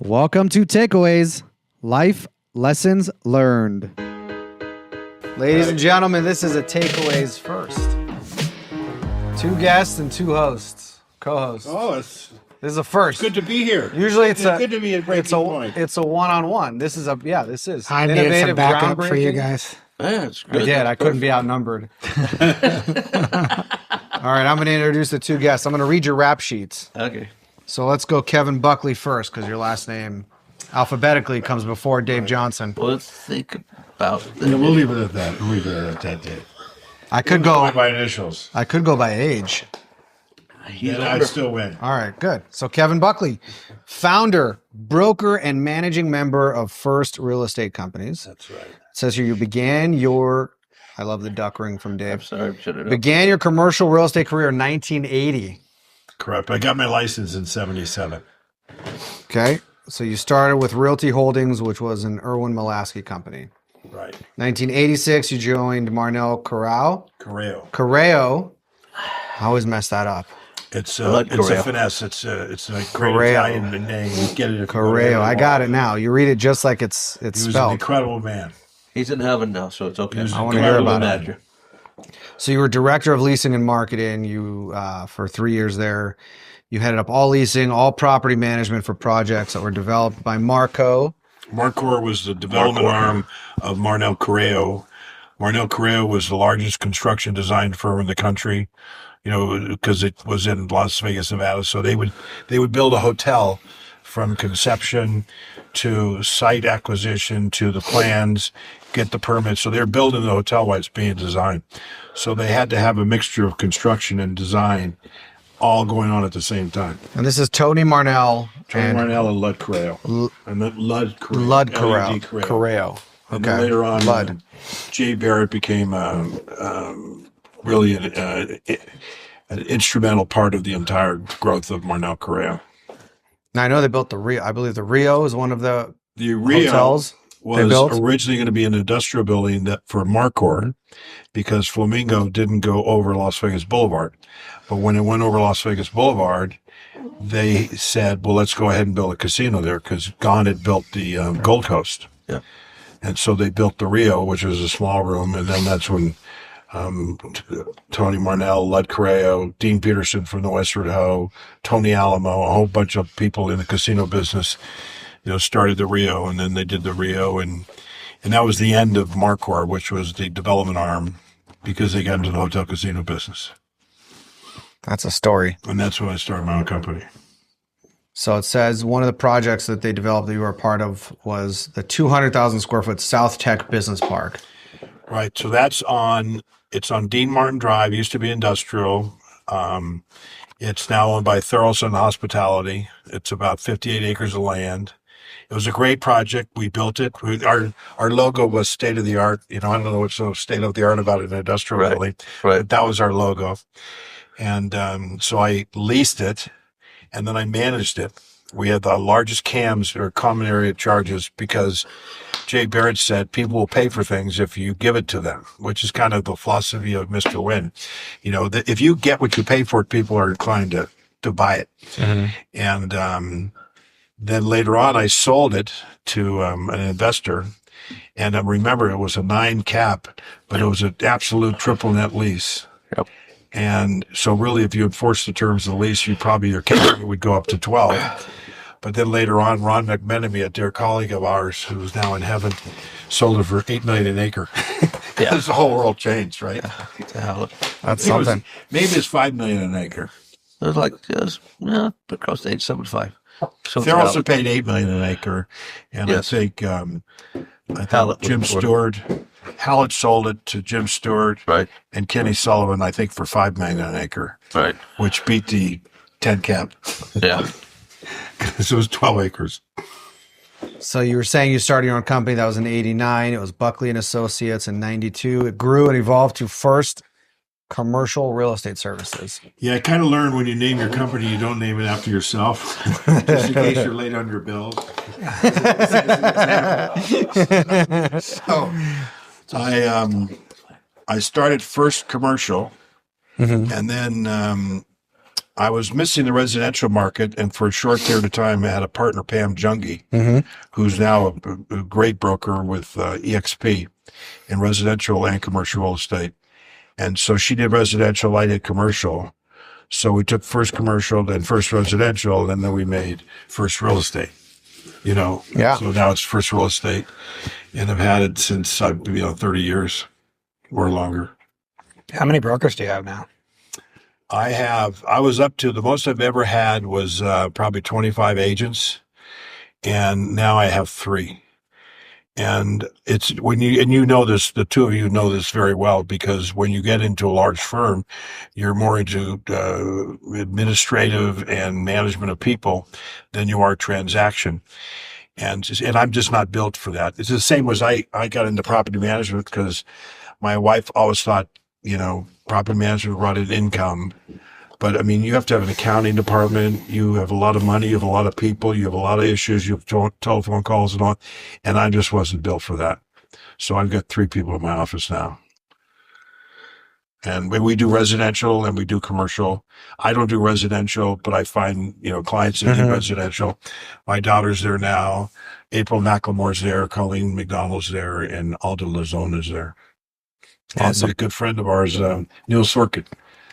Welcome to Takeaways, Life Lessons Learned. Ladies and gentlemen, this is a Takeaways first. 2 guests and 2 hosts, co-hosts. Oh, This is a first. good to be here. Usually it's good to be at Breaking Point. It's a one-on-one. This is I needed some backup for you guys. Yeah, it's good. I did. I couldn't be outnumbered. All right, I'm going to introduce the 2 guests. I'm going to read your rap sheets. Okay. So let's go Kevin Buckley first, because your last name alphabetically comes before Dave Johnson. Well, let's think about Yeah, we'll leave it at that. We'll leave it at that, Dave. I could go by initials. I could go by age. Then I'd still win. All right, good. So Kevin Buckley, founder, broker, and managing member of First Real Estate Companies. That's right. It says here you began your, I love the duck ring from Dave. I'm sorry, shut it up. Began your commercial real estate career in 1980. Correct. I got my license in 77. Okay. So you started with Realty Holdings, which was an Irwin Mulaski company. Right. 1986, you joined Marnell Correo. Correo. I always mess that up. It's like a Correo. finesse. It's a great Correo. Italian name. You get it. Correo. I got it now. You read it just like it's He was an spelled. incredible man. He's in heaven now, so it's okay. I want to hear about it. Manager. So you were director of leasing and marketing. You for 3 years there. You headed up all leasing, all property management for projects that were developed by Marco. Marcor was the development arm of Marnell Correo. Marnell Correo was the largest construction design firm in the country, because it was in Las Vegas, Nevada. So they would build a hotel from conception to site acquisition to the plans, get the permits. So they're building the hotel while it's being designed. So they had to have a mixture of construction and design all going on at the same time. And this is Tony Marnell. Tony and Marnell and Lud Correo. And then Lud Correo. Lud L-U-D Correo. Correo. And then later on, Jay Barrett became really an instrumental part of the entire growth of Marnell Correo. Now I know they built the Rio. I believe the Rio is one of the Rio hotels was built. originally going to be an industrial building that for Marcor, because Flamingo didn't go over Las Vegas Boulevard. But when it went over Las Vegas Boulevard, they said, well, let's go ahead and build a casino there, because Gone had built the Gold Coast. Yeah. And so they built the Rio, which was a small room. And then that's when Tony Marnell, Lud Correo, Dean Peterson from the Westward Ho, Tony Alamo, a whole bunch of people in the casino business, started the Rio, and then they did the Rio. And that was the end of Marcor, which was the development arm, because they got into the hotel casino business. That's a story. And that's when I started my own company. So it says one of the projects that they developed that you were a part of was the 200,000 square foot South Tech Business Park. Right. So it's on Dean Martin Drive. It used to be industrial. It's now owned by Thurlson Hospitality. It's about 58 acres of land. It was a great project. We built it. Our logo was state of the art. I don't know what's so state of the art about an industrial building. Right. But that was our logo. And so I leased it, and then I managed it. We had the largest CAMs, or common area charges, because Jay Barrett said people will pay for things if you give it to them, which is kind of the philosophy of Mr. Wynn. That if you get what you pay for, people are inclined to buy it. Mm-hmm. And then later on, I sold it to an investor. And remember, it was a 9 cap, but it was an absolute triple net lease. Yep. And so really, if you enforce the terms of the lease, your cap would go up to 12. But then later on, Ron McMenemy, a dear colleague of ours who's now in heaven, sold it for $8 million an acre. Yeah. The whole world changed, right? That's something. Maybe it's $5 million an acre. It was like, but close to 875. So Thurlson paid $8 million an acre. And Yes. I think Hallett Jim was Stewart, Hallett sold it to Jim Stewart. Right. And Kenny Sullivan, I think, for $5 million an acre. Right. Which beat the 10 cap. Yeah. Because it was 12 acres. So you were saying you started your own company. That was in 89. It was Buckley and Associates in 92. It grew and evolved to First Commercial Real Estate Services. Yeah, I kind of learned when you name your company, you don't name it after yourself, just in case you're late on your bills. So I started First Commercial, and then I was missing the residential market, and for a short period of time, I had a partner, Pam Jungi, who's now a great broker with EXP in residential and commercial real estate. And so she did residential, I did commercial. So we took first commercial, then first residential, and then we made first real estate. Yeah. So now it's first real estate, and I've had it since 30 years or longer. How many brokers do you have now? I was up to the most I've ever had was probably 25 agents, and now I have 3. And it's you know this, the two of you know this very well, because when you get into a large firm, you're more into administrative and management of people than you are transaction. And I'm just not built for that. It's the same as I got into property management because my wife always thought, property management brought in income. But I mean, you have to have an accounting department. You have a lot of money. You have a lot of people. You have a lot of issues. You have telephone calls and all. And I just wasn't built for that. So I've got 3 people in my office now. And we do residential and we do commercial. I don't do residential, but I find, clients that do residential. My daughter's there now. April McLemore's there. Colleen McDonald's there. And Alda Lazona's there. Awesome. And a good friend of ours, Neil Sorkin.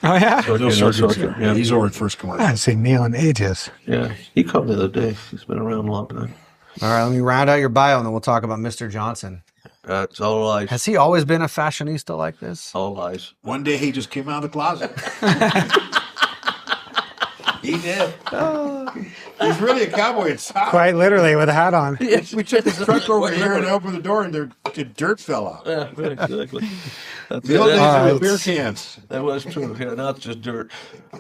Oh, yeah? So Neil Sorkin's there. Yeah, he's over at First I Commercial. haven't seen Neil in ages. Yeah, he called the other day. He's been around a long time. All right, let me round out your bio, and then we'll talk about Mr. Johnson. It's all lies. Has he always been a fashionista like this? All lies. One day he just came out of the closet. He did. He's really a cowboy inside. Quite literally with a hat on. We took his truck over here and opened the door, and the dirt fell out. Yeah, exactly. The old days with beer cans. That was true. Yeah, now it's just dirt.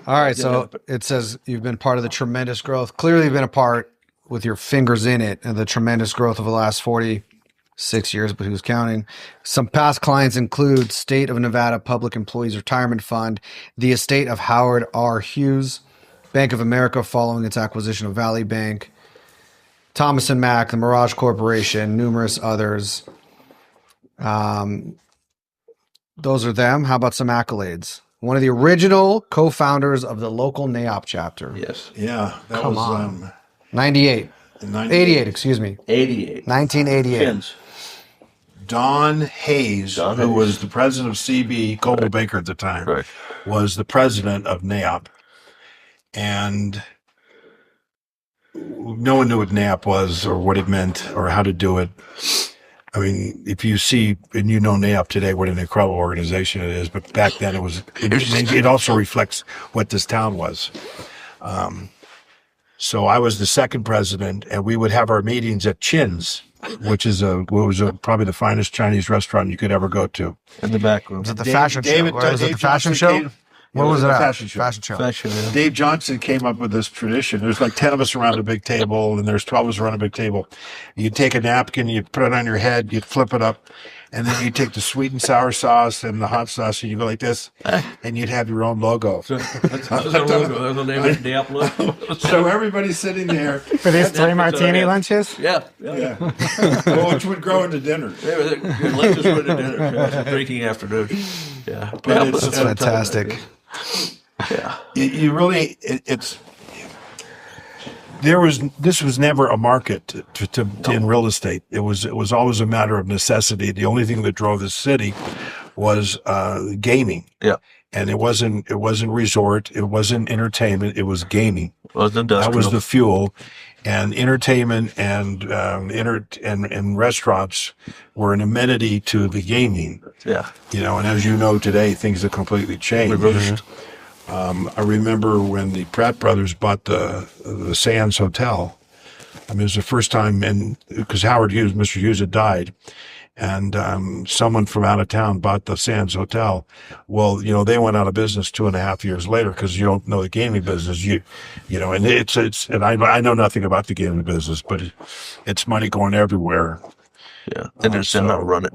All right, so it says you've been part of the tremendous growth. Clearly, you've been a part with your fingers in it, and the tremendous growth of the last 46 years, but who's counting? Some past clients include State of Nevada Public Employees Retirement Fund, the estate of Howard R. Hughes, Bank of America following its acquisition of Valley Bank, Thomas & Mack, the Mirage Corporation, numerous others. Those are them. How about some accolades? One of the original co-founders of the local NAIOP chapter. Yes. Yeah, that Come was on. 98. 88, excuse me. 88. 1988. Pins. Don Hayes, who was the president of CB, Coldwell Banker at the time, Right. was the president of NAIOP. And no one knew what NAIOP was or what it meant or how to do it. I mean, if you see, and NAIOP today, what an incredible organization it is, but back then it also reflects what this town was. So I was the second president, and we would have our meetings at Chin's, which is probably the finest Chinese restaurant you could ever go to. In the back room. Was it the fashion show? Was it the fashion show? What was it? Fashion show. Fashion show. Fashion, yeah. Dave Johnson came up with this tradition. There's like 10 of us around a big table, and there's 12 of us around a big table. You take a napkin, you put it on your head, you flip it up, and then you take the sweet and sour sauce and the hot sauce, and you go like this, and you'd have your own logo. That's our logo. That's the name of the app logo. So everybody's sitting there. For these 3 martini lunches? Yeah. Well, which would grow into dinner. Lunch is for dinner. Drinking afternoon. Yeah. But That's fantastic. Yeah. You really, this was never a market in real estate. It was always a matter of necessity. The only thing that drove the city was gaming. Yeah. And it wasn't resort, it wasn't entertainment, it was gaming. Was industrial. That was the fuel. And entertainment and restaurants were an amenity to the gaming. Yeah. And as you know today, things have completely changed. Reversed. I remember when the Pratt brothers bought the Sands Hotel. I mean, it was the first time, because Mr. Hughes had died, and someone from out of town bought the Sands Hotel. Well, they went out of business 2.5 years later because you don't know the gaming business. And I know nothing about the gaming business, but it's money going everywhere. Yeah. And there's how to run it.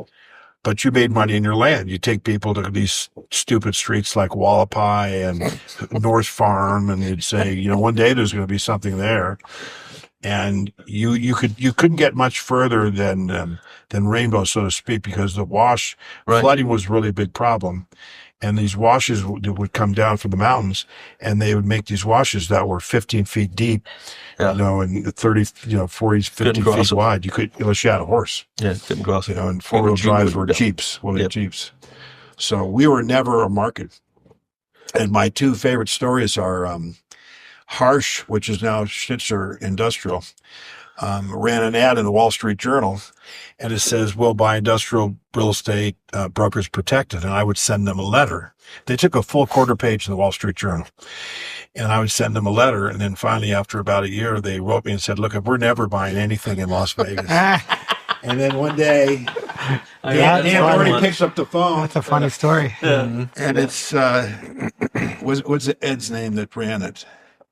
But you made money in your land. You take people to these stupid streets like Wallapai and North Farm, and you'd say, one day there's going to be something there. And you couldn't get much further than Rainbow, so to speak, because the flooding was really a big problem. and these washes would come down from the mountains, and they would make these washes that were 15 feet deep, and 30, 40, 50 feet wide. You could, unless you had a horse. Yeah, couldn't cross it. And four-wheel drives were Jeeps, Jeeps. So we were never a market. And my two favorite stories are Harsh, which is now Schnitzer Industrial, ran an ad in the Wall Street Journal, and it says, "We'll buy industrial real estate, brokers protected." And I would send them a letter. They took a full quarter page in the Wall Street Journal. And I would send them a letter. And then finally, after about a year, they wrote me and said, "Look, we're never buying anything in Las Vegas." And then one day, Dan already picks up the phone. That's a funny story. And it's, what's Ed's name that ran it?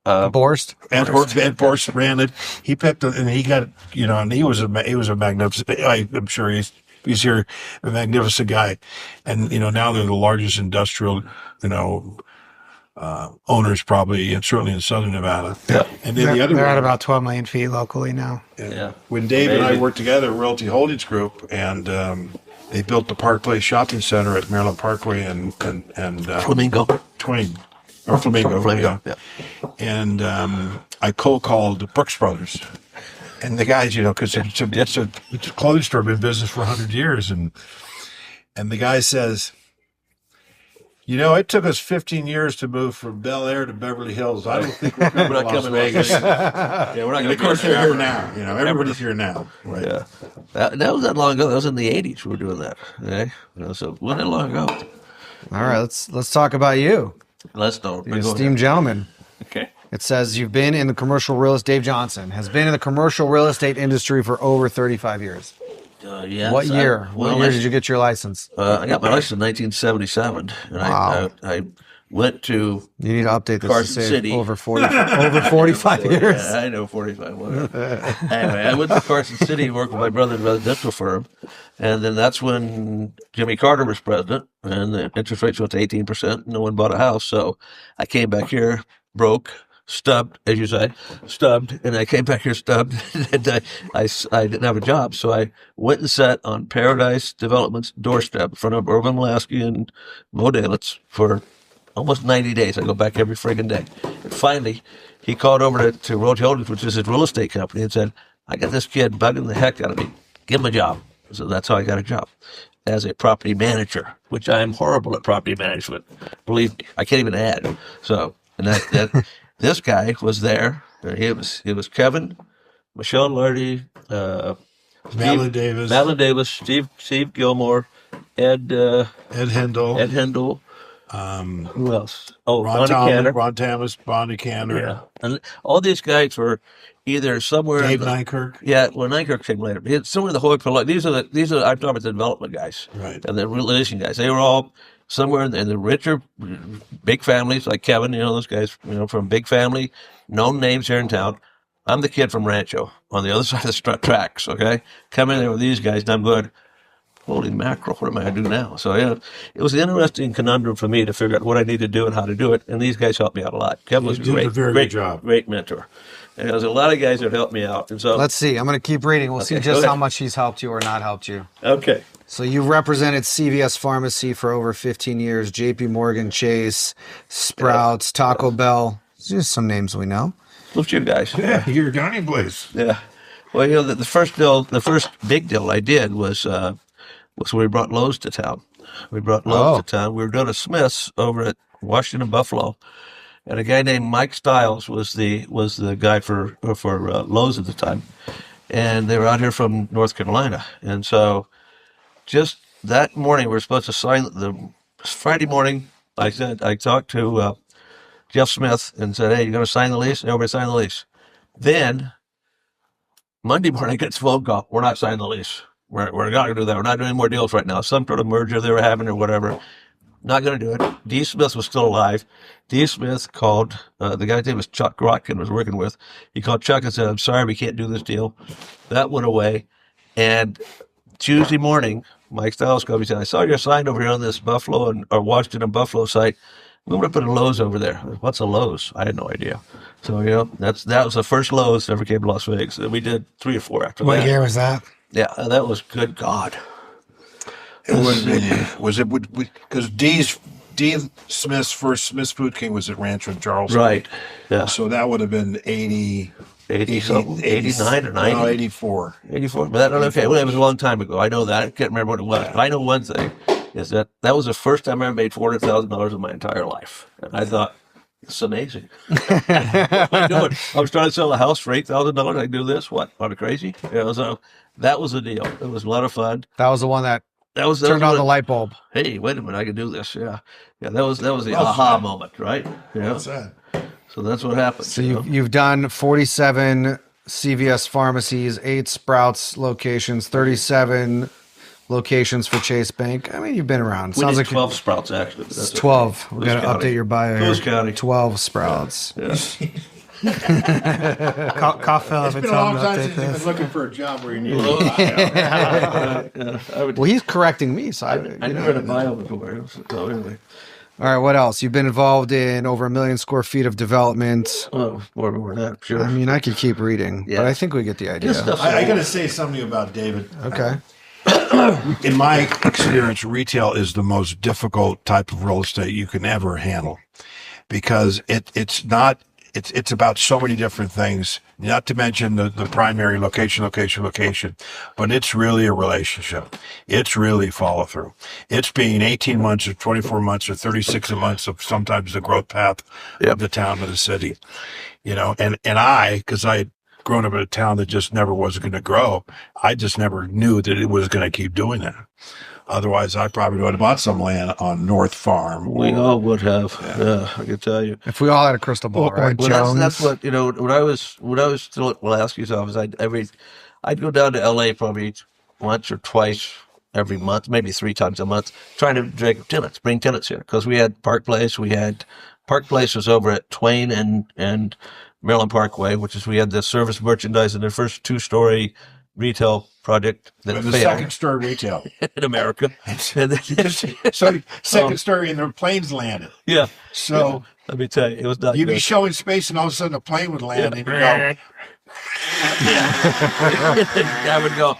Borst. Ed Borst ran it. He picked it, and he got, and he was a magnificent. I'm sure he's here, a magnificent guy. And now they're the largest industrial, owners probably, and certainly in Southern Nevada. Yeah. And then they're at about 12 million feet locally now. Yeah. When Dave and I worked together, Realty Holdings Group, and they built the Park Place Shopping Center at Maryland Parkway and Flamingo. Flamingo. Yeah. And I cold called the Brooks Brothers, and the guys, because it's a clothing store, been in business for 100 years, and the guy says, it took us 15 years to move from Bel Air to Beverly Hills. I don't think we're coming to Las Vegas. Yeah, we're not going to. Of course, they're here now. Everybody's here now. Right? Yeah, that was that long ago. That was in the '80s. We were doing that. Okay, so it wasn't that long ago. All right, let's talk about you. Let's know. You're an esteemed gentleman. Okay. It says you've been in the commercial real estate. Dave Johnson has been in the commercial real estate industry for over 35 years. Yes, What year? What year did you get your license? I got my license in 1977, and Wow. I went to You need to update this Carson to say City. over 45 years. Yeah, I know 45. Whatever. Anyway, I went to Carson City and worked with my brother in a residential firm, and then that's when Jimmy Carter was president, and the interest rates went to 18%. No one bought a house, so I came back here broke. Stubbed, as you say, and I came back here stubbed, and I didn't have a job, so I went and sat on Paradise Development's doorstep in front of Irvin Lasky and Mo Dalitz for almost 90 days. I go back every friggin' day. And finally, he called over to Road Holdings, which is his real estate company, and said, "I got this kid bugging the heck out of me. Give him a job." So that's how I got a job as a property manager, which I am horrible at property management. Believe me, I can't even add. So, and that this guy was there. It was Kevin, Michelle Lardy, Madeline Davis, Steve Gilmore, Ed Hendel. Who else? Oh, Ron Thomas, Bonnie Canner. Yeah, and all these guys were either somewhere. Dave Nykerk. Yeah, well, Nykerk came later. Somewhere in the Hoyle. These are I'm talking about the development guys, Right? And the relation guys. They were all somewhere in the richer, big families like Kevin. Those guys. From big family, known names here in town. I'm the kid from Rancho on the other side of the tracks. Okay, come in there with these guys, and I'm good. Holy mackerel, what am I going to do now? So, it was an interesting conundrum for me to figure out what I need to do and how to do it. And these guys helped me out a lot. Kevin was a very good job. Great mentor. And there was a lot of guys that helped me out. And so Let's see. I'm going to keep reading. We'll see just how much he's helped you or not helped you. Okay. So you represented CVS Pharmacy for over 15 years, JP Morgan Chase, Sprouts, Taco Bell. Just some names we know. Those you guys. Yeah, your dining place. Yeah. Well, the first big deal I did was when we brought Lowe's to town. We were doing a Smith's over at Washington Buffalo, and a guy named Mike Stiles was the guy for Lowe's at the time, and they were out here from North Carolina, and so just that morning we were supposed to sign the Friday morning. I talked to Jeff Smith and said, "Hey, you're going to sign the lease?" And everybody signed the lease. Then Monday morning, I get this phone call. "We're not signing the lease. We're not going to do that. We're not doing any more deals right now. Some sort of merger they were having or whatever. Not going to do it." D. Smith was still alive. D. Smith called, the guy's name was Chuck Grotkin was working with. He called Chuck and said, "I'm sorry, we can't do this deal." That went away. And Tuesday morning, Mike Stiles called me and said, "I saw your sign over here on this Buffalo or Washington Buffalo site. We want to put a Lowe's over there." "What's a Lowe's?" I had no idea. So, that was the first Lowe's that ever came to Las Vegas. We did 3 or 4 after that. What year was that? Yeah, that was good God. Was it because Dee's Dean Smith's first Smith's Food King was at Rancho in Charleston. Right. Yeah. So that would have been 80, 80 something, 89 or 90? No, 84. 84. But okay, well, it was a long time ago. I know that. I can't remember what it was. But I know one thing is that was the first time I ever made $400,000 in my entire life. And I thought, it's amazing. What am I doing? I was trying to sell a house for $8,000. I do this. What? Am I crazy? So that was the deal. It was a lot of fun. That was the one that turned on the light bulb. Hey, wait a minute! I can do this. Yeah. That was the aha moment, right? Yeah. What's that? So that's what happened. So you've done 47 CVS pharmacies, 8 Sprouts locations, 37 locations for Chase Bank. I mean, you've been around. We Sounds did like 12 Sprouts actually. it's 12. We're gonna County. update your bio. Coos here. County. 12 Sprouts. Yeah. Call Phil if it's It's been a long on time to since update you've this. been looking for a job where you need Well, he's correcting me, so I never had a bio before. So anyway. All right, what else? You've been involved in over 1 million square feet of development. Well, more than that, sure. I mean, I could keep reading, Yeah. but I think we get the idea. This stuff- I got to say something about David. Okay. In my experience, retail is the most difficult type of real estate you can ever handle because it's about so many different things, not to mention the primary location, but it's really a relationship. It's really follow through. It's being 18 months or 24 months or 36 months of sometimes the growth path of the town or the city, and because I had grown up in a town that just never was going to grow. I just never knew that it was going to keep doing that. Otherwise, I probably would have bought some land on North Farm. We all would have. Yeah, I can tell you. If we all had a crystal ball, right? Well, that's what when I was still at Lasky's office. I'd go down to LA probably once or twice every month, maybe 3 times a month, trying to bring tenants here because we had Park Place. Park Place was over at Twain and Maryland Parkway, we had the service merchandise in the first 2-story retail project that The failed second story retail. in America. And then, So second story and the planes landed. yeah. So Let me tell you, it was not you'd be good. showing space and all of a sudden a plane would land and you'd go, I would go.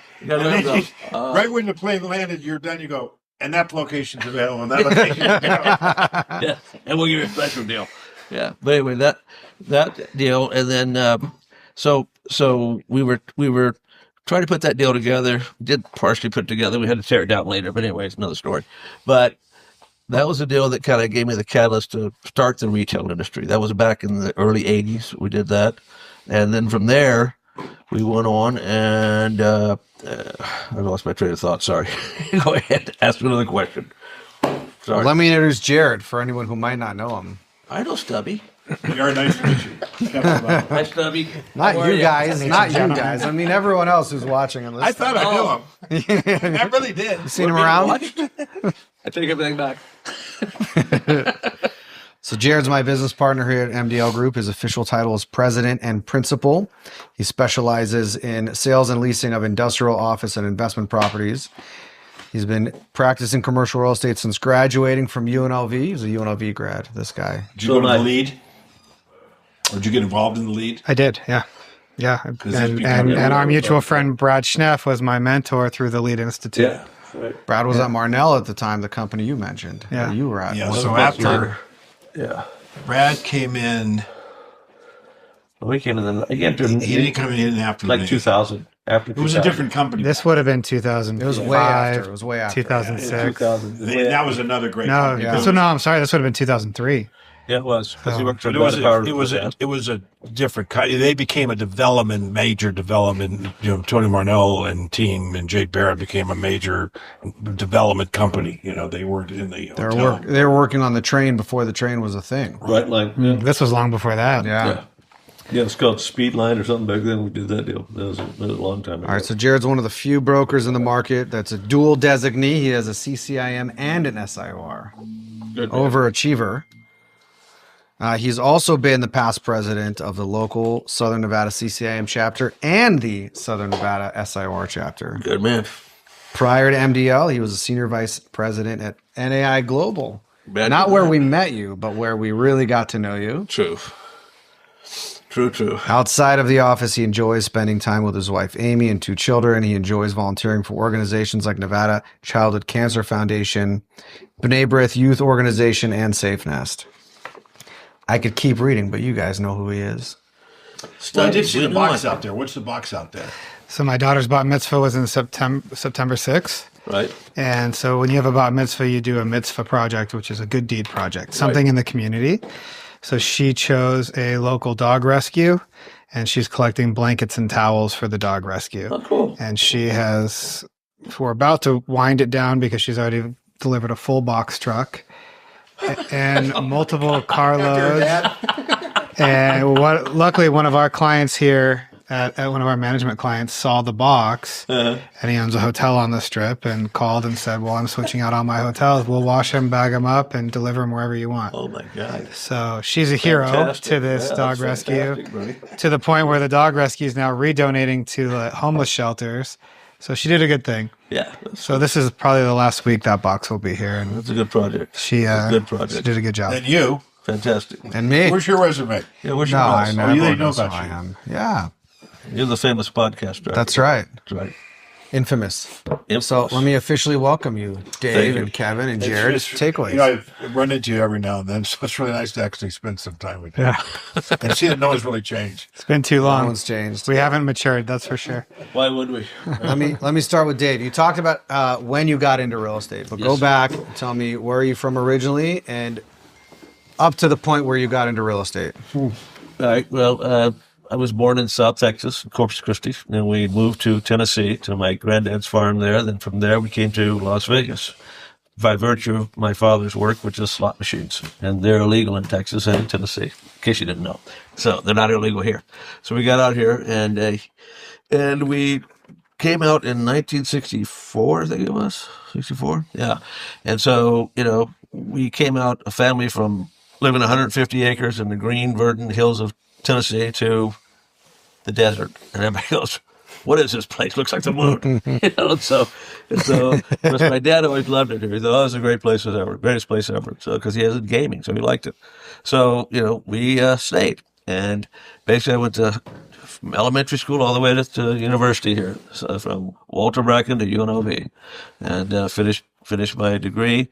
right when the plane landed, you're done, you go, and that location's available, and that location's available. Yeah, and we'll give you a special deal. Yeah, but anyway, that deal, and then so we were trying to put that deal together. Did partially put it together. We had to tear it down later, but anyway, it's another story. But that was a deal that kind of gave me the catalyst to start the retail industry. That was back in the early '80s. We did that, and then from there we went on, and I lost my train of thought. Sorry. Go ahead, ask me another question. Sorry. Let me introduce Jared for anyone who might not know him. I know Stubby. You're nice to meet you. Hi, Stubby. Not How are you guys, not you guys. I mean, everyone else who's watching and I listening. thought I knew him. I really did. You seen him around? I take everything back. So Jared's my business partner here at MDL Group. His official title is president and principal. He specializes in sales and leasing of industrial, office, and investment properties. He's been practicing commercial real estate since graduating from UNLV. He's a UNLV grad, this guy. Did you go to the lead? Or did you get involved in the lead? I did, yeah. Yeah, and our mutual friend Brad Schneff was my mentor through the Lead Institute. Yeah. Right. Brad was at Marnell at the time, the company you mentioned. Yeah. You were at. Yeah, Was so it? after Yeah. Brad came in, We came in he didn't come in after like me. 2000. After It was a different company. This would have been 2005. It was way after. It was way after. 2006. 2000. And that was another great No, company. Yeah. no, I'm sorry. This would have been 2003. Yeah, it was. 'Cause he worked for But it Power. was a different kind. They became a major development. Tony Marnell and team and Jake Barrett became a major development company. They weren't in the hotel. They were working on the train before the train was a thing. Right line. Yeah. This was long before that. Yeah. Yeah, it's called Speed Line or something back then. We did that deal. That was a long time ago. All right, so Jared's one of the few brokers in the market that's a dual designee. He has a CCIM and an SIOR. Good man. Overachiever. He's also been the past president of the local Southern Nevada CCIM chapter and the Southern Nevada SIOR chapter. Good man. Prior to MDL, he was a senior vice president at NAI Global. Bad Not man. where we met you, but where we really got to know you. True. True. Outside of the office, he enjoys spending time with his wife, Amy, and 2 children. He enjoys volunteering for organizations like Nevada Childhood Cancer Foundation, B'nai B'rith Youth Organization, and Safe Nest. I could keep reading, but you guys know who he is. Well, I did see the box out there. What's the box out there? So my daughter's bat mitzvah was in September 6th. Right. And so when you have a bat mitzvah, you do a mitzvah project, which is a good deed project, something in the community. So she chose a local dog rescue, and she's collecting blankets and towels for the dog rescue. Oh, cool. And we're about to wind it down because she's already delivered a full box truck and multiple carloads. And luckily, one of our clients here, at one of our management clients, saw the box, and he owns a hotel on the Strip, and called and said, well, I'm switching out all my hotels. We'll wash them, bag them up, and deliver them wherever you want. Oh, my God. So she's a hero to this dog rescue, to the point where the dog rescue is now redonating to the homeless shelters. So she did a good thing. Yeah. So this is probably the last week that box will be here. And That's a good project. she good project. She did a good job. And you. Fantastic. And me. Where's your resume? Yeah, where's No, your I boss? know. you Everyone know knows about who I you. am. Yeah, You're the famous podcast director. that's right. That's right. Infamous. Yep. So let me officially welcome you, Dave Thank you. and Kevin and Jared. It's Takeaways. You know, I've run into you every now and then, so it's really nice to actually spend some time with you. Yeah, And see that no one's really changed. it's been too No long. one's changed. We haven't matured, that's for sure. Why would we? Let me start with Dave. You talked about when you got into real estate, but go Yes. back. Tell me, where are you from originally, and up to the point where you got into real estate. All right. Well, I was born in South Texas, Corpus Christi, and we moved to Tennessee to my granddad's farm there. Then from there, we came to Las Vegas by virtue of my father's work, which is slot machines. And they're illegal in Texas and in Tennessee, in case you didn't know. So they're not illegal here. So we got out here, and we came out in 1964, I think it was. 64? Yeah. And so, we came out, a family from living 150 acres in the green, verdant hills of Tennessee to the desert. And everybody goes, what is this place? Looks like the moon. So because my dad always loved it here. He thought, it's a great place ever, greatest place ever. So, because he has gaming, so he liked it. So, we stayed. And basically I went to from elementary school all the way to university here. So from Walter Bracken to UNLV. And finished my degree.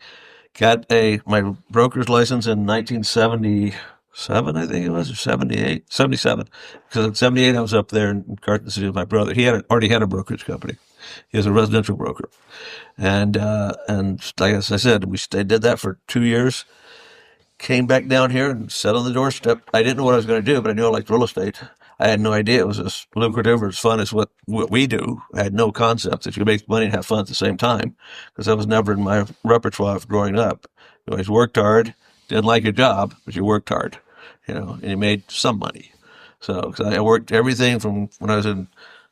Got my broker's license in 1977, I think it was, or 77. Because in 78, I was up there in Carson City with my brother. He already had a brokerage company. He was a residential broker. And like I said, did that for 2 years. Came back down here and sat on the doorstep. I didn't know what I was going to do, but I knew I liked real estate. I had no idea it was as lucrative or as fun as what we do. I had no concept that you could make money and have fun at the same time, because that was never in my repertoire of growing up. You always worked hard, didn't like your job, but you worked hard, and you made some money. So, because I worked everything from when I was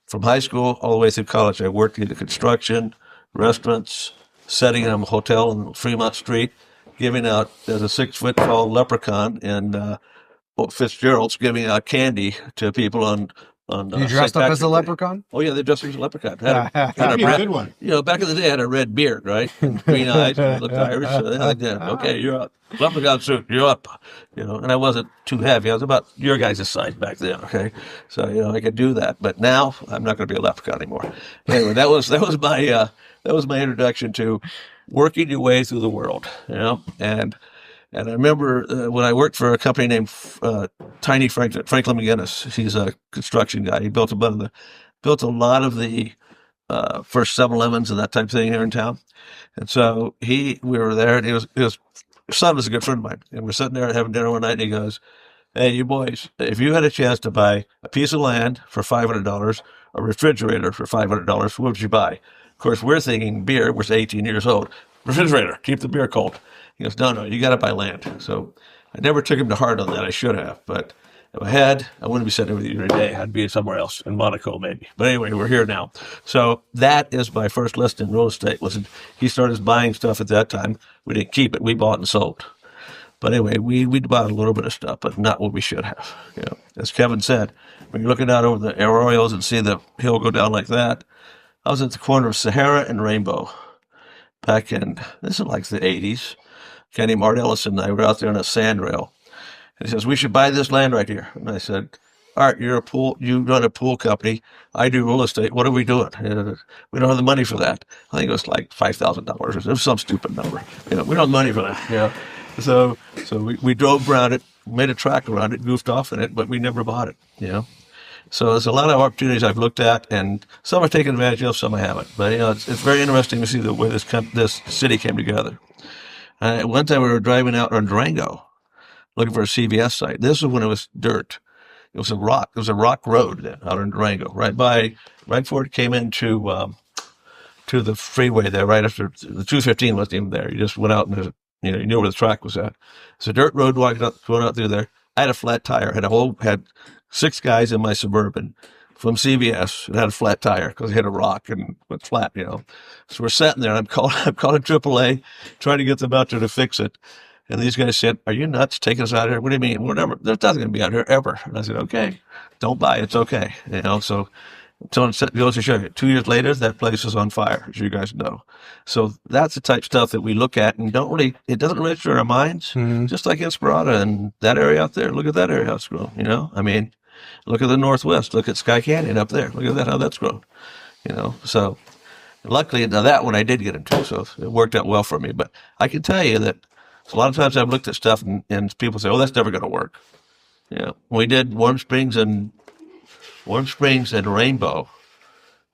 from high school all the way through college. I worked in construction, restaurants, setting up a hotel on Fremont Street, giving out as a 6-foot-tall leprechaun and Fitzgerald's giving out candy to people on You dressed St. up as a Patrick's Day. leprechaun? Oh yeah, they dressed as a leprechaun. That'd be a good one. Back in the day, I had a red beard, right? Green eyes, and looked Irish. So then I did. Okay, you're up. Leprechaun suit, you're up. And I wasn't too heavy. I was about your guys' size back then. Okay, so I could do that. But now I'm not going to be a leprechaun anymore. Anyway, that was my introduction to working your way through the world. And I remember when I worked for a company named Franklin McGinnis. He's a construction guy. He built a lot of the first 7-Elevens and that type of thing here in town. And so we were there, and his son was a good friend of mine. And we're sitting there having dinner one night, and he goes, "Hey, you boys, if you had a chance to buy a piece of land for $500, a refrigerator for $500, what would you buy?" Of course, we're thinking beer. We're 18 years old. Refrigerator, keep the beer cold. He goes, no, you got to buy land. So I never took him to heart on that. I should have. But if I had, I wouldn't be sitting with you today. I'd be somewhere else, in Monaco maybe. But anyway, we're here now. So that is my first lesson in real estate. He started buying stuff at that time. We didn't keep it. We bought and sold. But anyway, we bought a little bit of stuff, but not what we should have. As Kevin said, when you're looking out over the arroyos and see the hill go down like that, I was at the corner of Sahara and Rainbow back in, this is like the 80s. A guy named Art Ellison and I were out there on a sand rail. And he says, "We should buy this land right here." And I said, all right, you run a pool company. I do real estate. What are we doing? We don't have the money for that. I think it was like $5,000. It was some stupid number. We don't have money for that. So we drove around it, made a track around it, goofed off in it, but we never bought it. So there's a lot of opportunities I've looked at, and some I've taken advantage of, some I haven't. But it's very interesting to see the way this city came together. One time we were driving out on Durango, looking for a CVS site. This was when it was dirt. It was a rock. It was a rock road then out in Durango, right before it came into to the freeway there. Right after the 215 wasn't even there. You just went out and you knew where the track was at. It's a dirt road going out through there. I had a flat tire. Had 6 guys in my Suburban from CVS and had a flat tire because it hit a rock and went flat. So we're sitting there, and I'm calling AAA, trying to get them out there to fix it. And these guys said, "Are you nuts? Taking us out of here? What do you mean? Whatever. There's nothing going to be out here ever." And I said, "Okay, don't buy it. It's okay." So someone goes to show you. 2 years later, that place is on fire, as you guys know. So that's the type of stuff that we look at and it doesn't register in our minds. Mm-hmm. Just like Inspirata and that area out there. Look at that area, how it's grown. Look at the Northwest. Look at Sky Canyon up there. Look at that, how that's grown. So luckily, now that one I did get into, so it worked out well for me. But I can tell you that a lot of times I've looked at stuff and people say, "Oh, that's never going to work." We did Warm Springs and Rainbow.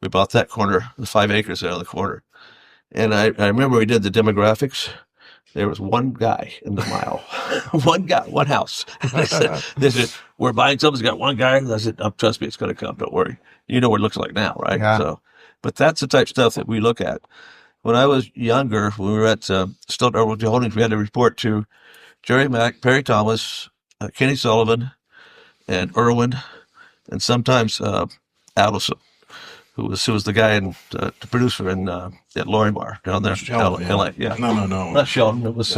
We bought that corner, the 5 acres there on the corner. And I remember we did the demographics. There was one guy in the mile, one house. They said, "We're buying something. It's got one guy." I said, "Oh, trust me, it's going to come. Don't worry." You know what it looks like now, right? Yeah. But that's the type of stuff that we look at. When I was younger, when we were at Stillwater Realty Holdings, we had to report to Jerry Mack, Perry Thomas, Kenny Sullivan, and Irwin, and sometimes Allison, who was the guy the producer at Lorimar down there in LA. Yeah. No. Not Sheldon. It was.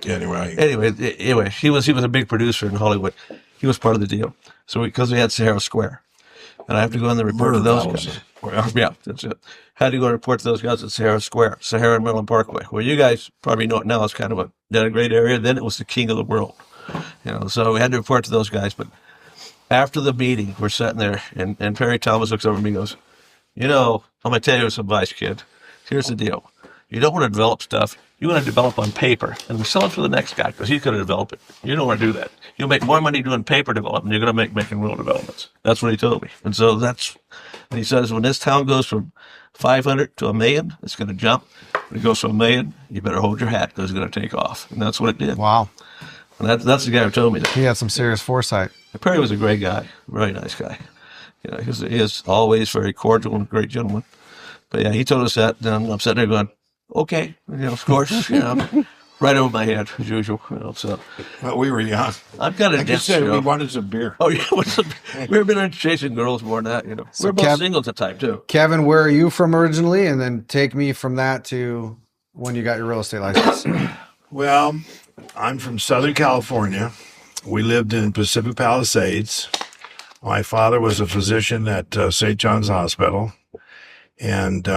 Anyway, he was a big producer in Hollywood. He was part of the deal. So because we had Sahara Square, and I have to go in and report to those guys. Yeah, that's it. Had to go and report to those guys at Sahara Square, Sahara and Maryland Parkway. Well, you guys probably know it now. It's kind of a great area. Then it was the king of the world. So we had to report to those guys. But after the meeting, we're sitting there, and Perry Thomas looks over at me and goes, "I'm going to tell you some advice, kid. Here's the deal. You don't want to develop stuff. You want to develop on paper, and we sell it to the next guy because he's going to develop it. You don't want to do that. You'll make more money doing paper development than you're going to make making real developments." That's what he told me. And so and he says, when this town goes from 500 to 1 million, it's going to jump. When it goes from 1 million, you better hold your hat because it's going to take off. And that's what it did. Wow. And that's the guy who told me that. He had some serious foresight. Perry was a great guy, very nice guy. He is always very cordial and a great gentleman. But yeah, he told us that, and I'm sitting there going, "Okay, of course, right over my head as usual." So. Well, we were young. I've got a like you said, we wanted some beer. Oh yeah, we've been chasing girls more than that. So we're both single at the time too. Kevin, where are you from originally? And then take me from that to when you got your real estate license. Well, I'm from Southern California. We lived in Pacific Palisades. My father was a physician at St. John's Hospital. And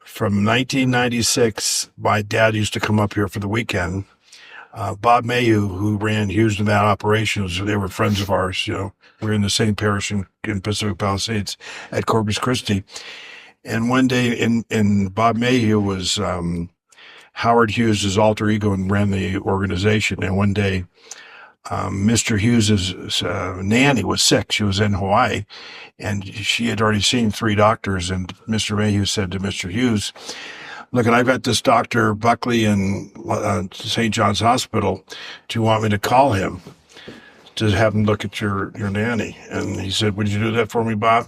from 1996, my dad used to come up here for the weekend. Bob Mayhew, who ran Hughes Nevada operations, they were friends of ours. We were in the same parish in Pacific Palisades at Corpus Christi. And one day, and Bob Mayhew was Howard Hughes' alter ego and ran the organization. And one day, Mr. Hughes' nanny was sick. She was in Hawaii, and she had already seen 3 doctors. And Mr. Mayhew said to Mr. Hughes, "Look, I've got this Dr. Buckley in St. John's Hospital. Do you want me to call him to have him look at your nanny?" And he said, "Would you do that for me, Bob?"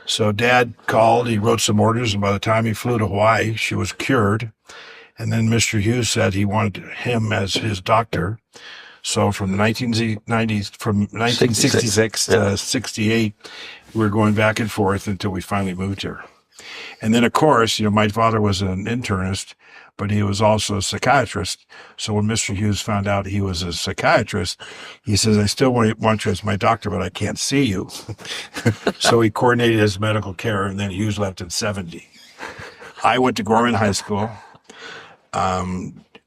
So Dad called. He wrote some orders, and by the time he flew to Hawaii, she was cured. And then Mr. Hughes said he wanted him as his doctor. So from 1966 to 68, we were going back and forth until we finally moved here. And then, of course, my father was an internist, but he was also a psychiatrist. So when Mr. Hughes found out he was a psychiatrist, he says, "I still want you as my doctor, but I can't see you." So he coordinated his medical care, and then Hughes left in 70. I went to Gorman High School.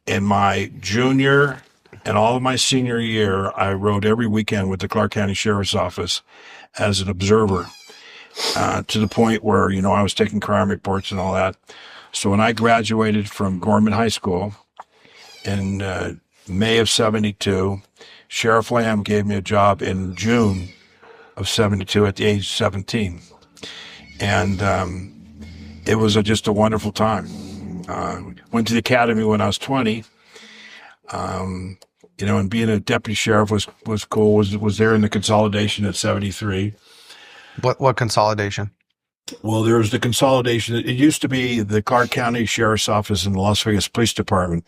In my junior And all of my senior year, I rode every weekend with the Clark County Sheriff's Office as an observer, to the point where, I was taking crime reports and all that. So when I graduated from Gorman High School in May of 72, Sheriff Lamb gave me a job in June of 72 at the age of 17. And it was just a wonderful time. Went to the academy when I was 20. And being a deputy sheriff was cool. Was there in the consolidation at 73. What consolidation? Well, there was the consolidation. It used to be the Clark County Sheriff's Office and the Las Vegas Police Department.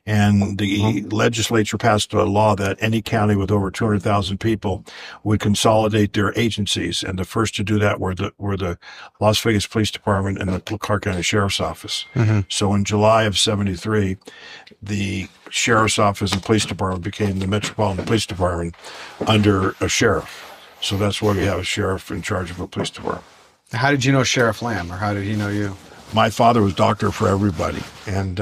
And the legislature passed a law that any county with over 200,000 people would consolidate their agencies. And the first to do that were the Las Vegas Police Department and the Clark County Sheriff's Office. So in July of 73, the Sheriff's Office and Police Department became the Metropolitan Police Department under a sheriff. So that's why we have a sheriff in charge of a police department. How did you know Sheriff Lamb, or how did he know you? My father was doctor for everybody, and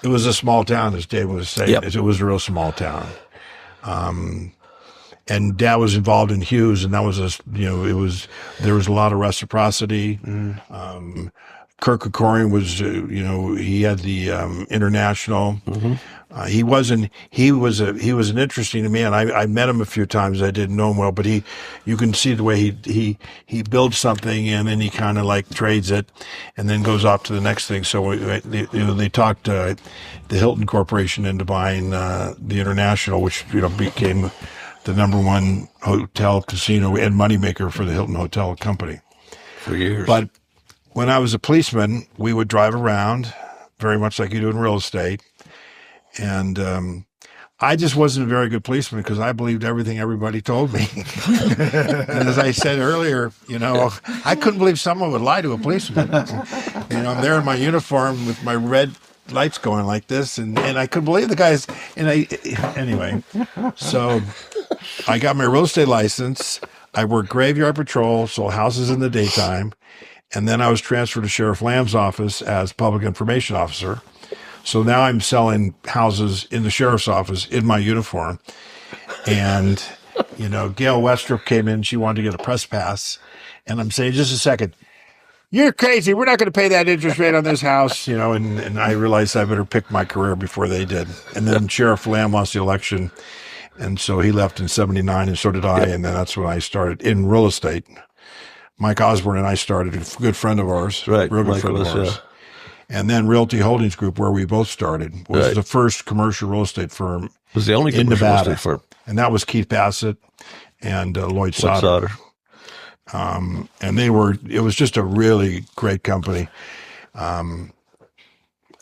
it was a small town, as Dave was saying. Yep. It was a real small town. And Dad was involved in Hughes, and that was there was a lot of reciprocity. Kirk Kerkorian was, he had the international. He was an interesting man. I met him a few times. I didn't know him well, but you can see the way he builds something and then he kind of like trades it and then goes off to the next thing. So they talked the Hilton Corporation into buying the International, which became the #1 hotel, casino, and moneymaker for the Hilton Hotel Company for years. But when I was a policeman, we would drive around, very much like you do in real estate. And I just wasn't a very good policeman because I believed everything everybody told me. And as I said earlier, I couldn't believe someone would lie to a policeman. I'm there in my uniform with my red lights going like this, and I couldn't believe the guys. Anyway, so I got my real estate license. I worked graveyard patrol, sold houses in the daytime. And then I was transferred to Sheriff Lamb's office as public information officer. So now I'm selling houses in the sheriff's office in my uniform. And, Gail Westrup came in. She wanted to get a press pass. And I'm saying, just a second, you're crazy. We're not going to pay that interest rate on this house. And I realized I better pick my career before they did. And then Sheriff Lamb lost the election. And so he left in 79, and so did I. And then that's when I started in real estate. Mike Osborne and I started, a good friend of ours, Right, real good Mike friend of was, ours. And then Realty Holdings Group, where we both started, was Right. the first commercial real estate firm It was the only in commercial real Nevada. estate firm. And that was Keith Bassett and Lloyd Sauter. And it was just a really great company. And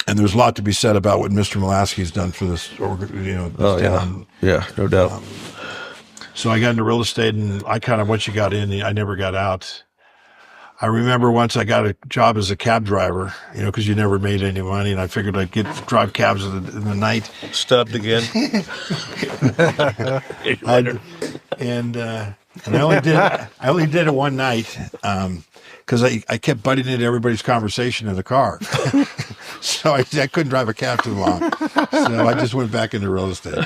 there's a lot to be said about what Mr. Mulaski's done for this, this town. Yeah, no doubt. So I got into real estate, and once you got in, I never got out. I remember once I got a job as a cab driver, because you never made any money, and I figured I'd drive cabs in the night. Stubbed again. And I only did it one night because I kept butting into everybody's conversation in the car. So I couldn't drive a cab too long. So I just went back into real estate.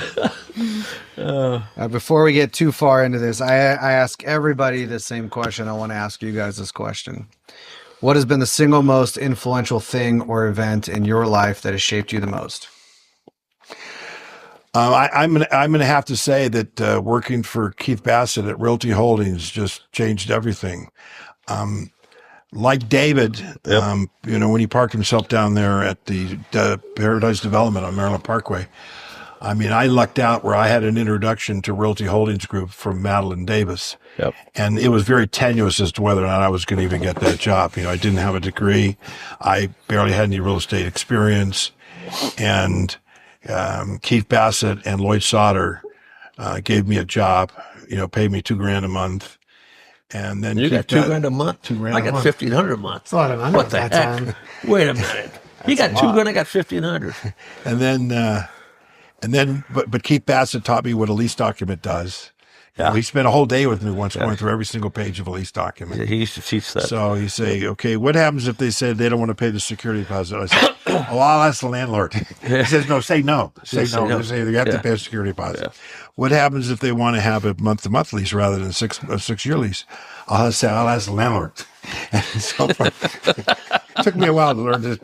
Before we get too far into this, I ask everybody the same question. I want to ask you guys this question. What has been the single most influential thing or event in your life that has shaped you the most? I'm gonna have to say that working for Keith Bassett at Realty Holdings just changed everything. Like David, when he parked himself down there at the Paradise Development on Maryland Parkway, I lucked out where I had an introduction to Realty Holdings Group from Madeline Davis. Yep. And it was very tenuous as to whether or not I was going to even get that job. I didn't have a degree. I barely had any real estate experience. And Keith Bassett and Lloyd Sauter gave me a job, paid me $2,000 a month. And then You got $2,000 a month? $2,000 I a got month. $1,500 a month. It's a lot of money What at the that heck? time. Wait a minute. He got $2,000, I got $1,500. And then, but Keith Bassett taught me what a lease document does. Yeah. He spent a whole day with me once, going through every single page of a lease document. Yeah, he used to teach that. So you say, okay, what happens if they say they don't want to pay the security deposit? I said, oh, I'll ask the landlord. He says, no, say no. Say no. They say they have to pay a security deposit. Yeah. What happens if they want to have a month-to-month lease rather than a 6-year lease? I'll ask the landlord. And so it took me a while to learn to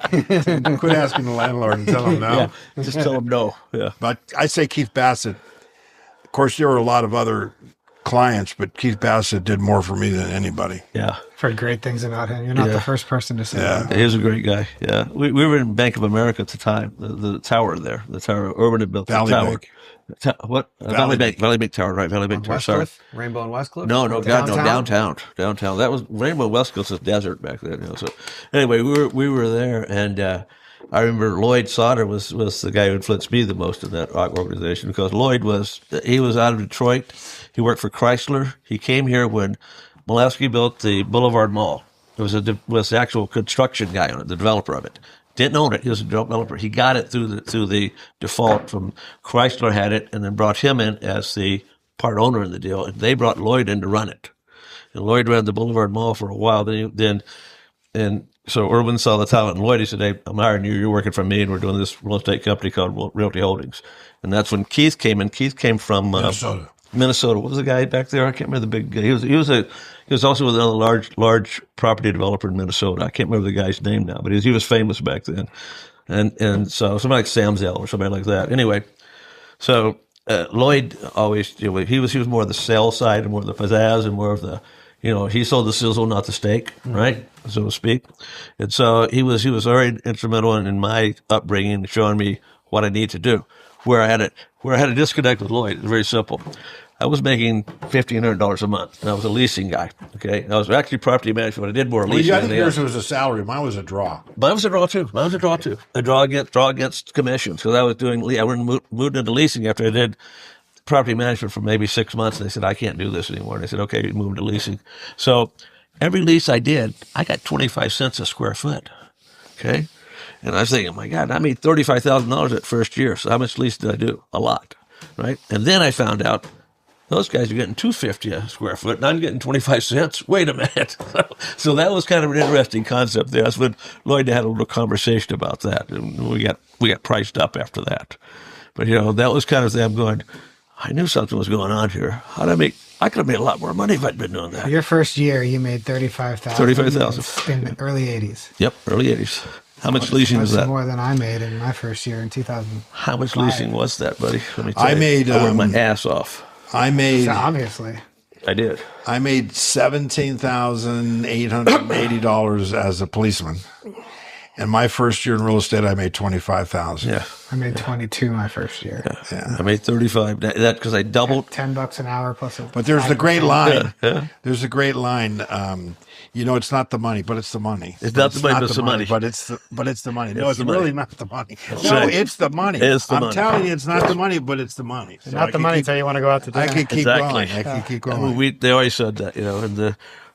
quit asking the landlord and tell him no. Yeah, just tell him no. Yeah. But I say Keith Bassett. Of course, there were a lot of other clients, but Keith Bassett did more for me than anybody. Yeah. I've heard great things about him. You're not the first person to say that. He was a great guy. Yeah. We were in Bank of America at the time, the tower there, the tower, Urban had built Valley the tower. Bank. Valley Bank Tower, right? Valley Bank Tower. Sorry. Rainbow and Westcliff? No, God, no, downtown. That was Rainbow and Westcliff was desert back then. So anyway, we were there, and I remember Lloyd Sauter was the guy who influenced me the most in that organization, because Lloyd was out of Detroit. He worked for Chrysler. He came here when Molesky built the Boulevard Mall. It was the actual construction guy on it, the developer of it. Didn't own it. He was a developer. He got it through the default from Chrysler had it, and then brought him in as the part owner in the deal. And they brought Lloyd in to run it. And Lloyd ran the Boulevard Mall for a while. So Urban saw the talent in Lloyd. He said, "Hey, I'm hiring you. You're working for me, and we're doing this real estate company called Realty Holdings." And that's when Keith came in. Keith came from Minnesota. What was the guy back there? I can't remember the big guy. He was also with another large property developer in Minnesota. I can't remember the guy's name now, but he was famous back then. And so somebody like Sam Zell or somebody like that. Anyway, so Lloyd always, he was more of the sales side and more of the pizzazz and more of the, he sold the sizzle, not the steak, right, so to speak. And so he was very instrumental in my upbringing, showing me what I need to do. Where I had a disconnect with Lloyd, it's very simple. I was making $1,500 a month, and I was a leasing guy. Okay, I was actually property management, but I did more leasing. I think yours was a salary. Mine was a draw. Mine was a draw too. A draw against commissions. So I was I moved into leasing after I did property management for maybe 6 months. And they said, I can't do this anymore. And they said, okay, you move to leasing. So every lease I did, I got 25 cents a square foot. Okay. And I was thinking, my God, I made $35,000 that first year. So how much lease did I do? A lot, right? And then I found out those guys are getting $2.50 a square foot, and I'm getting 25 cents. Wait a minute. So that was kind of an interesting concept there. That's when Lloyd had a little conversation about that, and we got priced up after that. But that was kind of them going, I knew something was going on here. I could have made a lot more money if I'd been doing that. Your first year, you made $35,000. $35,000 in the early '80s. Yep, early '80s. How much leasing was that? More than I made in my first year in 2000. How much leasing was that, buddy? Let me tell I you. made. I worked my ass off. I made. So obviously. I did. I made $17,880 as a policeman. And my first year in real estate, I made $25,000. Yeah. I made 22 my first year. Yeah. I made 35. That because I doubled. $10 an hour plus. But there's the great line. Yeah. There's a great line. It's not the money, but it's the money. It's not the money, but it's the money. But it's the money. No, it's the money. really not the money. right. It's the money. It's the I'm money. telling you, it's not the money, but it's the money. So Not the money until you want to go out to dinner. I could keep Exactly. going. I could keep going. They always said that, in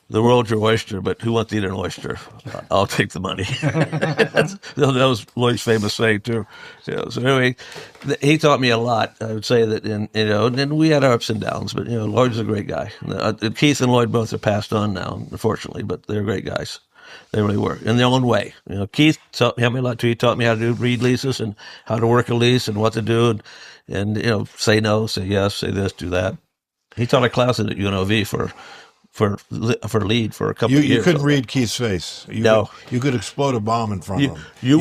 the world's your oyster, but who wants to eat an oyster? I'll take the money. that was Lloyd's famous saying too. So anyway, he taught me a lot. I would say that, and we had our ups and downs, but Lloyd's a great guy. Keith and Lloyd both are passed on now, unfortunately, but they're great guys. They really were in their own way. Keith taught me a lot too. He taught me how to read leases and how to work a lease and what to do, and say no, say yes, say this, do that. He taught a class at UNLV for lead for a couple of years. You couldn't read Keith's face. No. You could explode a bomb in front of him. You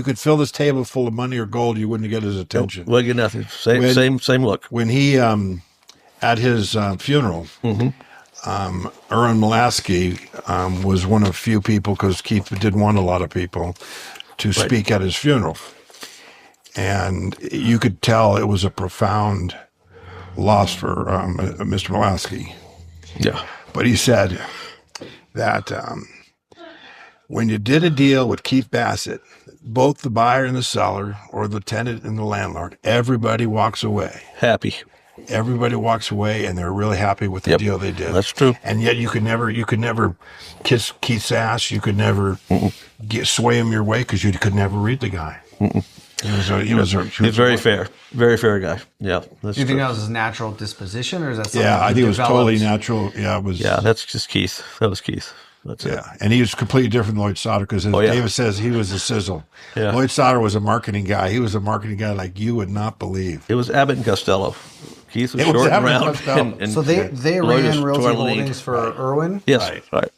could fill this table full of money or gold. You wouldn't get his attention. Well, get nothing. Same look. When he at his funeral, Aaron Molaski was one of few people, because Keith didn't want a lot of people to speak at his funeral, and you could tell it was a profound loss for Mr. Molaski. Yeah. But he said that when you did a deal with Keith Bassett, both the buyer and the seller, or the tenant and the landlord, everybody walks away. Happy. Everybody walks away, and they're really happy with the deal they did. That's true. And yet you could never kiss Keith's ass. You could never sway him your way, because you could never read the guy. He He's very fair, very fair guy. Yeah. Do you think that was his natural disposition, or is that something? Yeah, I he think it was totally developed? natural. Yeah, it was. Yeah, that's just Keith. That was Keith. That's it. Yeah, and he was completely different than Lloyd Sauter because, as yeah. David says, he was a sizzle. Yeah. Lloyd Sauter was a marketing guy. He was a marketing guy like you would not believe. It was Abbott and Costello. Keith was It was short and Abbott and round. Costello. And So they Lloyd was ran Realty toward the lead. Holdings for Irwin. Yes, Right.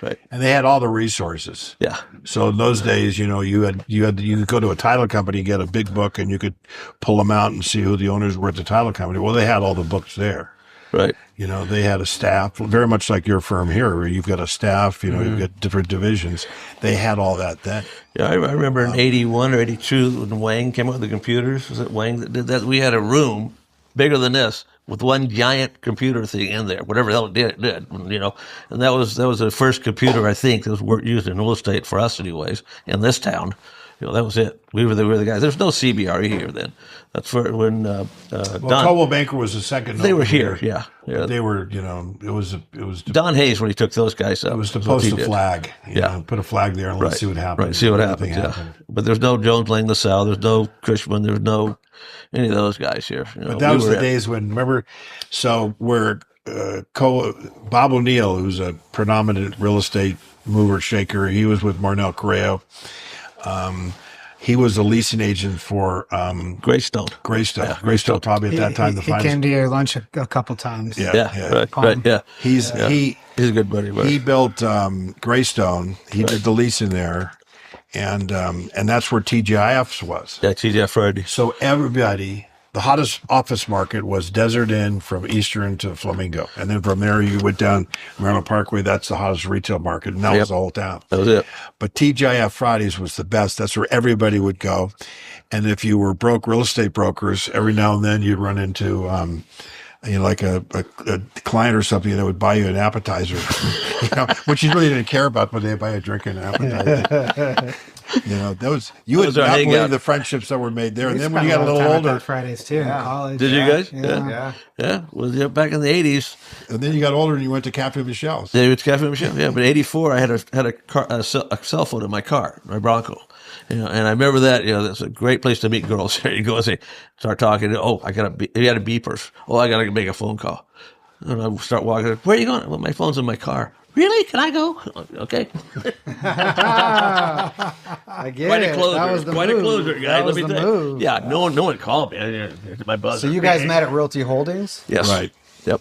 right. And they had all the resources. Yeah, So in those days, you could go to a title company, get a big book, and you could pull them out and see who the owners were at the title company. Well, they had all the books there. right. They had a staff, very much like your firm here, where you've got a staff, you've got different divisions. They had all that then. Yeah, I remember in 81 or 82 when Wang came up with the computers. Was it Wang that did that? We had a room bigger than this with one giant computer thing in there, whatever the hell it did, and that was the first computer I think that was used in real estate for us anyways in this town. That was it. We were the guys. There's no CBRE here then. That's for when Don. Coldwell Banker was the second. They were here, yeah. They were, it was Don Hayes when he took those guys up. it was to is what post he a did. flag. Put a flag there and let's see what happens. Right, see what Nothing happens. Yeah. But there's no Jones Lang LaSalle. There's no Cushman. There's no any of those guys here. But that was the days when, remember, so where Bob O'Neill, who's a predominant real estate mover shaker, he was with Marnell Correo. He was a leasing agent for Greystone. Greystone probably at that time the He finest. came to your lunch a couple times. Yeah. Right, yeah. He's He's a good buddy. he built Greystone. He did the leasing there, and that's where TGIF's was. Yeah, TGF Friday. So everybody, the hottest office market was Desert Inn from Eastern to Flamingo. And then from there, you went down Maryland Parkway. That's the hottest retail market. And that was the whole town. That was it. But TGIF Fridays was the best. That's where everybody would go. And if you were broke real estate brokers, every now and then you'd run into, like a client or something that would buy you an appetizer, which you really didn't care about, but they buy a drink and an appetizer. You would not believe the friendships that were made there. And then when you got a little older, on Fridays too in college. Did you guys? Yeah. Well, back in the 80s. and then you got older and you went to Cafe Michelle's. Yeah, it's Cafe Michelle. Yeah, but '84, I had a cell phone in my car, my Bronco. And I remember that. That's a great place to meet girls. You go and start talking. Oh, he had a beepers. Oh, I gotta make a phone call. And I start walking. Where are you going? Well, my phone's in my car. Really? Can I go? Okay. I get Quite it. a closer. That was the Quite move. a closer, guys. That was Let me the tell you. move. Yeah, no one called me. My buzzer. So you guys met at Realty Holdings? Yes. Right. Yep.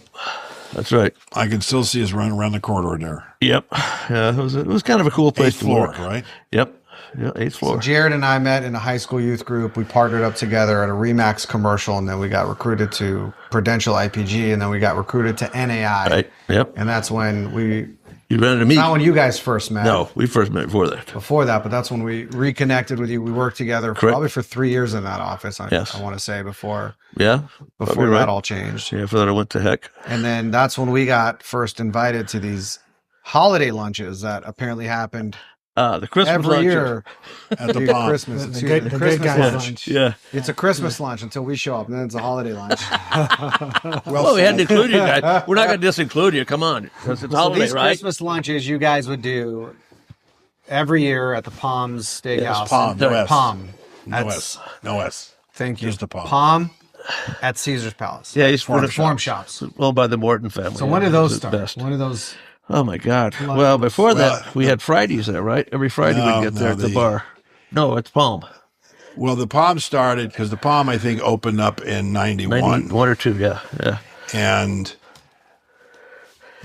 That's right. I can still see us running around the corridor there. Yep. Yeah, it was kind of a cool place Eighth to floor, work. right? Yep. Yeah, 8th floor. Jared and I met in a high school youth group. We partnered up together at a Remax commercial, and then we got recruited to Prudential IPG, and then we got recruited to NAI. Right. Yep. And that's when You ran into me. not when you guys first met. No, we first met before that. Before that, but that's when we reconnected with you. We worked together probably for 3 years in that office. I want to say before Yeah. that right. all changed. Yeah, before that I went to heck. And then that's when we got first invited to these holiday lunches that apparently happened The Christmas every lunch. year At the Dude, pond. Christmas. The Excuse good, me, the good Christmas guys lunch. lunch. Yeah. It's a Christmas lunch until we show up, and then it's a holiday lunch. Well, we had to include you guys. We're not going to disinclude you. Come on. Because it's So holiday, these right? Christmas lunches you guys would do every year at the Palms Steakhouse. Palm, no S. Palm. No That's- S. No S. Thank you. Just the Palm. Palm at Caesar's Palace. Yeah, he's Or the Forum Shops. Owned by the Morton family. So when did those It's the start? best. When did those? Oh, my God. Well, before that, we had Fridays there, right? Every Friday No, we'd get there no, at the bar. No, it's Palm. Well, the Palm started because the Palm, I think, opened up in 91. 91 or 2, yeah. And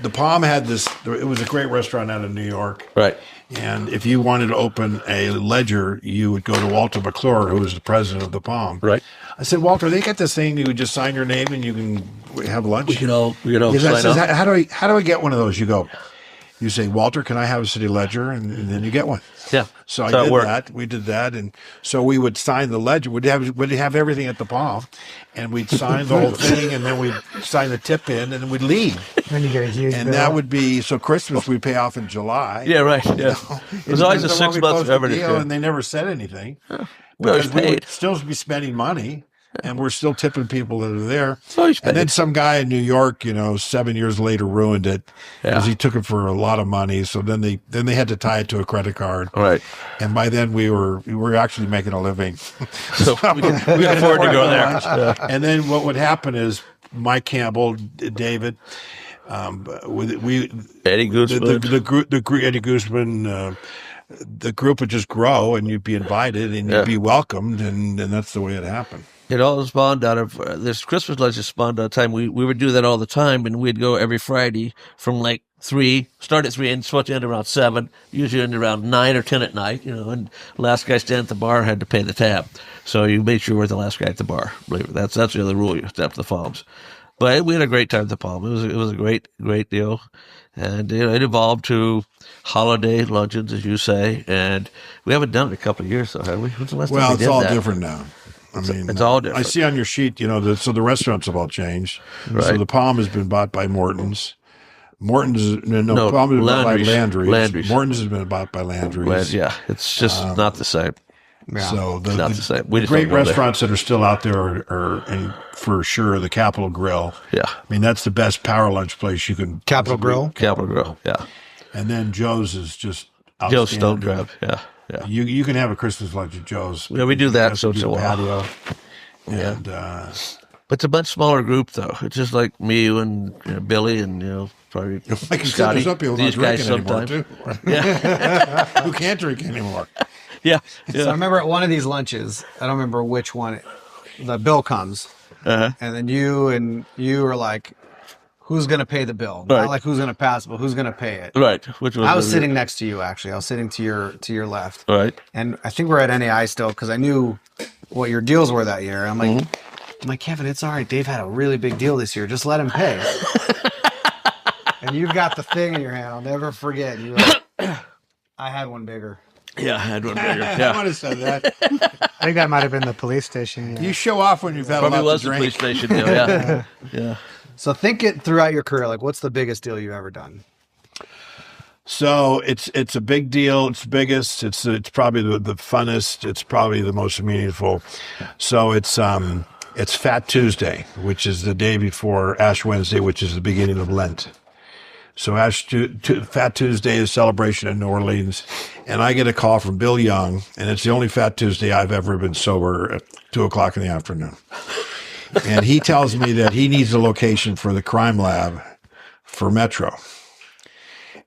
the Palm had this, it was a great restaurant out of New York. Right. And if you wanted to open a ledger, you would go to Walter McClure, who was the president of the Palm. Right. I said, Walter, they got this thing, you would just sign your name and you can have lunch. We could all He says, sign up. how do I get one of those? You say, Walter, can I have a city ledger? And then you get one. Yeah. So I So it did worked. that. We did that, and so we would sign the ledger. We'd have everything at the Palm, and we'd sign the whole thing, and then we'd sign the tip in, and then we'd leave. Then you get a huge And bill. that would be so Christmas we'd pay off in July. Yeah, right. Yeah. It was always a Depends on when 6 we months closed the forever. deal, and they never said anything. We always Because we would paid. still be spending money. and we're still tipping people that are there. So he's And then paid. some guy in New York, 7 years later, ruined it because Yeah. he took it for a lot of money. So then they had to tie it to a credit card. All right. And by then we were actually making a living. So we can afford to go there. Yeah. And then what would happen is Mike Campbell, David, we Eddie Guzman. the group Eddie Guzman, the group would just grow, and you'd be invited, and you'd be welcomed, and that's the way it happened. It all spawned out of this Christmas lunches spawned out of time. We would do that all the time, and we'd go every Friday from like 3, start at 3 and supposed to end around 7, usually end around 9 or 10 at night, and last guy standing at the bar had to pay the tab. So you made sure you were the last guy at the bar. Believe it. That's the other rule. You step to the Palms. But we had a great time at the Palm. It was a great deal. And it evolved to holiday luncheons, as you say. And we haven't done it in a couple of years, though, have we? When's the last time we Well, did it's all that? different now. I mean, it's all different. I see on your sheet, so the restaurants have all changed. Right. So the Palm has been bought by Morton's. Palm has been bought by Landry's. Landry's. Morton's has been bought by Landry's. Yeah, it's just not the same. Yeah. So It's not the same. We the just great don't go there. restaurants that are still out there and for sure the Capitol Grill. Yeah, I mean, that's the best power lunch place you can. Capitol Grill. Capitol Grill. Yeah, And then Joe's is just Joe's outstanding. Stone Crab. Yeah. You can have a Christmas lunch at Joe's. Yeah, we do that, Has so to it's be a while. patio. And But it's a much smaller group, though. It's just like me, you, and Billy, and probably like you said, Scotty. there's some people not These guys drinking anymore sometimes. too. Yeah, Who can't drink anymore? yeah, So I yeah. remember at one of these lunches, I don't remember which one, the bill comes, Uh-huh. and then you were like, "Who's gonna pay the bill?" Right. Not like who's gonna pass, but who's gonna pay it. Right. Which was I was sitting next to you, actually. I was sitting to your left, Right. and I think we're at NAI still because I knew what your deals were that year. I'm like, Mm-hmm. I'm like, Kevin, it's all right. Dave had a really big deal this year. Just let him pay. And you've got the thing in your hand. I'll never forget. You were like, I had one bigger. Yeah, I had one bigger. I Yeah. would have said that. I think that might have been the police station. You show off when you've had Probably a lot was to the police drink. station deal. Yeah. Yeah. So think it throughout your career. Like, what's the biggest deal you've ever done? So it's a big deal. It's the biggest. It's probably the funnest. It's probably the most meaningful. So it's Fat Tuesday, which is the day before Ash Wednesday, which is the beginning of Lent. So Fat Tuesday is celebration in New Orleans, and I get a call from Bill Young, and it's the only Fat Tuesday I've ever been sober at 2:00 in the afternoon. And he tells me that he needs a location for the crime lab for Metro.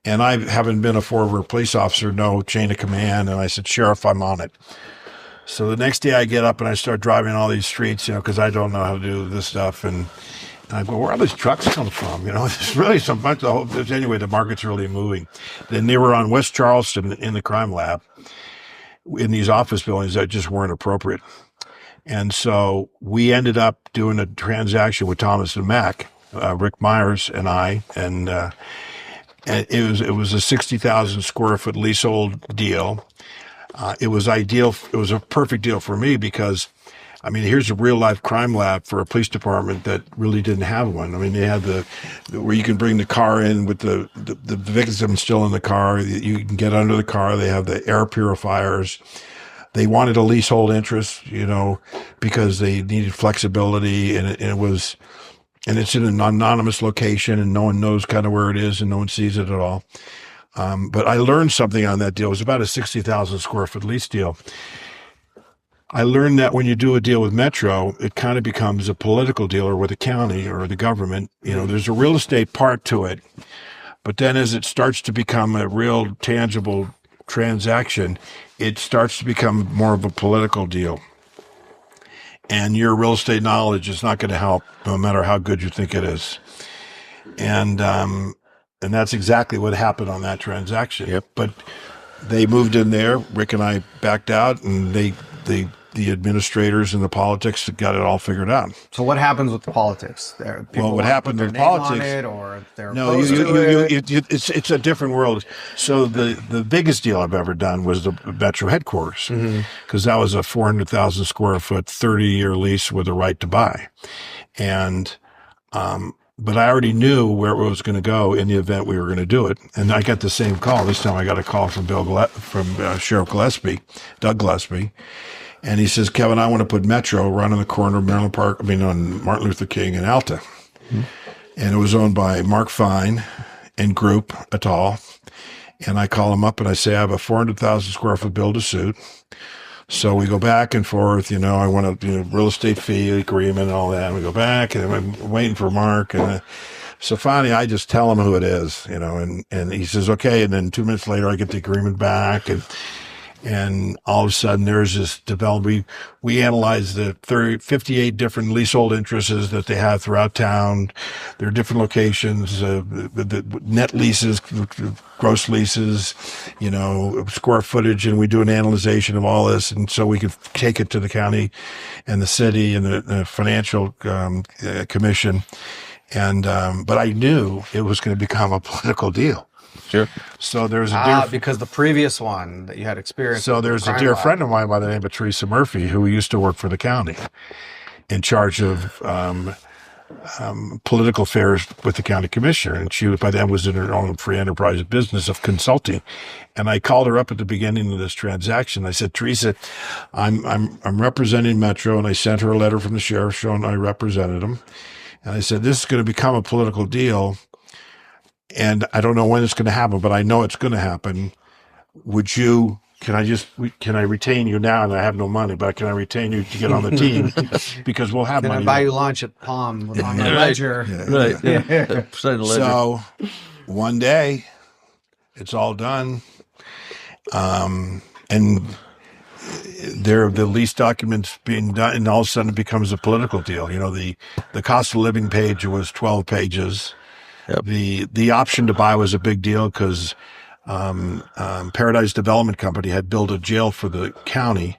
And I haven't been a former police officer, no chain of command. And I said, Sheriff, I'm on it. So the next day I get up and I start driving all these streets, because I don't know how to do this stuff. And I go, where are these trucks come from? There's really so much. Anyway, the market's really moving. Then they were on West Charleston in the crime lab in these office buildings that just weren't appropriate. And so we ended up doing a transaction with Thomas and Mack, Rick Myers and I, and it was a 60,000 square foot leasehold deal. It was ideal. It was a perfect deal for me because, here's a real life crime lab for a police department that really didn't have one. They had where you can bring the car in with the victim still in the car. You can get under the car. They have the air purifiers. They wanted a leasehold interest, because they needed flexibility, and it's in an anonymous location, and no one knows kind of where it is, and no one sees it at all. But I learned something on that deal. It was about a 60,000 square foot lease deal. I learned that when you do a deal with Metro, it kind of becomes a political deal, or with the county or the government. There's a real estate part to it, but then as it starts to become a real tangible transaction, it starts to become more of a political deal. And your real estate knowledge is not going to help, no matter how good you think it is. And that's exactly what happened on that transaction. Yep. But they moved in there. Rick and I backed out, and the administrators and the politics got it all figured out. So what happens with the politics? What happened with politics? Or they're No, opposed to it? it's a different world. So the biggest deal I've ever done was the Metro headquarters, because that was a 400,000 square foot, 30-year lease with a right to buy, and but I already knew where it was going to go in the event we were going to do it. And I got the same call. This time I got a call from Sheriff Gillespie, Doug Gillespie. And he says, Kevin, I want to put Metro right on the corner of Maryland Park, on Martin Luther King and Alta. And it was owned by Mark Fine and Group et al. And I call him up and I say, I have a 400,000 square foot build to suit. So we go back and forth, I want a real estate fee agreement and all that. And we go back and I'm waiting for Mark. And so finally I just tell him who it is, and he says, okay. And then 2 minutes later I get the agreement back and all of a sudden there's this development. We analyzed the 58 different leasehold interests that they have throughout town. There are different locations, the net leases, gross leases, square footage, and we do an analyzation of all this. And so we could take it to the county and the city and the financial commission. And, but I knew it was going to become a political deal. Sure. So there's a because the previous one that you had experience. So there's a dear friend of mine by the name of Teresa Murphy who used to work for the county in charge of political affairs with the county commissioner. And she, by then, was in her own free enterprise business of consulting. And I called her up at the beginning of this transaction. I said, Teresa, I'm representing Metro. And I sent her a letter from the sheriff showing I represented him. And I said, this is going to become a political deal. And I don't know when it's going to happen, but I know it's going to happen. Can I retain you now? And I have no money, but can I retain you to get on the team? Because we'll have Can money. I buy you lunch at Palm on my ledger? Right. Yeah. So one day it's all done. And the lease documents being done, and all of a sudden it becomes a political deal. The cost of living page was 12 pages. Yep. The option to buy was a big deal because Paradise Development Company had built a jail for the county,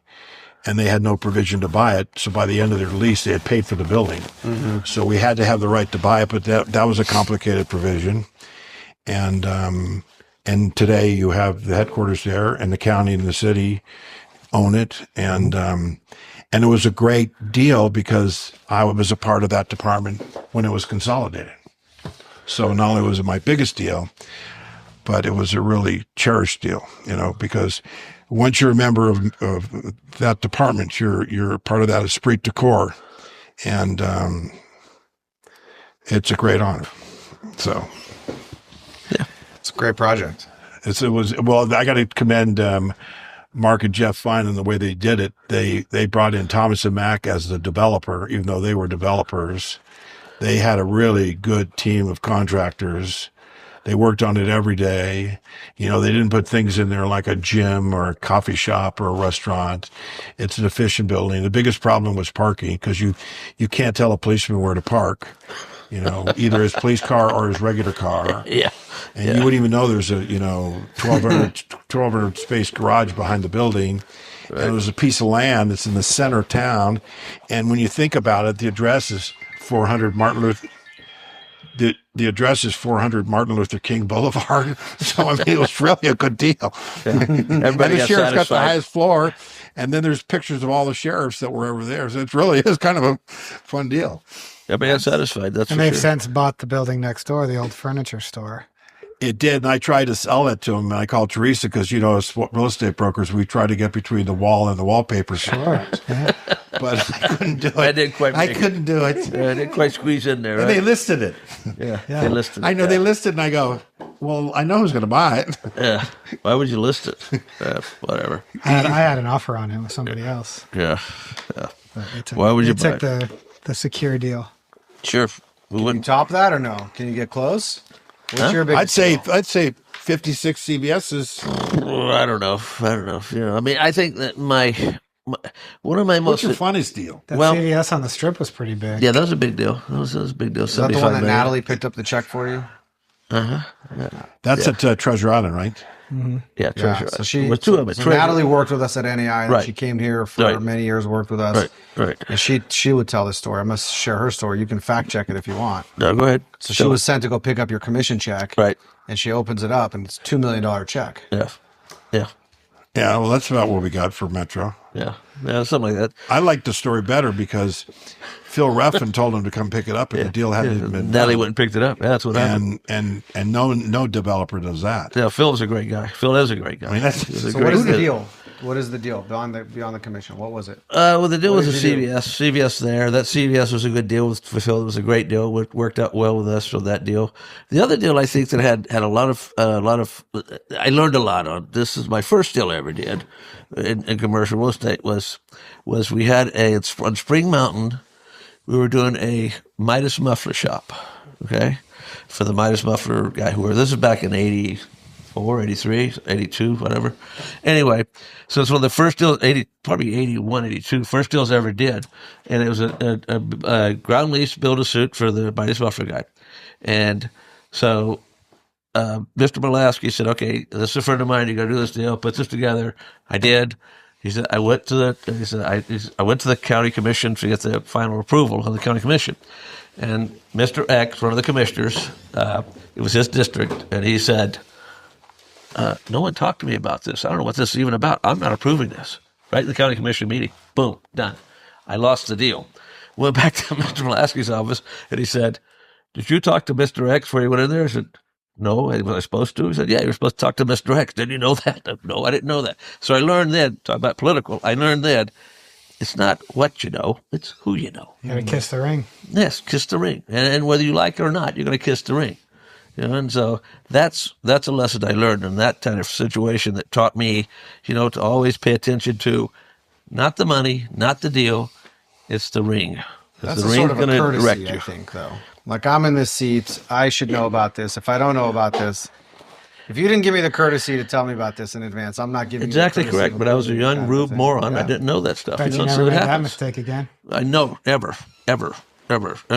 and they had no provision to buy it. So by the end of their lease, they had paid for the building. Mm-hmm. So we had to have the right to buy it, but that was a complicated provision. And today you have the headquarters there, and the county and the city own it, and it was a great deal because I was a part of that department when it was consolidated. So not only was it my biggest deal, but it was a really cherished deal, because once you're a member of that department, you're part of that esprit de corps, and it's a great honor. So, yeah, it's a great project. I got to commend Mark and Jeff Fine and the way they did it. They brought in Thomas and Mack as the developer, even though they were developers. They had a really good team of contractors. They worked on it every day. They didn't put things in there like a gym or a coffee shop or a restaurant. It's an efficient building. The biggest problem was parking because you can't tell a policeman where to park, either his police car or his regular car. Yeah. And you wouldn't even know there's a, 1,200 space garage behind the building. Right. And it was a piece of land that's in the center of town. And when you think about it, the address is 400 Martin Luther. The address is 400 Martin Luther King Boulevard. So it was really a good deal. Yeah. And the sheriff's got the highest floor, and then there's pictures of all the sheriffs that were over there. So it really is kind of a fun deal. Everybody got satisfied. That's it for makes sure. sense. Bought the building next door, the old furniture store. It did, and I tried to sell it to him. And I called Teresa because, as real estate brokers, we try to get between the wall and the wallpaper. Sure. But I couldn't do it. I couldn't do it. I didn't quite squeeze in there. And right? they listed it. Yeah, they listed it. I know they listed, and I go, well, I know who's going to buy it. Yeah. Why would you list it? Whatever. I had an offer on it with somebody else. Yeah. Why would you buy it? They took the secure deal. Sure. Can you top that or no? Can you get close? What's your biggest deal? I'd say 56 CVS's. I don't know. I think that one of my most. What's your funnest deal? That CVS on the Strip was pretty big. Yeah, that was a big deal. That was a big deal. Is that the one that Natalie picked up the check for you? Yeah. That's at Treasure Island, right? Mm-hmm. Yeah, Treasure Island. So with two of them. So Natalie worked with us at NEI, and right. She came here for many years, worked with us. Right. And she would tell this story. I must share her story. You can fact check it if you want. No, go ahead. So she was sent to go pick up your commission check. Right. And she opens it up, and it's a $2 million check. Yeah. Yeah, well, that's about what we got for Metro. Yeah, something like that. I like the story better because Phil Ruffin told him to come pick it up, and the deal hadn't been Natalie went and picked it up. Yeah, that's what happened. And no developer does that. Yeah, Phil is a great guy. Phil is a great guy. I mean, so what is the deal? What is the deal beyond the commission? What was it? Well, the deal What was a did you do? CVS there. That CVS was a good deal with Phil. It was a great deal. Worked out well with us for that deal. The other deal I think that had a lot of I learned a lot on. This is my first deal I ever did in commercial real estate was we had on Spring Mountain. We were doing a Midas muffler shop, okay, for the Midas muffler guy this is back in 84, 83, 82, whatever. Anyway, so it's one of the first deals, probably 81, 82, first deals I ever did. And it was a ground lease build-a-suit for the Midas muffler guy. And so Mr. Mulaski said, okay, this is a friend of mine, you got to do this deal, put this together. I did. He said, I went to the county commission to get the final approval of the county commission. And Mr. X, one of the commissioners, it was his district, and he said, no one talked to me about this. I don't know what this is even about. I'm not approving this. Right in the county commission meeting. Boom, done. I lost the deal. Went back to Mr. Mulaski's office, and he said, did you talk to Mr. X before you went in there? I said, no, was I supposed to? He said, yeah, you're supposed to talk to Mr. X. Didn't you know that? No, I didn't know that. So I learned then, talk about political, I learned then, it's not what you know, it's who you know. You gotta kiss the ring. Yes, kiss the ring. And whether you like it or not, you're going to kiss the ring. And so that's a lesson I learned in that kind of situation that taught me, to always pay attention to not the money, not the deal, it's the ring. That's the a sort of a gonna direct courtesy, you. I think, though. Like, I'm in this seat. I should know about this. If I don't know about this, if you didn't give me the courtesy to tell me about this in advance, I'm not giving Exactly you the courtesy correct. But I was a young rube moron. Yeah. I didn't know that stuff. Bet you So never it made that happens. mistake again. I know, ever. I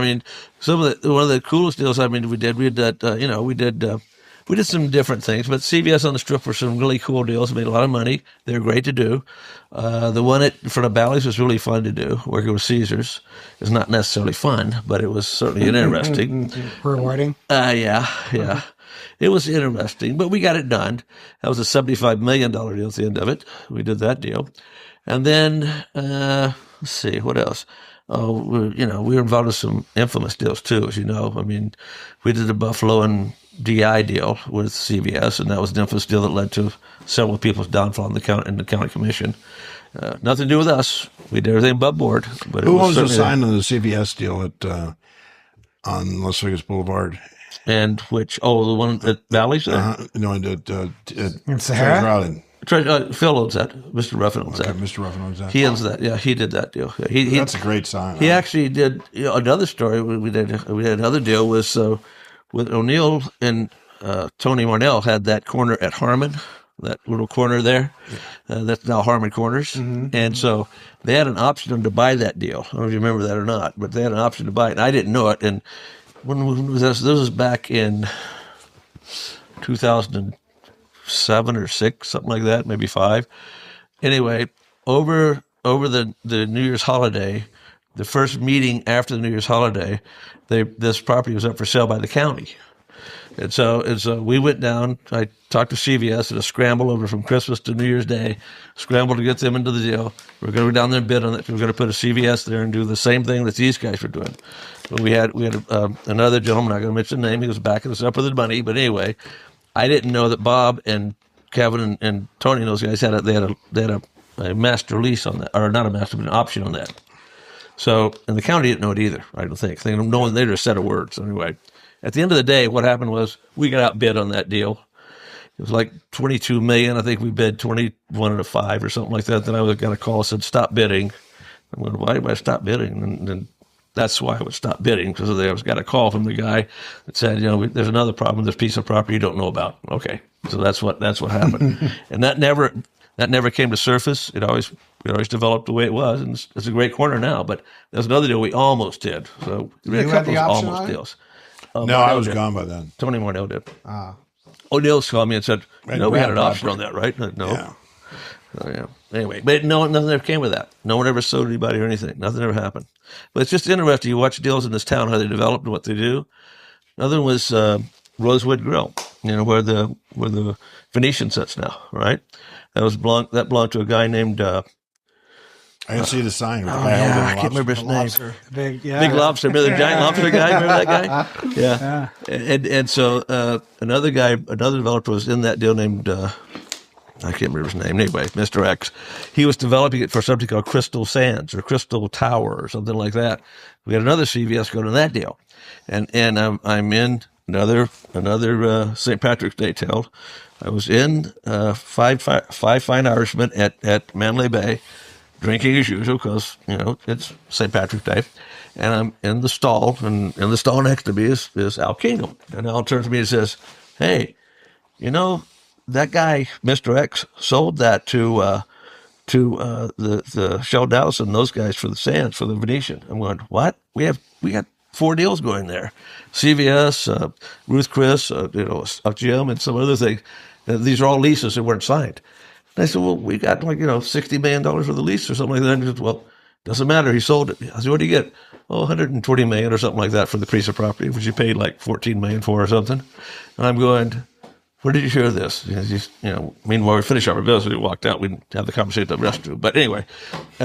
mean, one of the coolest deals. I mean, we did that. We did some different things, but CVS on the Strip were some really cool deals. Made a lot of money. They were great to do. The one in front of Bally's was really fun to do. Working with Caesars is not necessarily fun, but it was certainly interesting. Rewarding. Yeah. It was interesting, but we got it done. That was a $75 million deal at the end of it. We did that deal. And then, let's see, what else? Oh, we were involved in some infamous deals too, as you know. I mean, we did the Buffalo and DI deal with CVS, and that was an infamous deal that led to several people's downfall in the county commission. Nothing to do with us. We did everything above board. But Who owns the sign on the CVS deal on Las Vegas Boulevard? And the one at Bally's? No, In Sahara? Phil owns that. Mr. Ruffin owns that. Mr. Ruffin owns that. He owns that. Yeah, he did that deal. That's a great sign. He actually did another story. We did another deal with O'Neill and Tony Marnell had that corner at Harmon, that little corner there. That's now Harmon Corners. Mm-hmm. And so they had an option to buy that deal. I don't know if you remember that or not, but they had an option to buy it, and I didn't know it. And when was this? This was back in 2007 or 6, something like that, maybe 5. Anyway, over the New Year's holiday, the first meeting after the New Year's holiday, this property was up for sale by the county. And so we went down. I talked to CVS in a scramble over from Christmas to New Year's Day, scrambled to get them into the deal. We're going to go down there and bid on it. We're going to put a CVS there and do the same thing that these guys were doing. But we had another gentleman, I'm not going to mention the name. He was backing us up with the money. But anyway, I didn't know that Bob and Kevin and Tony and those guys had a master lease on that, or not a master, but an option on that. So, and the county didn't know it either, I don't think. They just said a word. So anyway, at the end of the day, what happened was we got outbid on that deal. It was like $22 million. I think we bid 21 and a 5 or something like that. Then I got a call that said, stop bidding. I went, why did I stop bidding? And that's why I would stop bidding, because I got a call from the guy that said, there's another problem, this piece of property you don't know about. Okay. So that's what happened. And that never came to surface. We always developed the way it was, and it's a great corner now. But there's another deal we almost did. So we had a couple of almost deals. No, I was gone by then. Tony Marnell did. O'Neill called me and said, we had an option on that, right? No. Yeah. Oh, yeah. Anyway, but nothing ever came with that. No one ever sued anybody or anything. Nothing ever happened. But it's just interesting. You watch deals in this town, how they develop and what they do. Another one was Rosewood Grill, where the Venetian sits now, right? That belonged to a guy named. I didn't see the sign. I can't remember his name. Lobster. Big Lobster. Remember the giant lobster guy? Remember that guy? Yeah. And so another developer was in that deal named I can't remember his name. Anyway, Mr. X, he was developing it for something called Crystal Sands or Crystal Tower or something like that. We had another CVS go to that deal, and I'm in another St. Patrick's Day tale. I was in five Fine Irishmen at Manly Bay, drinking as usual because it's St. Patrick's Day, and I'm in the stall, and in the stall next to me is Al Kingdom, and Al turns to me and says, "Hey, that guy, Mr. X, sold that to the Shell Dallas and those guys for the Sands, for the Venetian." I'm going, "What? We got 4 deals going there. CVS, Ruth Chris, Jim, and some other things. These are all leases that weren't signed." And I said, "Well, we got $60 million worth of lease or something like that." And he said, "Well, doesn't matter. He sold it." I said, "What do you get?" "Oh, $120 million or something like that for the piece of property, which you paid like $14 million for or something." And I'm going, "Where did you hear this?" Meanwhile, we finished our business. We walked out. We didn't have the conversation at the restroom. But anyway,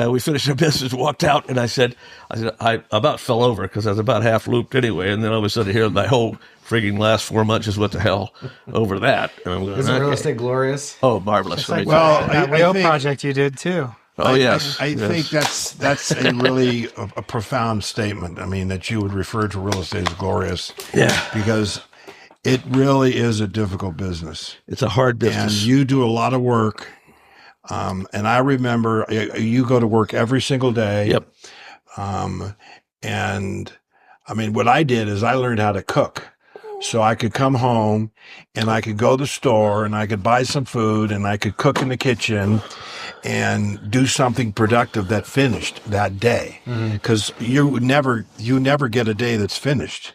we finished our business, walked out, and I said, I about fell over because I was about half looped anyway. And then all of a sudden, here, my whole frigging last 4 months is what the hell over that. And I'm going, Isn't real estate glorious? Oh, marvelous. Like, Well, that I wheel think- project you did too. Oh, yes. I think that's a really a profound statement. I mean, that you would refer to real estate as glorious. Yeah. Because it really is a difficult business. It's a hard And business. you do a lot of work. And I remember you go to work every single day. Yep. And I mean, what I did is I learned how to cook. So I could come home and I could go to the store and I could buy some food and I could cook in the kitchen and do something productive that finished that day. Because you never get a day that's finished.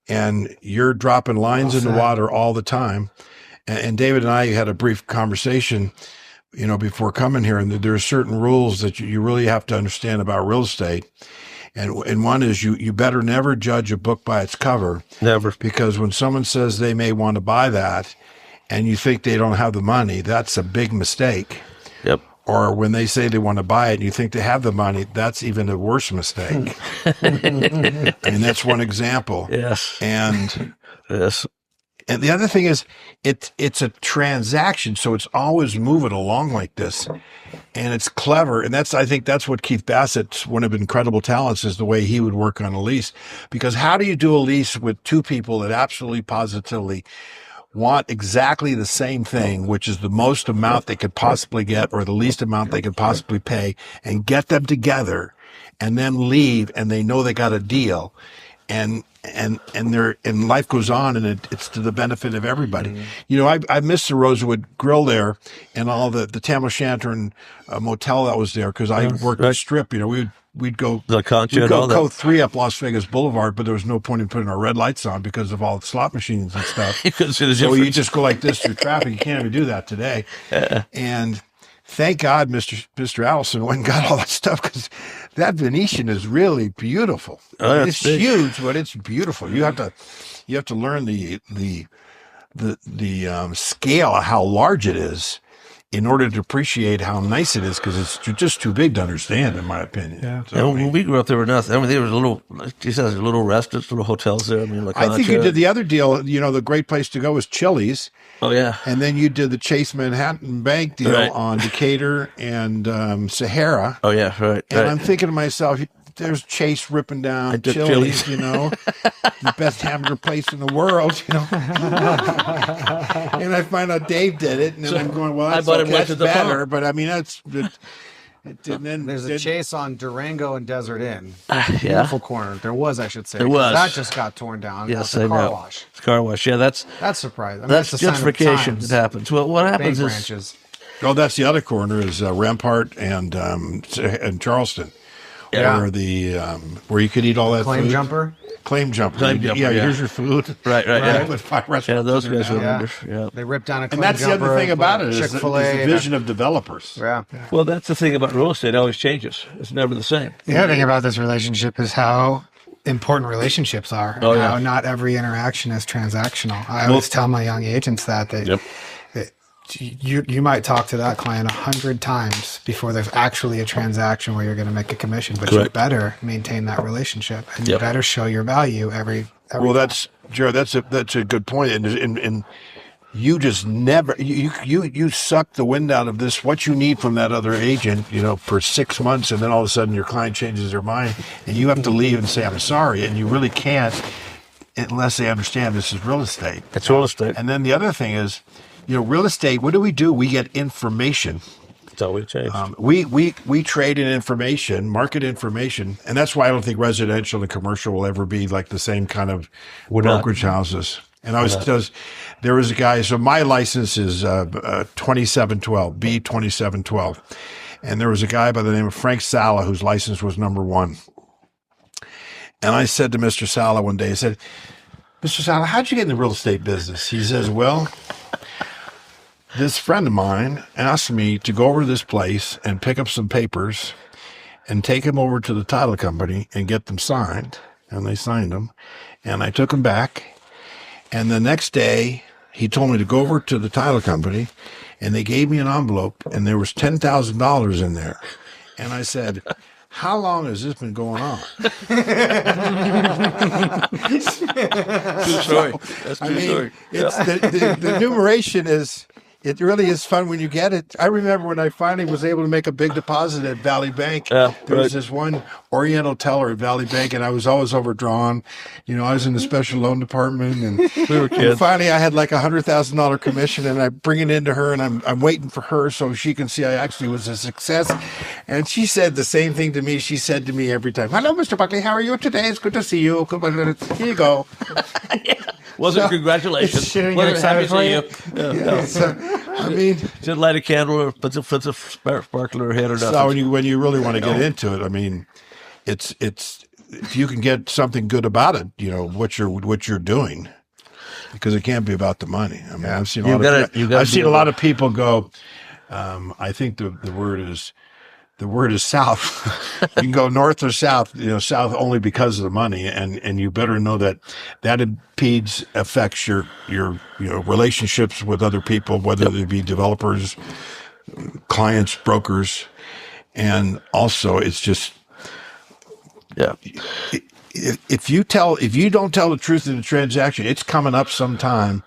And you're dropping lines in the water all the time. And David and I had a brief conversation, before coming here, and there are certain rules that you really have to understand about real estate. And one is you better never judge a book by its cover. Never. Because when someone says they may want to buy that and you think they don't have the money, that's a big mistake. Yep. Or when they say they want to buy it and you think they have the money, that's even a worse mistake. I mean, that's one example. Yes. And Yes. and the other thing is it's a transaction, so it's always moving along like this. And it's clever. And I think that's what Keith Bassett's one of incredible talents is the way he would work on a lease. Because how do you do a lease with two people that absolutely positively want exactly the same thing, which is the most amount they could possibly get or the least amount they could possibly pay, and get them together and then leave and they know they got a deal. And life goes on, and it's to the benefit of everybody. I missed the Rosewood Grill there, and all the Tam O'Shanter motel that was there because I worked the Strip. We'd go The Concha we'd and go all that. Code 3 up Las Vegas Boulevard, but there was no point in putting our red lights on because of all the slot machines and stuff. You couldn't see the So difference. you just go like this through traffic. You can't even do that today. And thank God Mr. Allison went and got all that stuff because that Venetian is really beautiful. Oh, It's big. huge, but it's beautiful. You have to learn the scale of how large it is in order to appreciate how nice it is, because it's just too big to understand, in my opinion. Yeah. So, When we grew up, there were nothing. I mean, there was little restaurants, little hotels there. I mean, like I think you did the other deal. The great place to go was Chili's. Oh yeah. And then you did the Chase Manhattan Bank deal Right. on Decatur and Sahara. Oh yeah. Right. And right. I'm thinking to myself, there's Chase ripping I down took Chili's, Chili's. the best hamburger place in the world, And I find out Dave did it, and then I'm going, well, I that's, bought him okay, right that's to the better. pump. But I mean, and then There's a Chase on Durango and Desert Inn. Yeah. Beautiful corner. There was, I should say. There 'cause was. That just got torn down. Yes, That's a I car know. wash. It's car wash. Yeah, that's That's surprising. I mean, that's a sign of gentrification times. that happens. Well, what Bank happens is branches. Oh, that's the other corner is Rampart and Charleston. Yeah. Where you could eat all that Claim food. jumper. Claim jumper. Claim jumper, yeah. Here's your food. right. Yeah. With 5 restaurants. Yeah, those in there guys now. were Yeah. wonderful. Yeah. They ripped down a claim And that's the jumper. other thing about it is the Chick-fil-A. vision of developers. Yeah. Well, that's the thing about real estate. It always changes. It's never the same. The other thing about this relationship is how important relationships are. Oh, yeah. How not every interaction is transactional. I always tell my young agents that Yep. you might talk to that client 100 times before there's actually a transaction where you're going to make a commission, but you Correct. better maintain that relationship and you Yep. better show your value every Well, that's Jared. That's a good point. And you just never you suck the wind out of this, what you need from that other agent, for 6 months, and then all of a sudden your client changes their mind and you have to leave and say, I'm sorry, and you really can't unless they understand this is real estate. It's real estate. And then the other thing is, real estate, what do? We get information. That's all we changed. We trade in information, market information, and that's why I don't think residential and commercial will ever be like the same kind of brokerage houses. And there was a guy, so my license is 2712, B2712. And there was a guy by the name of Frank Sala whose license was number 1. And I said to Mr. Sala one day, I said, Mr. Sala, how'd you get in the real estate business? He says, well, this friend of mine asked me to go over to this place and pick up some papers and take them over to the title company and get them signed. And they signed them. And I took them back. And the next day, he told me to go over to the title company, and they gave me an envelope, and there was $10,000 in there. And I said, how long has this been going on? True story. That's true story. It's the numeration is, it really is fun when you get it. I remember when I finally was able to make a big deposit at Valley Bank. Yeah, there was this one Oriental teller at Valley Bank, and I was always overdrawn. I was in the special loan department, and We were kids. and finally I had like $100,000 commission, and I bring it into her, and I'm waiting for her so she can see I actually was a success. And she said the same thing to me. She said to me every time, "Hello, Mr. Buckley. How are you today? It's good to see you. Here you go." Wasn't congratulations. She didn't Wasn't get happy excited to for see you. you? Yeah, no. So, I mean, Just light a candle or put a sparkler head or nothing. so when you really want to get into it, I mean, it's if you can get something good about it, what you're doing, because it can't be about the money. I mean, I've seen a lot of people go. I think the word is south. You can go north or south. South only because of the money, and you better know that affects your relationships with other people, whether they be developers, clients, brokers, and also it's just. Yeah. If you don't tell the truth in the transaction, it's coming up sometime,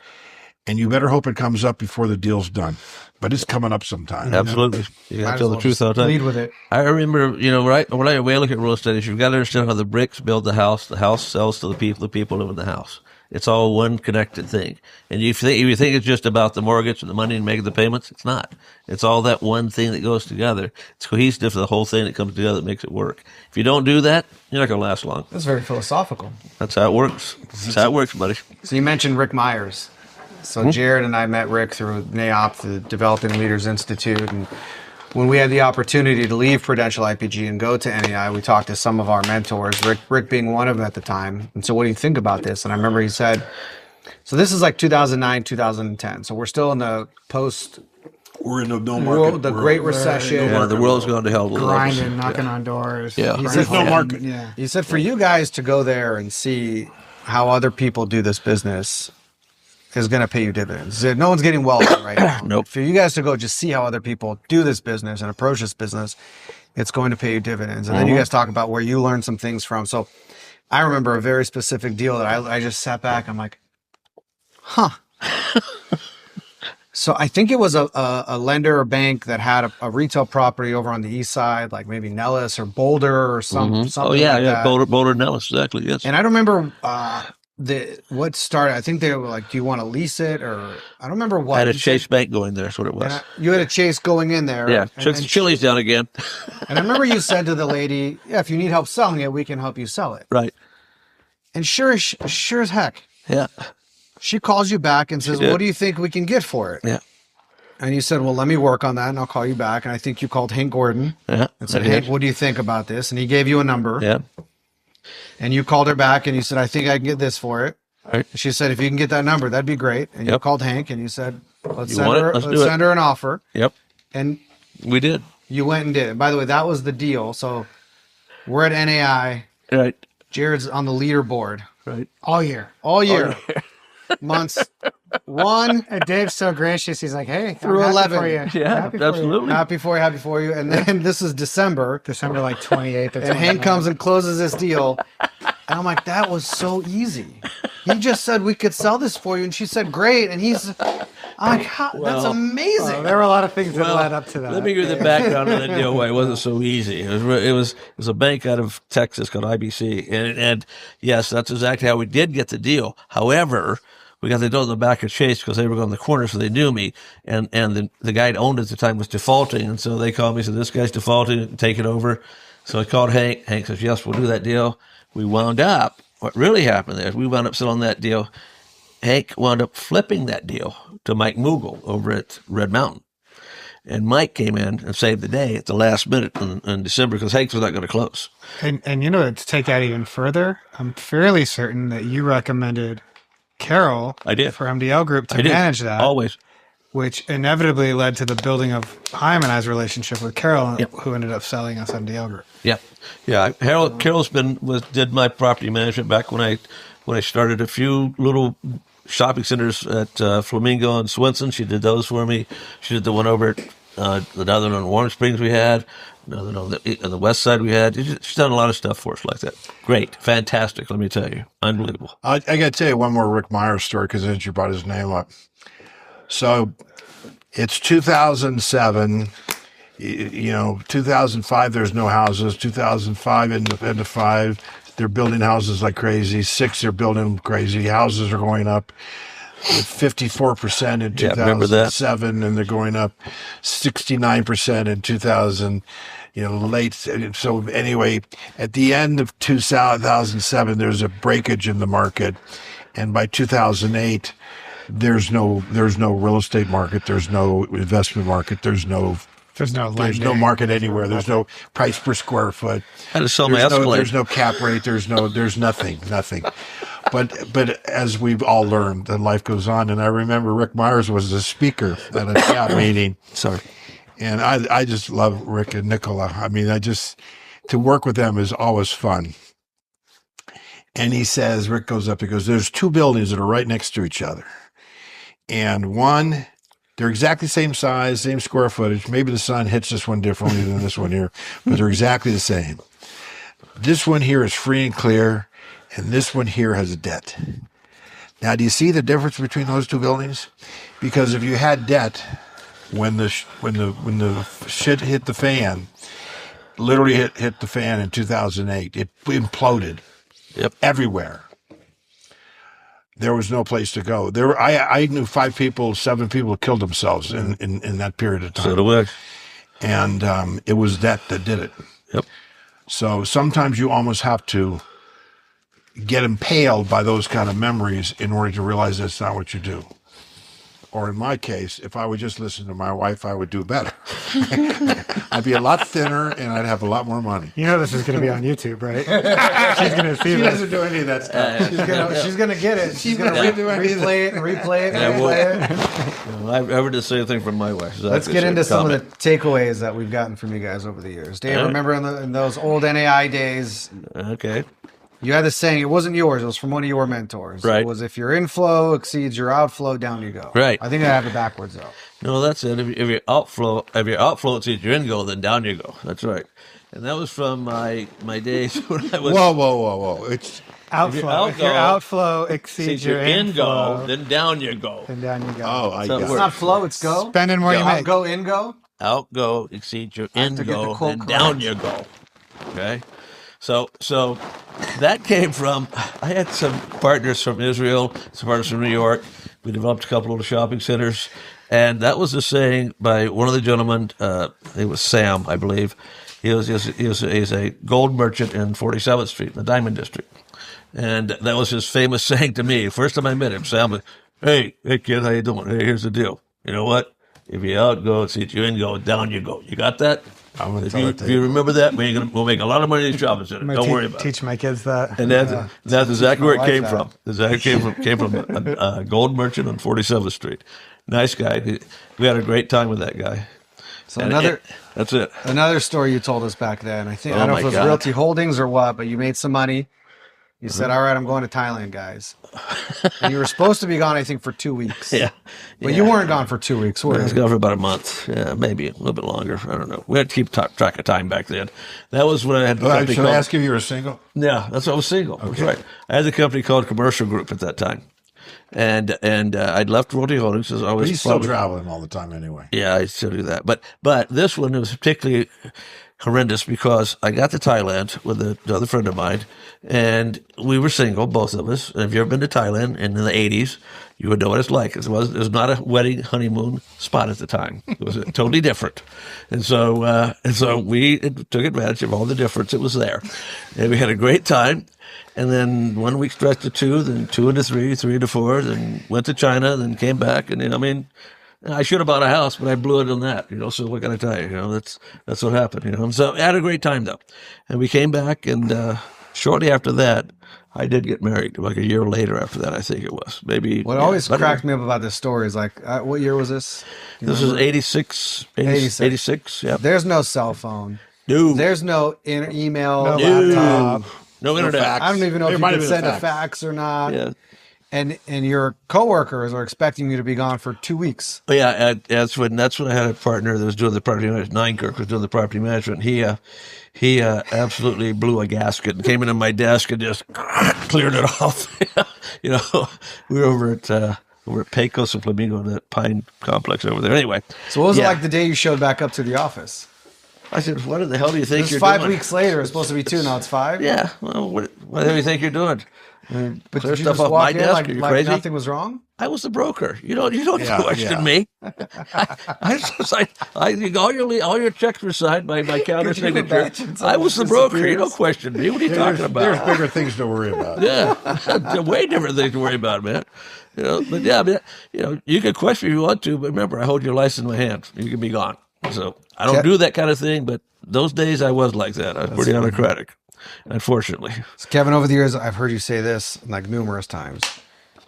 and you better hope it comes up before the deal's done. But it's coming up sometime. Absolutely. You got to tell the truth all the time. Lead with it. I remember, right, when I look at real estate, is you've got to understand how the bricks build the house sells to the people live in the house. It's all one connected thing. And if you think it's just about the mortgage and the money and making the payments, it's not. It's all that one thing that goes together. It's cohesive to the whole thing that comes together that makes it work. If you don't do that, you're not going to last long. That's very philosophical. That's how it works. That's how it works, buddy. So you mentioned Rick Myers. So Jared and I met Rick through NAOP, the Developing Leaders Institute, and when we had the opportunity to leave Prudential IPG and go to NAI, we talked to some of our mentors, Rick being one of them at the time. And so what do you think about this? And I remember he said, so this is like 2009, 2010. So we're still in the We're in the no market. The Great Recession. Yeah, the world's going to hell. Below. Grinding, knocking on doors. Yeah. There's no market. Yeah. He said for you guys to go there and see how other people do this business is going to pay you dividends. He said, no one's getting wealthy right now. Nope. For you guys to go just see how other people do this business and approach this business, it's going to pay you dividends. And then you guys talk about where you learned some things from. So I remember a very specific deal that I just sat back. I'm like, huh. So I think it was a lender or bank that had a retail property over on the east side, like maybe Nellis or Boulder or something. Oh, yeah, like that. Boulder Nellis, exactly, yes. And I don't remember what started. I think they were like, do you want to lease it? Or I don't remember what. I had a Chase Bank going there, that's what it was. You had a Chase going in there. Yeah, and took the chilies down again. And I remember you said to the lady, yeah, if you need help selling it, we can help you sell it. Right. And sure as heck, Yeah. she calls you back and says, did. what do you think we can get for it? Yeah. And you said, well, let me work on that and I'll call you back. And I think you called Hank Gordon Yeah. and said, Hank, what do you think about this? And he gave you a number. Yeah. And you called her back and you said, I think I can get this for it. Right. And she said, if you can get that number, that'd be great. And you Yep. called Hank and you said, let's You send want it? her, Let's let's do it. send her an offer. Yep. And We did. you went and did it. By the way, that was the deal. So we're at NAI. Right. Jared's on the leaderboard Right. All year. all year. Months 1 And Dave's so gracious. He's like, hey, Through I'm happy 11. for you. Yeah, Happy for you. absolutely. happy for you. And then this is December. December like 28th or And Hank comes and closes this deal. And I'm like, that was so easy. He just said we could sell this for you, and she said great. And I'm like, that's amazing. There were a lot of things that led up to that. Let me give you the background of that deal. Why it wasn't so easy. It was a bank out of Texas called IBC, and yes, that's exactly how we did get the deal. However, we got the deal in the back of Chase because they were on the corner, so they knew me, and the guy that owned it at the time was defaulting, and so they called me and said, this guy's defaulting, take it over. So I called Hank. Hank says, yes, we'll do that deal. We wound up, what really happened there is we wound up selling that deal. Hank wound up flipping that deal to Mike Mughal over at Red Mountain. And Mike came in and saved the day at the last minute in December because Hank was not going to close. And to take that even further, I'm fairly certain that you recommended Carol I did. for MDL Group to manage that. Always. Which inevitably led to the building of Hayim and I's relationship with Carol, who ended up selling us MDL Group. Yeah. Carol's did my property management back when I started a few little shopping centers at Flamingo and Swenson. She did those for me. She did the one over at the other one in Warm Springs we had, another on the west side we had. She's done a lot of stuff for us like that. Great. Fantastic, let me tell you. Unbelievable. I got to tell you one more Rick Myers story because you brought his name up. So it's 2007. 2005, there's no houses. 2005, into 5, they're building houses like crazy. 6, they're building them crazy. Houses are going up 54% in 2007, and they're going up 69% in 2000. Late. So anyway, at the end of 2007, there's a breakage in the market, and by 2008. There's no real estate market. There's no investment market. There's no market anywhere. There's no price per square foot. I had to sell my Escalade. There's no cap rate. There's nothing. But as we've all learned, that life goes on. And I remember Rick Myers was a speaker at a CAP meeting. Sorry. And I just love Rick and Nicola. I mean, to work with them is always fun. And Rick goes up, he goes, there's 2 buildings that are right next to each other. And one, they're exactly the same size, same square footage. Maybe the sun hits this one differently than this one here, but they're exactly the same. This one here is free and clear, and this one here has a debt. Now, do you see the difference between those 2 buildings? Because if you had debt, when the shit hit the fan, literally hit the fan in 2008, it imploded. Yep. Everywhere. There was no place to go. I knew 5 people, 7 people killed themselves in that period of time. So do we. And it was that did it. Yep. So sometimes you almost have to get impaled by those kind of memories in order to realize that's not what you do. Or in my case, if I would just listen to my wife, I would do better. I'd be a lot thinner and I'd have a lot more money. This is going to be on YouTube, right? She's going to see She this. doesn't do any of that stuff. She's gonna get it. She's gonna replay it. I've ever did the same thing from my wife. Exactly. Let's get into some of the takeaways that we've gotten from you guys over the years. Dave, remember in those old NAI days, Okay. you had this saying, it wasn't yours, it was from one of your mentors. Right. It was, if your inflow exceeds your outflow, down you go. Right. I think I have it backwards, though. No, that's it. If your outflow exceeds your in-go, then down you go. That's right. And that was from my days when I was... Whoa. It's Outflow. If your outflow exceeds your in-go, then down you go. then down you go. Oh, I got It's it. not flow, it's go. Spending more you make. Go, in, go. Outgo exceeds your have to get the in-go, quote then correct. down you go. Okay? So that came from, I had some partners from Israel, some partners from New York. We developed a couple of the shopping centers. And that was a saying by one of the gentlemen, it was Sam, I believe. He's a gold merchant in 47th Street in the Diamond District. And that was his famous saying to me. First time I met him, Sam was, hey kid, how you doing? Hey, here's the deal. You know what? If you outgo, exceeds your in-go, down you go. You got that? I'm gonna If tell you, it to if you remember that, we'll make a lot of money in shopping center. I'm gonna Don't worry about it. teach my kids that. And that's exactly where it came that. from. Exactly came from a gold merchant on 47th Street. Nice guy. We had a great time with that guy. So And that's it. another story you told us back then. I don't know my if it was God. Realty Holdings or what, but you made some money. You said, "All right, I'm going to Thailand, guys." And you were supposed to be gone, I think, for 2 weeks. Yeah. But you weren't gone for 2 weeks, were I was you? gone for about a month. Yeah, maybe a little bit longer. I don't know. We had to keep track of time back then. That was when I had the company Should I called- ask if you were single? Yeah, that's why I was single. That's right. I had the company called Commercial Group at that time. And I'd left Royalty Holdings. As I was He's still traveling all the time anyway. Yeah, I still do that. But this one was particularly horrendous because I got to Thailand with another friend of mine, and we were single, both of us. And if you've ever been to Thailand in the 80s, you would know what it's like. It was not a wedding honeymoon spot at the time. It was totally different. And so we took advantage of all the difference that was there. And we had a great time. And then 1 week stretched to 2, then 2 into 3, 3 into 4, then went to China, then came back. And, I should have bought a house, but I blew it on that, so what can I tell you? That's what happened, And so I had a great time, though. And we came back, and shortly after that, I did get married, like a year later after that, I think it was. Maybe. What always cracked me up about this story is like, what year was this? This was 86, 86, yeah. There's no cell phone. No. There's no email, No laptop. No internet. fax. I don't even know There if you might can have been send a a fax or not. Yeah. And your coworkers are expecting you to be gone for 2 weeks. But yeah, that's when I had a partner that was doing the property management. Ninekirk was doing the property management. He absolutely blew a gasket and came into my desk and just cleared it off. We were over at Pecos and Flamingo, that pine complex over there. Anyway, So what was it like the day you showed back up to the office? I said, "What the hell do you think It's you're 5 doing?" weeks later. It's supposed to be 2. Now it's 5. Yeah. Well, what the hell do you think you're doing? But Clear did you stuff just off walk my in desk? like, Are you like crazy? nothing was wrong? I was the broker. You don't question yeah. me. All your checks were signed by my counter Could you signature. imagine I was the someone broker. You don't disappears? question me. What are you talking about? There's bigger things to worry about. Yeah, way different things to worry about, man. But yeah, you can question if you want to, but remember, I hold your license in my hand. You can be gone. So I don't do that kind of thing, but those days I was like that. I was pretty autocratic, unfortunately. So Kevin, over the years, I've heard you say this like numerous times.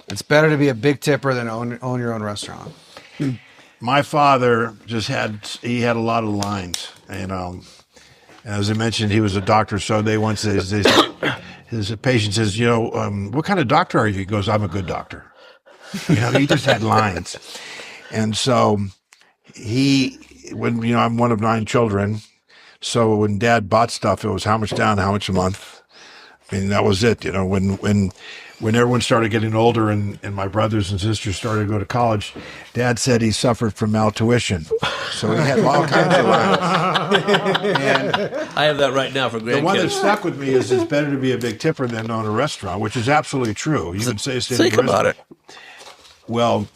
It's better to be a big tipper than own your own restaurant. My father had a lot of lines, As I mentioned, he was a doctor. So his patient says, "What kind of doctor are you?" He goes, "I'm a good doctor." He just had lines. And so I'm one of 9 children. So when Dad bought stuff, it was how much down, how much a month. I mean, that was it. When everyone started getting older and my brothers and sisters started to go to college, Dad said he suffered from maltuition. So he had all kinds of lines. And I have that right now for grandkids. the one that stuck with me is it's better to be a big tipper than own a restaurant, which is absolutely true. You can say Think about it. Well,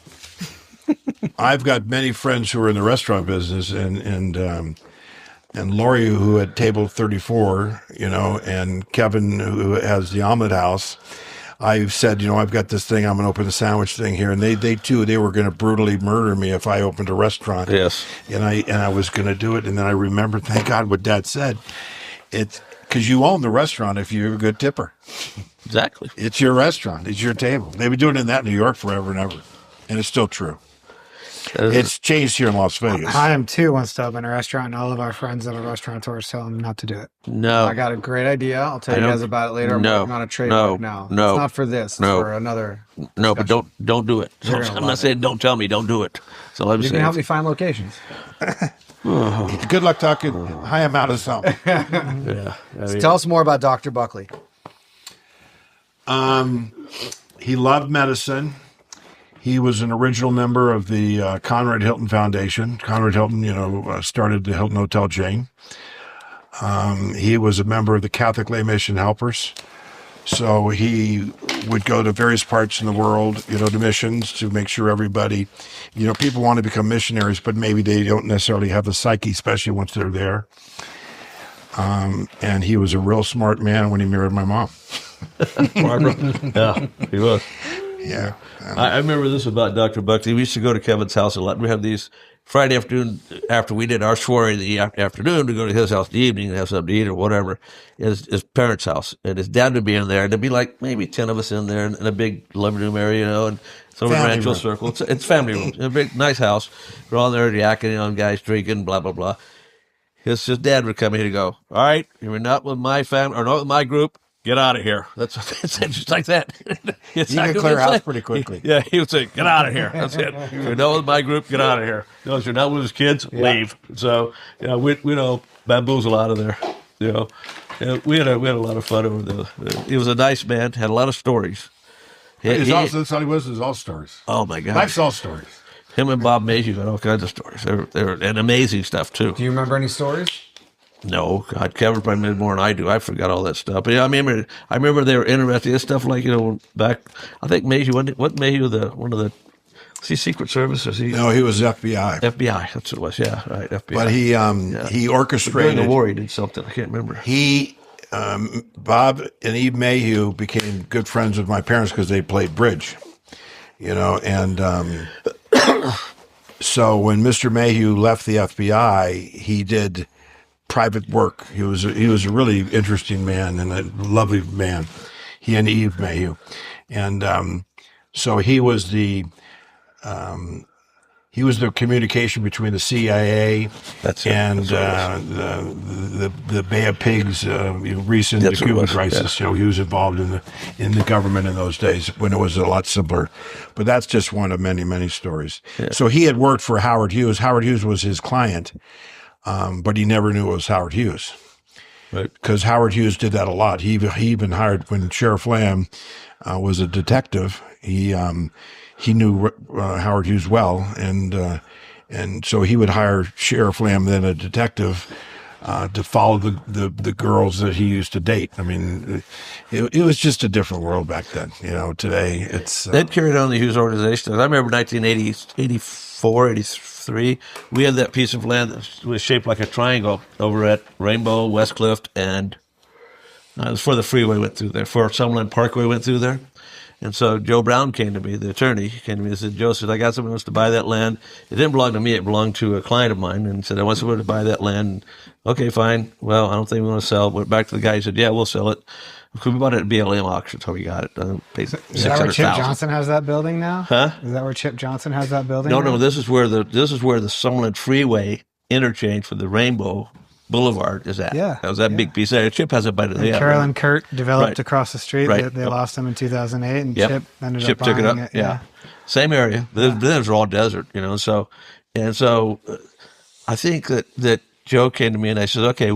I've got many friends who are in the restaurant business, and Lori, who had table 34, and Kevin, who has the omelet house. I've said, I've got this thing. I'm going to open a sandwich thing here, and they too, they were going to brutally murder me if I opened a restaurant. Yes, and I was going to do it, and then I remembered, thank God, what Dad said. It's because you own the restaurant if you're a good tipper. exactly. It's your restaurant. It's your table. They've been doing it in that in New York forever and ever, and it's still true. It's changed here in Las Vegas. Hayim too wants to open a restaurant, and all of our friends that are restaurateurs tell him not to do it. No, I got a great idea. I'll tell you don't- guys about it later. I'm no, working on a trademark now. no, It's not for this. It's no. for another. no, but don't do it. You're gonna I'm love not saying don't tell me, don't do it. So I'm You saying can help me find locations. Good luck talking Hayim out of something. Yeah, Tell us more about Dr. Buckley. He loved medicine. He was an original member of the Conrad Hilton Foundation. Conrad Hilton, started the Hilton Hotel chain. He was a member of the Catholic Lay Mission Helpers. So he would go to various parts in the world, to missions to make sure everybody, people want to become missionaries, but maybe they don't necessarily have the psyche, especially once they're there. And he was a real smart man when he married my mom. Barbara. Yeah, he was. Yeah. I remember this about Dr. Buckley. We used to go to Kevin's house a lot. We have these Friday afternoon, after we did our soiree in the afternoon, to go to his house in the evening and have something to eat or whatever, his parents' house. And his dad would be in there, and there'd be like maybe 10 of us in there in a big living room area, and some of the rancho circle. It's family room. It's a big, nice house. We're all there yakking on guys drinking, blah, blah, blah. His dad would come in and go, "All right, you're not with my family, or not with my group. get out of here. It's just like that. It's You can clear house pretty quickly. Yeah, he would say, get out of here. That's it. You're not with my group, get out of here. No, if you're not with his kids, leave. So, we bamboozle out of there. We had a lot of fun over there. He was a nice man, had a lot of stories. That's all he was all stories. Oh, my God. Life's all stories. Him and Bob Mayhew had all kinds of stories. They were and amazing stuff, too. Do you remember any stories? No, God, Kevin probably made more than I do. I forgot all that stuff. But yeah, I remember they were interested in stuff like, back, I think Mayhew, what Mayhew, one of the, was he Secret Service? No, he was FBI. FBI, that's what it was, yeah, right, FBI. But he orchestrated. During the war, he did something, I can't remember. Bob and Eve Mayhew became good friends with my parents because they played bridge, and so when Mr. Mayhew left the FBI, he did private work. He was a really interesting man and a lovely man. He and Eve Mayhew, and so he was the communication between the CIA and the Bay of Pigs recent the Cuban crisis. Yeah. He was involved in the government in those days when it was a lot simpler. But that's just one of many, many stories. Yeah. So he had worked for Howard Hughes. Howard Hughes was his client, but he never knew it was Howard Hughes. Right. Because Howard Hughes did that a lot. He even hired, when Sheriff Lamb was a detective, he knew Howard Hughes well, and so he would hire Sheriff Lamb, then a detective, to follow the girls that he used to date. I mean, it was just a different world back then. Today it's that carried on the Hughes organization. I remember 1984, 83. We had that piece of land that was shaped like a triangle over at Rainbow, Westcliff, and it was before the freeway went through there. Before Summerlin Parkway went through there. And so Joe Brown came to me, the attorney, came to me and said, Joe said, I got someone who wants to buy that land. It didn't belong to me. It belonged to a client of mine. And said, I want someone to buy that land. Okay, fine. Well, I don't think we want to sell. Went back to the guy. He said, yeah, we'll sell it. We bought it at BLM auction, so we got it. Paid Is that where Chip Johnson has that building now? Huh? Is that where Chip Johnson has that building? No. This is where the Summerlin Freeway interchange for the Rainbow Boulevard is at. Yeah, that was that big piece there. Chip has it by the Carolyn Kurt developed right. across the street. Right. They lost them in 2008, and yep. Chip ended Chip up took buying it up. it. Yeah. Same area. Then it was all desert, So I think that Joe came to me and I said, okay,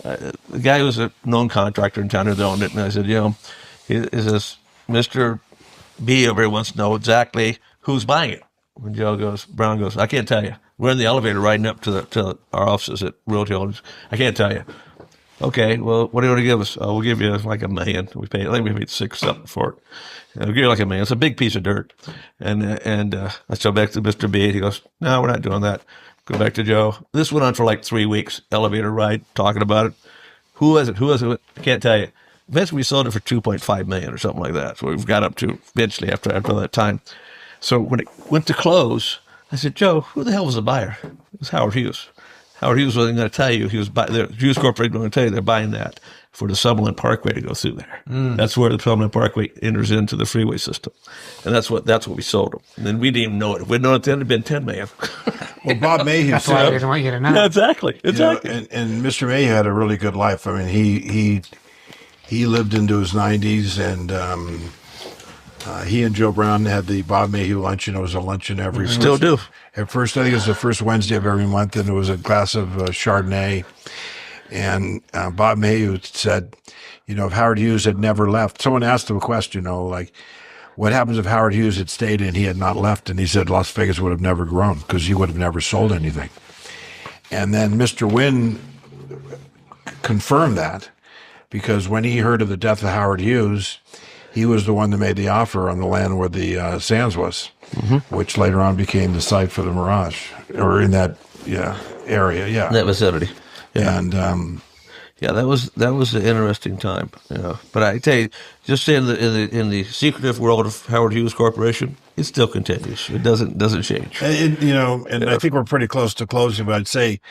the guy who was a known contractor in town who owned it, and I said, is this Mr. B over here wants to know exactly who's buying it? When Brown goes, I can't tell you. We're in the elevator riding up to our offices at Realty Holdings. I can't tell you. Okay, well, what do you want to give us? We'll give you like $1 million. I think we paid $6 for it. We'll give you like $1 million. It's a big piece of dirt. And I go back to Mr. B. He goes, no, we're not doing that. Go back to Joe. This went on for like 3 weeks. Elevator ride, talking about it. Who is it? I can't tell you. Eventually, we sold it for $2.5 million or something like that. So we've got up to eventually after that time. So when it went to close, I said, Joe, who the hell was the buyer? It was Howard Hughes. Howard Hughes wasn't going to tell you. The Hughes Corporation wasn't going to tell you they're buying that for the Summerlin Parkway to go through there. That's where the Summerlin Parkway enters into the freeway system. And that's what we sold them. And then we didn't even know it. If we'd known it then, it'd been $10 million. Well, Bob Mayhew That's why I didn't want you to know. Yeah, exactly. And Mr. Mayhew had a really good life. I mean, he lived into his 90s, and he and Joe Brown had the Bob Mayhew luncheon. It was a luncheon every Still do. At first, I think it was the first Wednesday of every month, and it was a glass of Chardonnay. And Bob Mayhew said, if Howard Hughes had never left, someone asked him a question, like, what happens if Howard Hughes had stayed and he had not left? And he said Las Vegas would have never grown because he would have never sold anything. And then Mr. Wynn confirmed that, because when he heard of the death of Howard Hughes, he was the one that made the offer on the land where the Sands was, which later on became the site for the Mirage, or in that area, that vicinity. Yeah. And that was an interesting time, But I tell you, just in the secretive world of Howard Hughes Corporation, it still continues. It doesn't change. And I think we're pretty close to closing, but I'd say,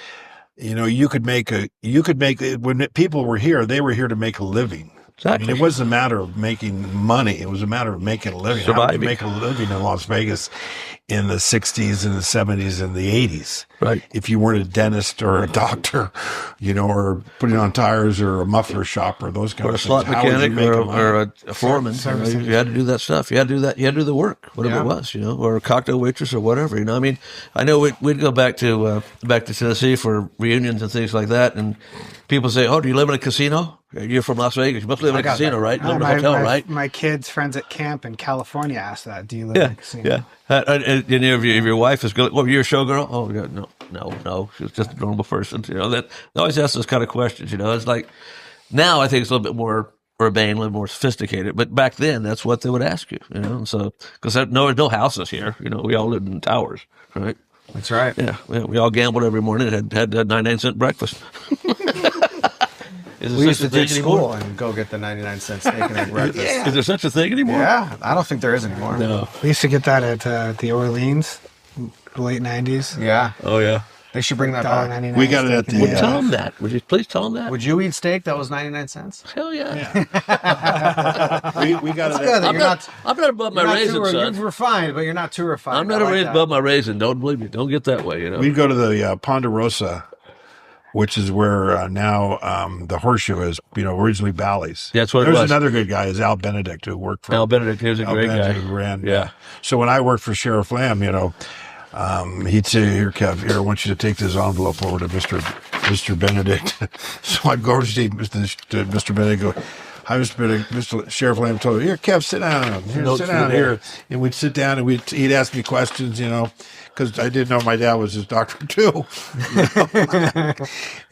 when people were here, they were here to make a living. I mean, it wasn't a matter of making money. It was a matter of making a living. How would you make a living in Las Vegas in the 60s and the 70s and the 80s? Right. If you weren't a dentist or a doctor, or putting on tires or a muffler shop or those kind or of a slot things. How would you mechanic make or a foreman. You had to do that stuff. You had to do that. You had to do the work, whatever it was, or a cocktail waitress or whatever. I mean, I know we'd go back to Tennessee for reunions and things like that, and people say, "Oh, do you live in a casino? You're from Las Vegas. You must live in a casino, right? You live in a hotel, right?" My kids' friends at camp in California asked that. Do you live in a casino? Yeah. And if your wife is good, well, you're a showgirl? Oh, yeah, no. She's just a normal person. That they always ask those kind of questions. It's like now I think it's a little bit more urbane, a little more sophisticated. But back then, that's what they would ask you. And so because there's no houses here. We all lived in towers, right? That's right. Yeah, we all gambled every morning and had 99-cent breakfast. We used to ditch school and go get the 99-cent steak and egg breakfast. Is there such a thing anymore? Yeah, I don't think there is anymore. No. We used to get that at the Orleans, late 90s. Yeah. Oh, yeah. They should bring that back. $1.99 We got it at steak the- and Tell them that. Would you please tell them that? Would you eat steak that was 99 cents? Hell yeah. We got it. Good. I'm not above my raisin, son. You're refined, but you're not too refined. I'm not above my raisin. Don't believe me. Don't get that way. We'd go to the Ponderosa, which is where now the Horseshoe is. Originally Bally's. That's what it There's was. another good guy, is Al Benedict, who worked for Al Benedict, he was a great guy. Who ran. Yeah. So when I worked for Sheriff Lamb, he'd say, "Here, Kev, here, I want you to take this envelope over to Mr. Benedict." So I'd go over to Mr. Benedict, go, "Hi, Mr. Benedict. Mr. Sheriff Lamb told me, here, Kev, sit down. Sit down here." And we'd sit down and he'd ask me questions, because I didn't know my dad was his doctor too.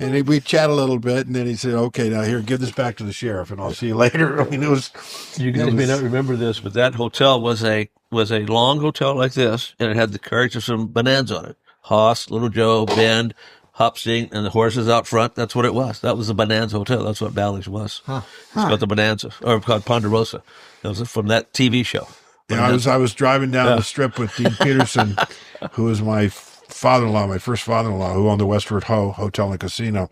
And we'd chat a little bit, and then he said, "Okay, now here, give this back to the sheriff, and I'll see you later." I mean, it was. You guys may not remember this, but that hotel was a long hotel like this, and it had the carriage of some bonanza on it. Hoss, Little Joe, Bend, Hopsing, and the horses out front. That's what it was. That was the Bonanza Hotel. That's what Bally's was. It's called the Bonanza, or called Ponderosa. That was from that TV show. I was driving down the strip with Dean Peterson, who was my father-in-law, my first father-in-law, who owned the Westward Hotel and Casino.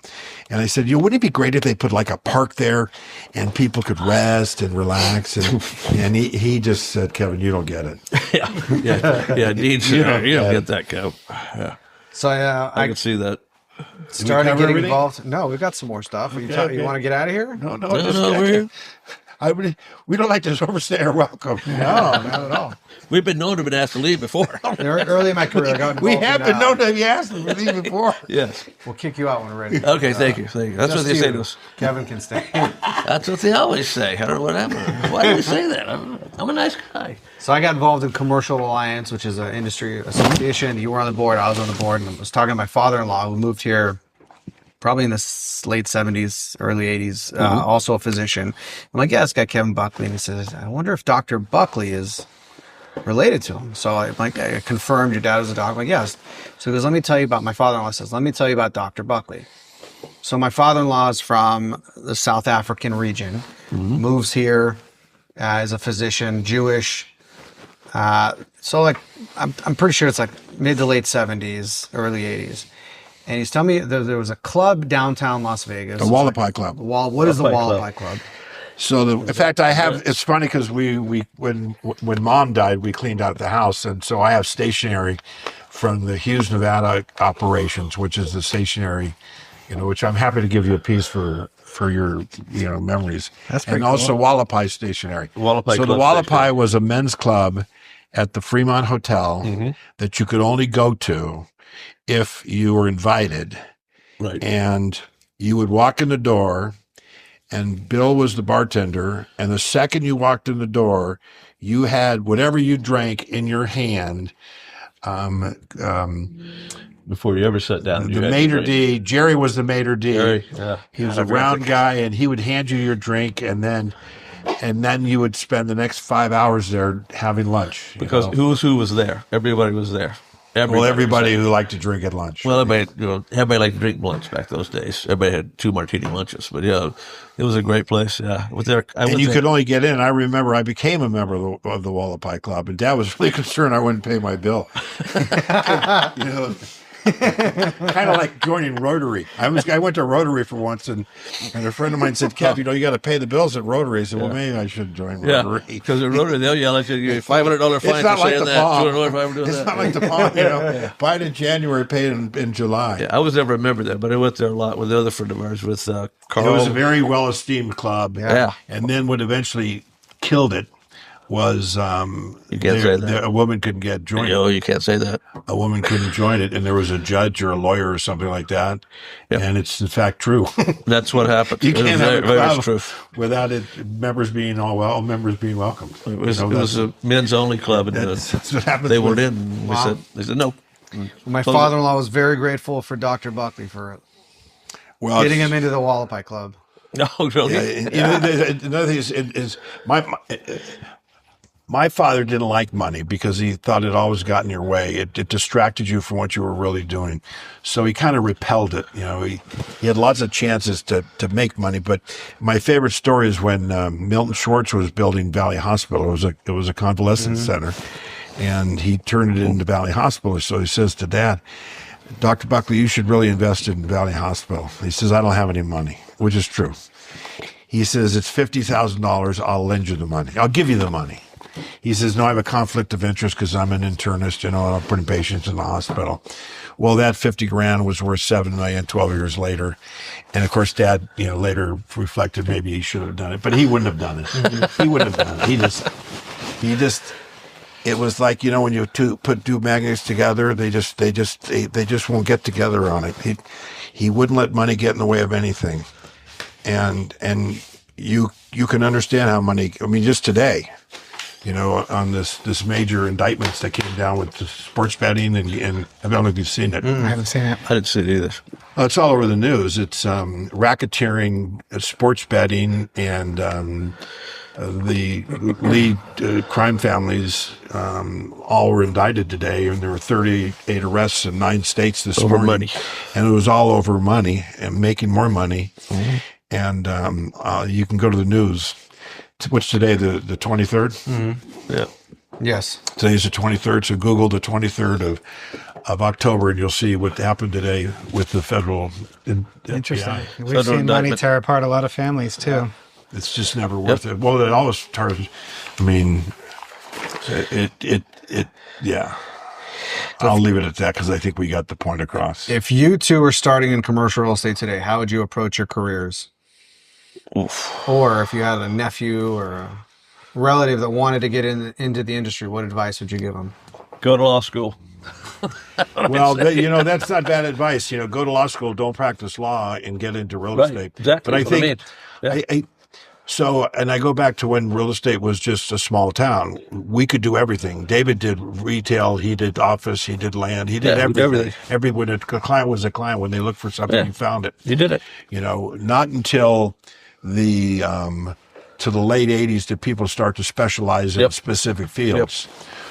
And I said, wouldn't it be great if they put like a park there and people could rest and relax? And he just said, "Kevin, you don't get it." Yeah. Dean, you don't get that, Kev. Yeah. So I can see that. started cover getting everything? involved. No, we've got some more stuff. You want to get out of here? No, We're here. We don't like to overstay our welcome. No, not at all. We've been known to have been asked to leave before. Early in my career, I got involved We have been in, known to be asked to leave before. Yes. We'll kick you out when we're ready. Okay, thank you. That's what they say to us. Kevin can stay. That's what they always say. I don't know what happened. Why do they say that? I'm a nice guy. So I got involved in Commercial Alliance, which is an industry association. You were on the board. I was on the board, and I was talking to my father-in-law who moved here probably in the late 70s, early 80s, also a physician. I'm like, yeah, this guy Kevin Buckley. And he says, I wonder if Dr. Buckley is related to him. So I'm like, I confirmed your dad is a doctor. I'm like, yes. So he goes, let me tell you about, my father-in-law says, let me tell you about Dr. Buckley. So my father-in-law is from the South African region, moves here as a physician, Jewish. So like, I'm pretty sure it's like mid to late 70s, early 80s. And he's telling me there was a club downtown Las Vegas. The Wallapai Club. What is the Wallapai Club? So in fact, I have. It's funny because when Mom died, we cleaned out the house, and so I have stationery from the Hughes, Nevada operations, which is the stationery, which I'm happy to give you a piece for your memories. That's pretty and also Wallapai stationery. Wallapai so Club the Wallapai stationery. was a men's club at the Fremont Hotel that you could only go to if you were invited. Right. And you would walk in the door, and Bill was the bartender. And the second you walked in the door, you had whatever you drank in your hand. Before you ever sat down. The maitre d', Jerry was the maitre d'. Jerry, yeah. He was a round guy, and he would hand you your drink, and then you would spend the next 5 hours there having lunch. Because who was there? Everybody was there. Everybody who liked to drink at lunch. Well, everybody liked to drink lunch back those days. Everybody had 2 martini lunches, but yeah, it was a great place. Yeah, Could only get in. I remember I became a member of the Wallapai Club, and Dad was really concerned I wouldn't pay my bill. Kind of like joining Rotary. I went to Rotary for once, and a friend of mine said, "Kev, you got to pay the bills at Rotary." I said, "Well, maybe I should join Rotary." Because at Rotary, they'll yell at you, $500 fine It's not for like saying the that, palm. $200 fine for doing It's that. not like the palm, buy it in January, pay it in July. Yeah, I was never a member there, but I went there a lot with the other friend of ours, with Carl. It was a very well-esteemed club. Yeah. And then what eventually killed it was You can't say that. a woman couldn't get joined. You can't say that. A woman couldn't join it, and there was a judge or a lawyer or something like that. Yep. And it's in fact true. That's what happened. You It can't was have a very much club true. without members being welcomed. It was a men's only club, and That's what happens. they went in. And Wow. they said no. My father-in-law was very grateful for Dr. Buckley for getting him into the Wallapai Club. No, really. Another thing is my father didn't like money because he thought it always got in your way. It distracted you from what you were really doing. So he kind of repelled it. He had lots of chances to make money. But my favorite story is when Milton Schwartz was building Valley Hospital. It was a convalescent center, and he turned it into Valley Hospital. So he says to Dad, "Dr. Buckley, you should really invest in Valley Hospital." He says, "I don't have any money," which is true. He says, "It's $50,000. I'll lend you the money. I'll give you the money." He says, "No, I have a conflict of interest because I'm an internist, and I'm putting patients in the hospital." Well, that 50 grand was worth $7 million 12 years later. And of course, Dad, later reflected maybe he should have done it, but he wouldn't have done it. He wouldn't have done it. He just, it was like, when you put two magnets together, they just won't get together on it. He wouldn't let money get in the way of anything. And you can understand how money, just today, on this major indictments that came down with the sports betting, and I don't know if you've seen it. I haven't seen it. I didn't see it either. It's all over the news. It's racketeering, sports betting, and the lead crime families all were indicted today, and there were 38 arrests in 9 states this Over morning. money. And it was all over money and making more money. Mm-hmm. And you can go to the news. What's today, the 23rd? Mm-hmm. Yeah. Yes. Today's the 23rd, so Google the 23rd of October, and you'll see what happened today with the federal. Interesting. FBI. We've Federal seen money indictment. tear apart a lot of families too. It's just never worth it. Well, it always turns. Yeah. I'll leave it at that because I think we got the point across. If you two were starting in commercial real estate today, how would you approach your careers? Oof. Or if you had a nephew or a relative that wanted to get into the industry, what advice would you give them? Go to law school. Well, that's not bad advice. Go to law school, don't practice law, and get into real estate. Exactly. But I That's what think, mean. and I go back to when real estate was just a small town. We could do everything. David did retail, he did office, he did land, he did everything. When a client was a client, when they looked for something, you found it. You did it. Not until the to the late 80s did people start to specialize in specific fields.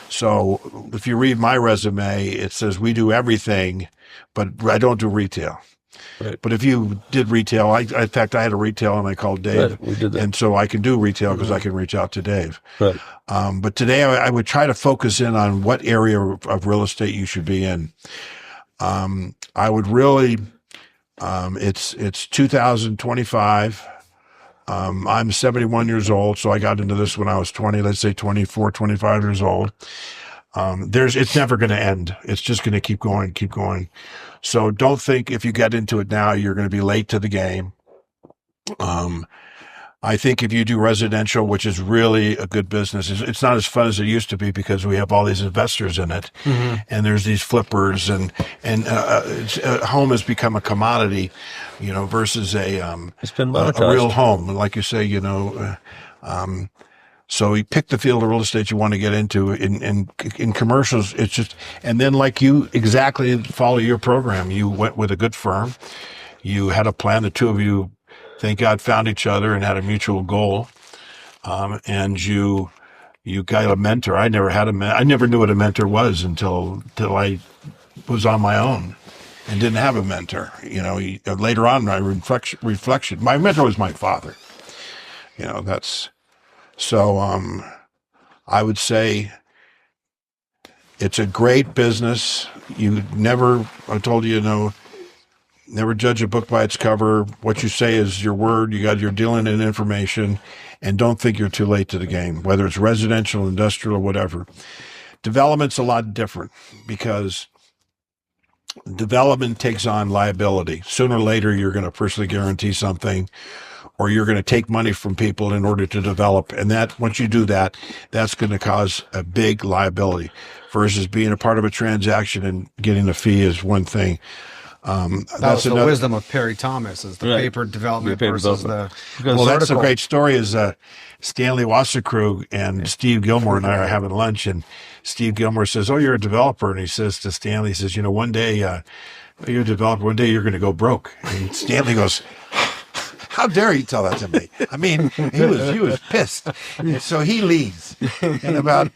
So if you read my resume, it says we do everything, but I don't do retail. Right. But if you did retail, in fact, I had a retail and I called Dave. Right, we did that. And so I can do retail because I can reach out to Dave. Right. But today I would try to focus in on what area of real estate you should be in. I would really, it's 2025. I'm 71 years old, so I got into this when I was 20, let's say 24, 25 years old. It's never going to end. It's just going to keep going. So don't think if you get into it now, you're going to be late to the game. I think if you do residential, which is really a good business, it's not as fun as it used to be because we have all these investors in it, and there's these flippers, and home has become a commodity, versus It's been a monetized. real home, like you say, So you pick the field of real estate you want to get into. In commercials, it's just, and then like you exactly follow your program. You went with a good firm. You had a plan. The two of you, thank God, found each other and had a mutual goal. And you got a mentor. I never had I never knew what a mentor was until I was on my own and didn't have a mentor. Later on, my reflection, my mentor was my father. So I would say It's a great business. I told you, never judge a book by its cover. What you say is your word. You're dealing in information, and don't think you're too late to the game, whether it's residential, industrial, or whatever. Development's a lot different because development takes on liability. Sooner or later, you're going to personally guarantee something, or you're going to take money from people in order to develop. And once you do that, that's going to cause a big liability versus being a part of a transaction and getting a fee is one thing. That's the wisdom of Perry Thomas, is the paper development versus the. Well, that's a great story. Is Stanley Wasserkrug and Steve Gilmore and I are having lunch, and Steve Gilmore says, "Oh, you're a developer," and he says to Stanley, he says, "One day you're a developer. One day you're going to go broke." And Stanley goes, "How dare you tell that to me?" I mean, he was pissed. And so he leaves. And about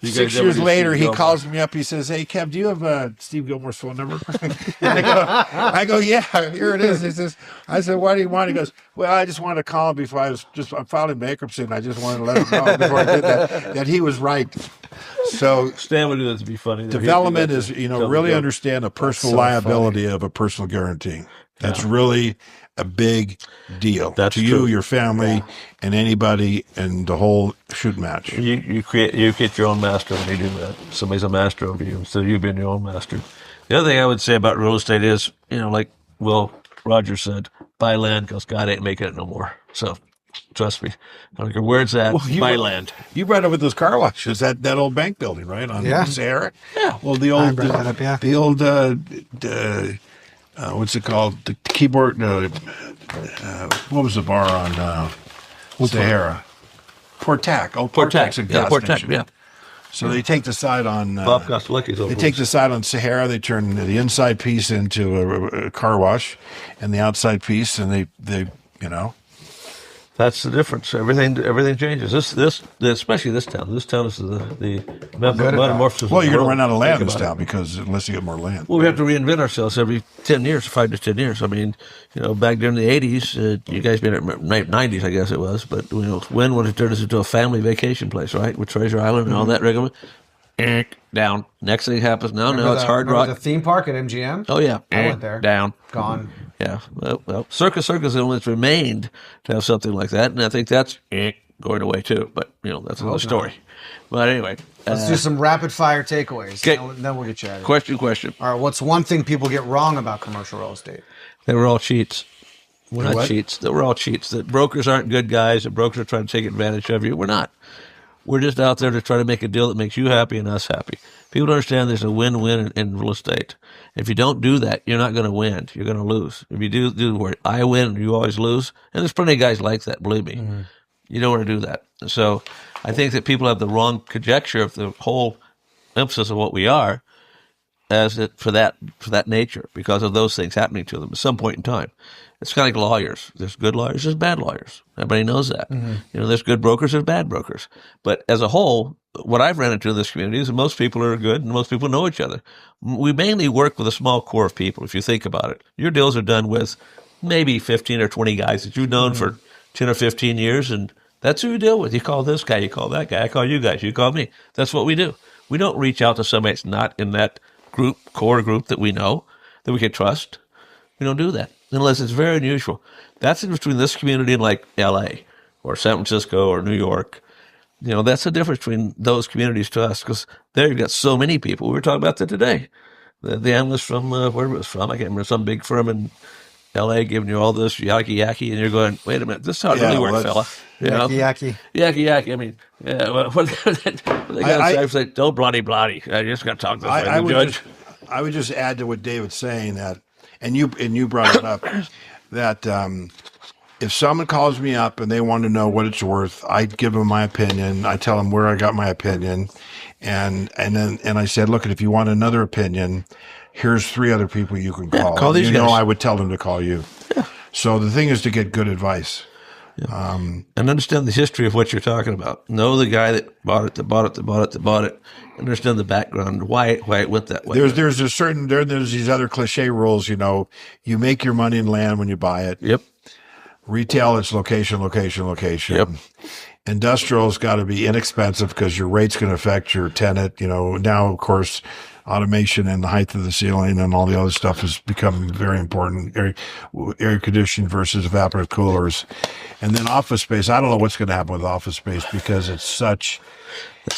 6 years later, he calls me up. He says, "Hey, Kev, do you have Steve Gilmore's phone number?" I go, "Yeah, here it is." He says, I said, "Why do you want?" He goes, "Well, I just wanted to call him before I'm filing bankruptcy, and I just wanted to let him know before I did that he was right." So Stan would do that to be funny. Development is, really understand the personal liability of a personal guarantee. That's really a big deal to you, your family, and anybody in the whole shoot match. You create your own master when you do that. Somebody's a master over you instead of you being your own master. The other thing I would say about real estate is, like Will Rogers said, buy land because God ain't making it no more. So trust me. I don't care where it's at, buy land. You brought up with those car washes, that old bank building, right? On Sahara? Yeah. Well, the old, what's it called? The keyboard, what was the bar on Sahara? Portac. Oh, Portac's a gas station. Yeah. So they take the side on... Bob Kostelecki's over. They take the side on Sahara, they turn the inside piece into a car wash, and the outside piece, and they. That's the difference. Everything changes. This especially this town. This town is the metamorphosis. Well, you're going to run out of land in this town unless you get more land. Well, we have to reinvent ourselves every 10 years, 5 to 10 years. I mean, back during the 80s, you guys been at 90s, I guess it was, but when would it turn us into a family vacation place, right? With Treasure Island and all that regular. Down. Next thing happens. No, it's Hard Rock. The theme park at MGM? Oh, yeah. I went there. Down. Gone. Yeah. Well, Circus is the only that's remained to have something like that, and I think that's going away too. But that's another story. But anyway, let's do some rapid fire takeaways. Okay. Then we'll get you out of here. Question. All right. What's one thing people get wrong about commercial real estate? They were all cheats. We're not cheats. They were all cheats. That brokers aren't good guys. That brokers are trying to take advantage of you. We're not. We're just out there to try to make a deal that makes you happy and us happy. People don't understand there's a win-win in real estate. If you don't do that, you're not going to win. You're going to lose. If you do where I win and you always lose, and there's plenty of guys like that, believe me. Mm-hmm. You don't want to do that. So I think that people have the wrong conjecture of the whole emphasis of what we are as it for that nature because of those things happening to them at some point in time. It's kind of like lawyers. There's good lawyers, there's bad lawyers. Everybody knows that. Mm-hmm. There's good brokers, there's bad brokers. But as a whole, what I've ran into in this community is that most people are good and most people know each other. We mainly work with a small core of people, if you think about it. Your deals are done with maybe 15 or 20 guys that you've known for 10 or 15 years, and that's who you deal with. You call this guy, you call that guy, I call you guys, you call me. That's what we do. We don't reach out to somebody that's not in that core group that we know, that we can trust. We don't do that unless it's very unusual. That's in between this community and like L.A. or San Francisco or New York. That's the difference between those communities to us because there you've got so many people. We were talking about that today. The analyst from where it was from, I can't remember, some big firm in L.A. giving you all this yaki, and you're going, wait a minute, this is how it really works, fella. Yaki. I mean, they got to say, don't bloody. I just got to talk this way. Judge. I would just add to what David's saying that, and you brought it up, that if someone calls me up and they want to know what it's worth, I give them my opinion. I tell them where I got my opinion, and I said, look, if you want another opinion, here's 3 other people you can call. Call these guys. I would tell them to call you. Yeah. So the thing is to get good advice. Yeah. And understand the history of what you're talking about. Know the guy that bought it. Understand the background, why it went that way. There's these other cliche rules. You make your money in land when you buy it. Yep. Retail, it's location. Yep. Industrial's got to be inexpensive because your rate's going to affect your tenant. Now, of course, automation and the height of the ceiling and all the other stuff has become very important. Air conditioning versus evaporative coolers. And then office space. I don't know what's going to happen with office space because it's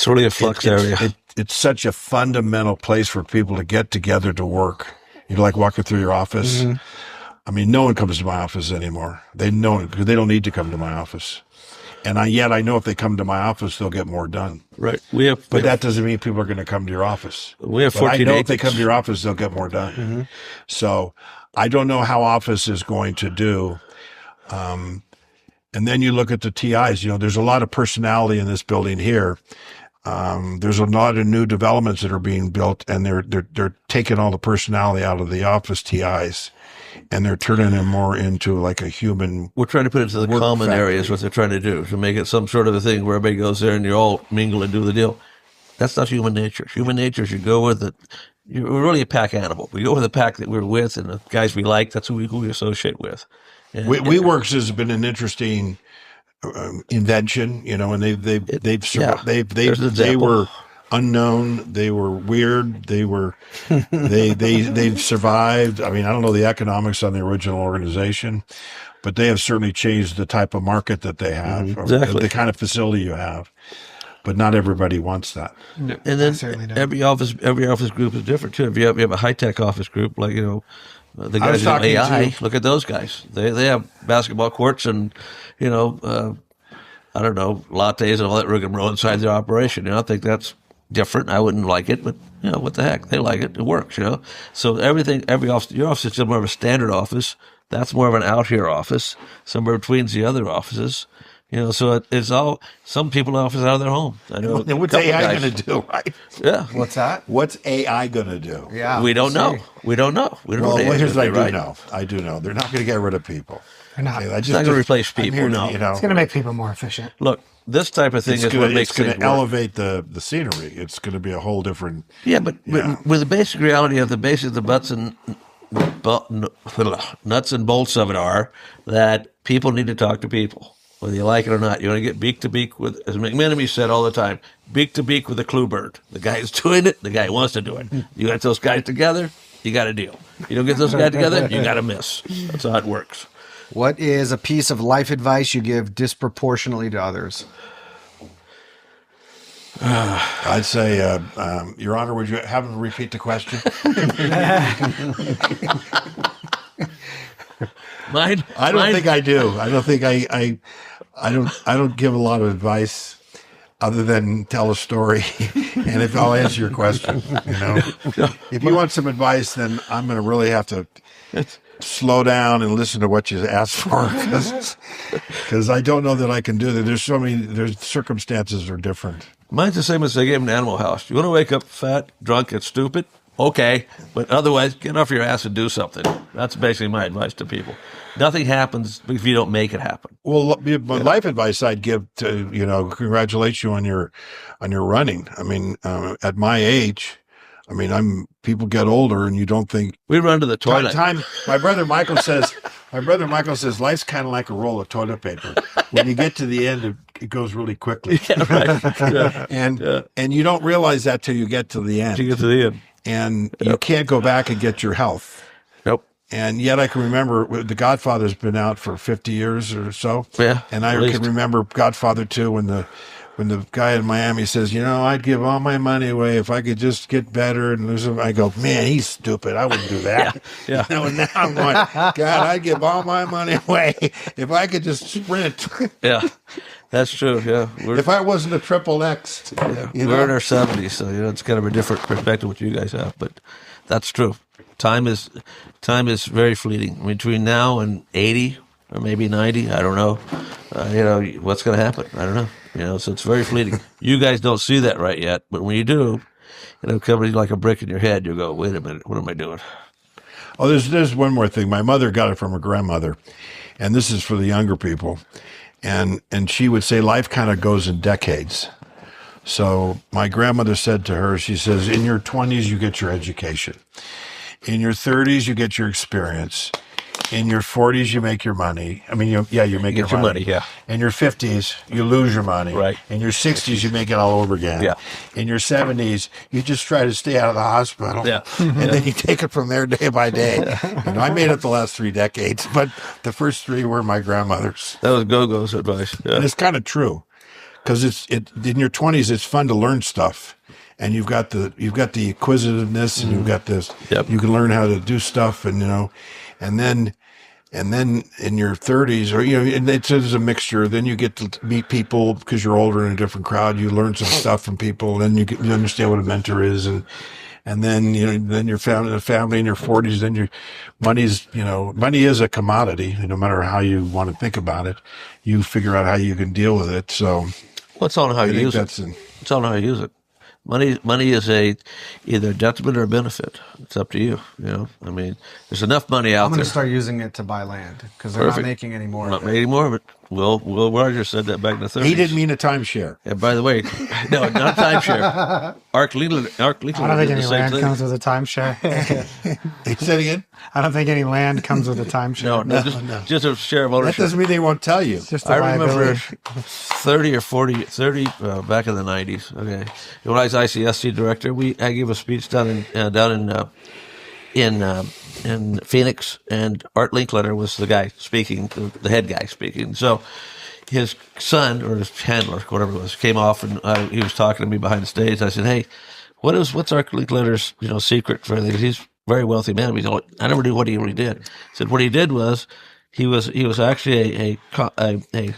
really a flux area. It's such a fundamental place for people to get together to work. Like walking through your office. Mm-hmm. I mean, no one comes to my office anymore. They know it because they don't need to come to my office. And I know if they come to my office, they'll get more done. Right. But that doesn't mean people are going to come to your office. We have 14 I know acres. if they come to your office, they'll get more done. Mm-hmm. So I don't know how office is going to do. And then you look at the TIs. There's a lot of personality in this building here. There's a lot of new developments that are being built, and they're taking all the personality out of the office TIs. And they're turning them more into like a human. We're trying to put it to the common areas, what they're trying to do, to make it some sort of a thing where everybody goes there and you all mingle and do the deal. That's not human nature. Human nature is you go with it. We're really a pack animal. We go with the pack that we're with and the guys we like. That's who we associate with. And WeWorks has been an interesting invention, and they've survived. They were unknown. They were weird. They've survived. I mean, I don't know the economics on the original organization, but they have certainly changed the type of market that they have, exactly. the kind of facility you have. But not everybody wants that. No, and then every office group is different too. If you have a high tech office group, like the guys in AI, look at those guys. They have basketball courts and I don't know, lattes and all that rigmarole inside their operation. I think that's different. I wouldn't like it, but what the heck? They like it. It works. So every office, your office is still more of a standard office. That's more of an out here office, somewhere between the other offices. So it's all, some people in office out of their home. I know. And what's AI going to do, right? Yeah. What's that? What's AI going to do? Yeah. We don't know. We don't know. Well, here's what I do know. I do know. They're not going to get rid of people. They're not. It's not going to replace people, no. It's going to make people more efficient. Look, this type of thing is what makes things work. It's going to elevate the scenery. It's going to be a whole different... Yeah, but with the basic reality of the nuts and bolts of it are that people need to talk to people, whether you like it or not. You want to get beak to beak with, as McMenemy said all the time, beak to beak with a clue bird. The guy who's doing it, the guy who wants to do it. You got those guys together, you got a deal. You don't get those guys together, you got a miss. That's how it works. What is a piece of life advice you give disproportionately to others? I'd say, Your Honor, would you have him repeat the question? Mine? I don't think I do. I don't think I don't give a lot of advice other than tell a story. And if I'll answer your question, if you want some advice, then I'm going to really have to slow down and listen to what you asked for, because I don't know that I can do that. There's circumstances are different. Mine's the same as they gave him an Animal House. You want to wake up fat, drunk, and stupid? Okay. But otherwise, get off your ass and do something. That's basically my advice to people. Nothing happens if you don't make it happen. Well, life advice I'd give to, congratulate you on your running. I mean, at my age, people get older and you don't think we run to the toilet. My brother Michael says life's kind of like a roll of toilet paper. When you get to the end, it goes really quickly. Yeah, right. Yeah. And you don't realize that till you get to the end. And you can't go back and get your health. Nope. And yet I can remember The Godfather's been out for 50 years or so. Yeah. And I can remember Godfather 2 when the guy in Miami says, I'd give all my money away if I could just get better and lose him. I go, man, he's stupid. I wouldn't do that. Yeah. And now I'm going, God, I'd give all my money away if I could just sprint. Yeah. That's true. Yeah. If I wasn't a triple X. Yeah. We're in our 70s, so it's kind of a different perspective what you guys have, but that's true. Time is very fleeting. Between now and 80 or maybe 90, I don't know. What's going to happen? I don't know. So it's very fleeting. You guys don't see that right yet, but when you do, coming like a brick in your head, you go, wait a minute, what am I doing? Oh, there's one more thing. My mother got it from her grandmother, and this is for the younger people. And she would say life kind of goes in decades. So my grandmother said to her, she says, in your 20s, you get your education. In your 30s, you get your experience. In your 40s, you make your money. I mean, you make Get your money, yeah. In your 50s, you lose your money. Right. In your 60s, you make it all over again. Yeah. In your 70s, you just try to stay out of the hospital. Yeah. And then you take it from there day by day. You know, I made it the last 3 decades, but the first 3 were my grandmother's. That was Go-Go's advice. Yeah. And it's kind of true, because in your 20s, it's fun to learn stuff. And you've got the acquisitiveness, and you've got this. Yep. You can learn how to do stuff, and and then in your 30s, or and it's a mixture. Then you get to meet people because you're older in a different crowd. You learn some stuff from people, and then you understand what a mentor is, and then then you're founding a family in your 40s. Then your money is a commodity. No matter how you want to think about it, you figure out how you can deal with it. So, Well, it's on how you use it. It's on how you use it. Money is either a detriment or a benefit. It's up to you. I mean, there's enough money out I'm going there. to start using it to buy land because they're not making any more. Not making more of it. Will Rogers said that back in the 30s. He didn't mean a timeshare. Yeah, by the way, no, not timeshare. Ark Leland I don't think any land comes with a timeshare. He said again? I don't think any land comes with a timeshare. No, just a share of That ownership. doesn't mean they won't tell you. It's just a I remember liability. 30 back in the 90s. Okay, when I was ICSC director, I gave a speech down in Phoenix, and Art Linkletter was the guy speaking, the head guy speaking. So his son or his handler, whatever it was, came off, and he was talking to me behind the stage. I said, "Hey, what's Art Linkletter's secret for this? He's a very wealthy man." I never knew what he really did. He said what he did was he was actually a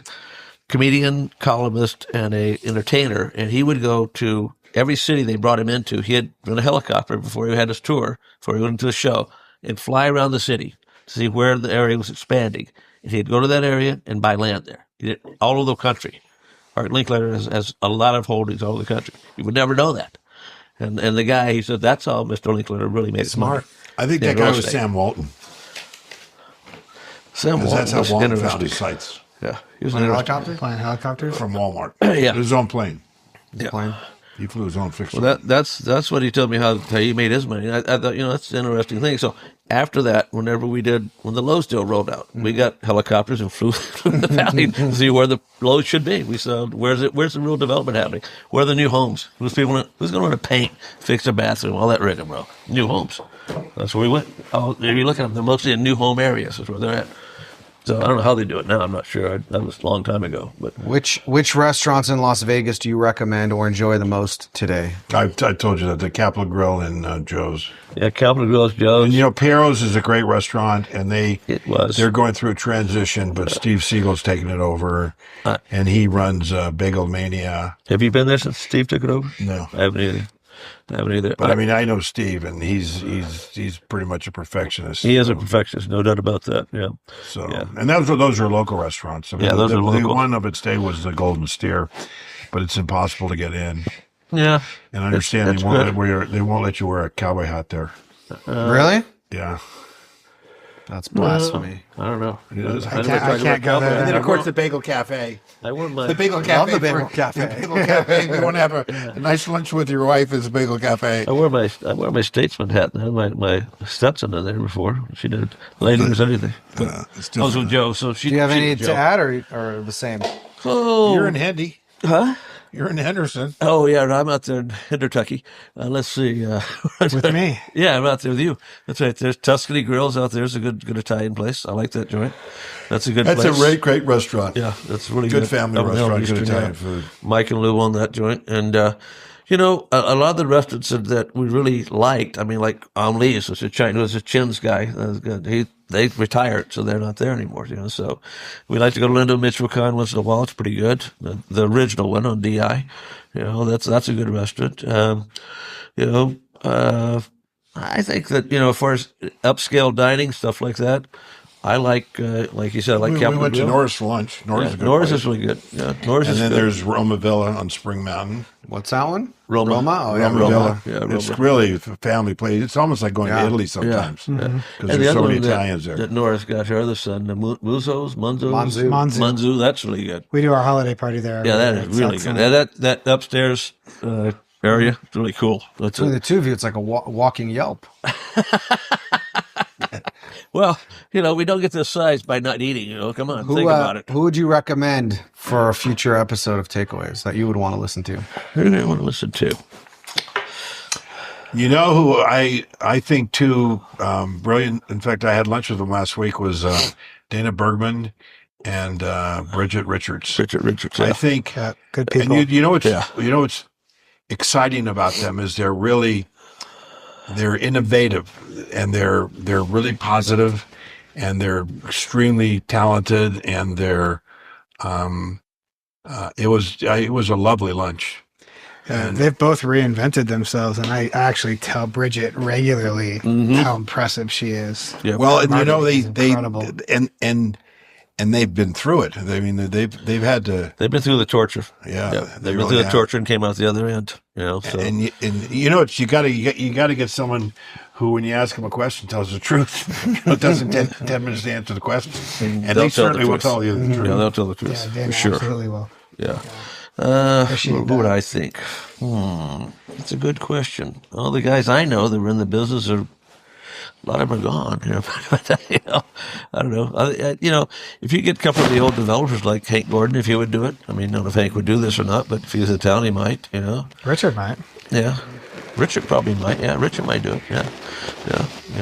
comedian, columnist, and a entertainer, and he would go to every city they brought him into. He had been a helicopter before he had his tour, before he went into the show, and fly around the city to see where the area was expanding. And he'd go to that area and buy land there. He did all over the country. Art Linkletter has a lot of holdings all over the country. You would never know that. And the guy, he said, that's how Mr. Linkletter really made his money. I think that guy was Sam Walton. Sam Because Walton that's how was Walton interesting. found his sites. Yeah, he was Flying interesting. helicopter? Flying helicopters? From Walmart. Yeah. His own plane. Yeah. Plane. He flew his own fixed Well, that's what he told me how he made his money. I thought, that's an interesting thing. So after that, when the Lowe's deal rolled out, we got helicopters and flew through the valley to see where the Lowe's should be. We saw where's the real development happening? Where are the new homes? Who's going to want to paint, fix a bathroom, all that rigmarole? New homes. That's where we went. Oh, if you look at them, they're mostly in new home areas. That's where they're at. So I don't know how they do it now. I'm not sure. That was a long time ago. But Which restaurants in Las Vegas do you recommend or enjoy the most today? I told you that the Capitol Grill in Joe's. yeah, Capitol Grill's, Joe's. And Piero's is a great restaurant, and they're going through a transition, but Steve Siegel's taking it over, and he runs Bagel Mania. Have you been there since Steve took it over? No. I haven't either. But I mean, I know Steve, and he's pretty much a perfectionist. He is a perfectionist, no doubt about that. Yeah. So, yeah. and those are local restaurants. I mean, Yeah, those are local. The one up at Stay was the Golden Steer, but it's impossible to get in. Yeah. And I understand they won't let you wear a cowboy hat there. Really? Yeah. That's blasphemy. I don't know. I can't go there. And then, of course, the Bagel Cafe. I wouldn't mind. The Bagel Cafe. the Bagel Cafe. The Bagel Cafe. If you want to have a nice lunch with your wife, is a Bagel Cafe. I wear my statesman hat and had my Stetson in there before. She did ladies anything. It's I was different. with Joe, so she. Do you have she any was to Joe. add or the same? Oh, You're in Hendy. huh? You're in Henderson. Oh yeah, I'm out there in Kentucky. Let's see. With me. Yeah, I'm out there with you. That's right. There's Tuscany Grills out there. It's a good Italian place. I like that joint. That's a good That's place. a great restaurant. Yeah, that's really good. Good family Up in restaurant, Eastern, good Italian yeah. food. Mike and Lou own that joint. And, a lot of the restaurants that we really liked, I mean, like Lee's, which is Chinese, a Chin's guy. That was good. They retired, so they're not there anymore, So we like to go to Lindo Michoacan once in a while. It's pretty good. The original one on DI, that's a good restaurant. I think that, as far as upscale dining, stuff like that, I like you said, I like We Capitol went to Grill. Norris for lunch. Norris is a good Norris place. is really good. Yeah, Norris And is then good. there's Roma Villa on Spring Mountain. What's that one? Roma. Oh, yeah, Roma Roma. Villa. Yeah, It's Roma. really a family place. It's almost like going Yeah. to Italy sometimes. Yeah. Because And there's the so other many one that, Italians there. that Norris got, her other son, Munzo's. Monzu. That's really good. We do our holiday party there. Yeah, that every is year. really It's good. excellent. That upstairs area, it's really cool. That's Between the two of you, it's like a walking Yelp. Well, we don't get this size by not eating. Come on, think about it. Who would you recommend for a future episode of Takeaways that you would want to listen to? Who do you want to listen to? You know who I think too brilliant. In fact, I had lunch with him last week. Was Dana Bergman and Bridget Richards. Richards. I think good people. And you know what's exciting about them is they're innovative and they're really positive and they're extremely talented and it was a lovely lunch. They've both reinvented themselves, and I actually tell Bridget regularly how impressive she is. Yeah. Well, and incredible. and they've been through it. I mean, they've had to. They've been through the torture. Yeah, they've been through the torture and came out the other end. So. And you got to get someone who, when you ask them a question, tells the truth. Doesn't 10 minutes to answer the question, and they certainly will tell you the truth. Yeah, they'll tell the truth. Yeah, for sure. Absolutely will. Yeah. What would I think? That's a good question. All the guys I know that were in the business a lot of them are gone. I don't know. If you get a couple of the old developers like Hank Gordon, if he would do it. I mean, I don't know if Hank would do this or not, but if he was in town, he might. Richard might. Yeah. Richard probably might. Yeah, Richard might do it. Yeah.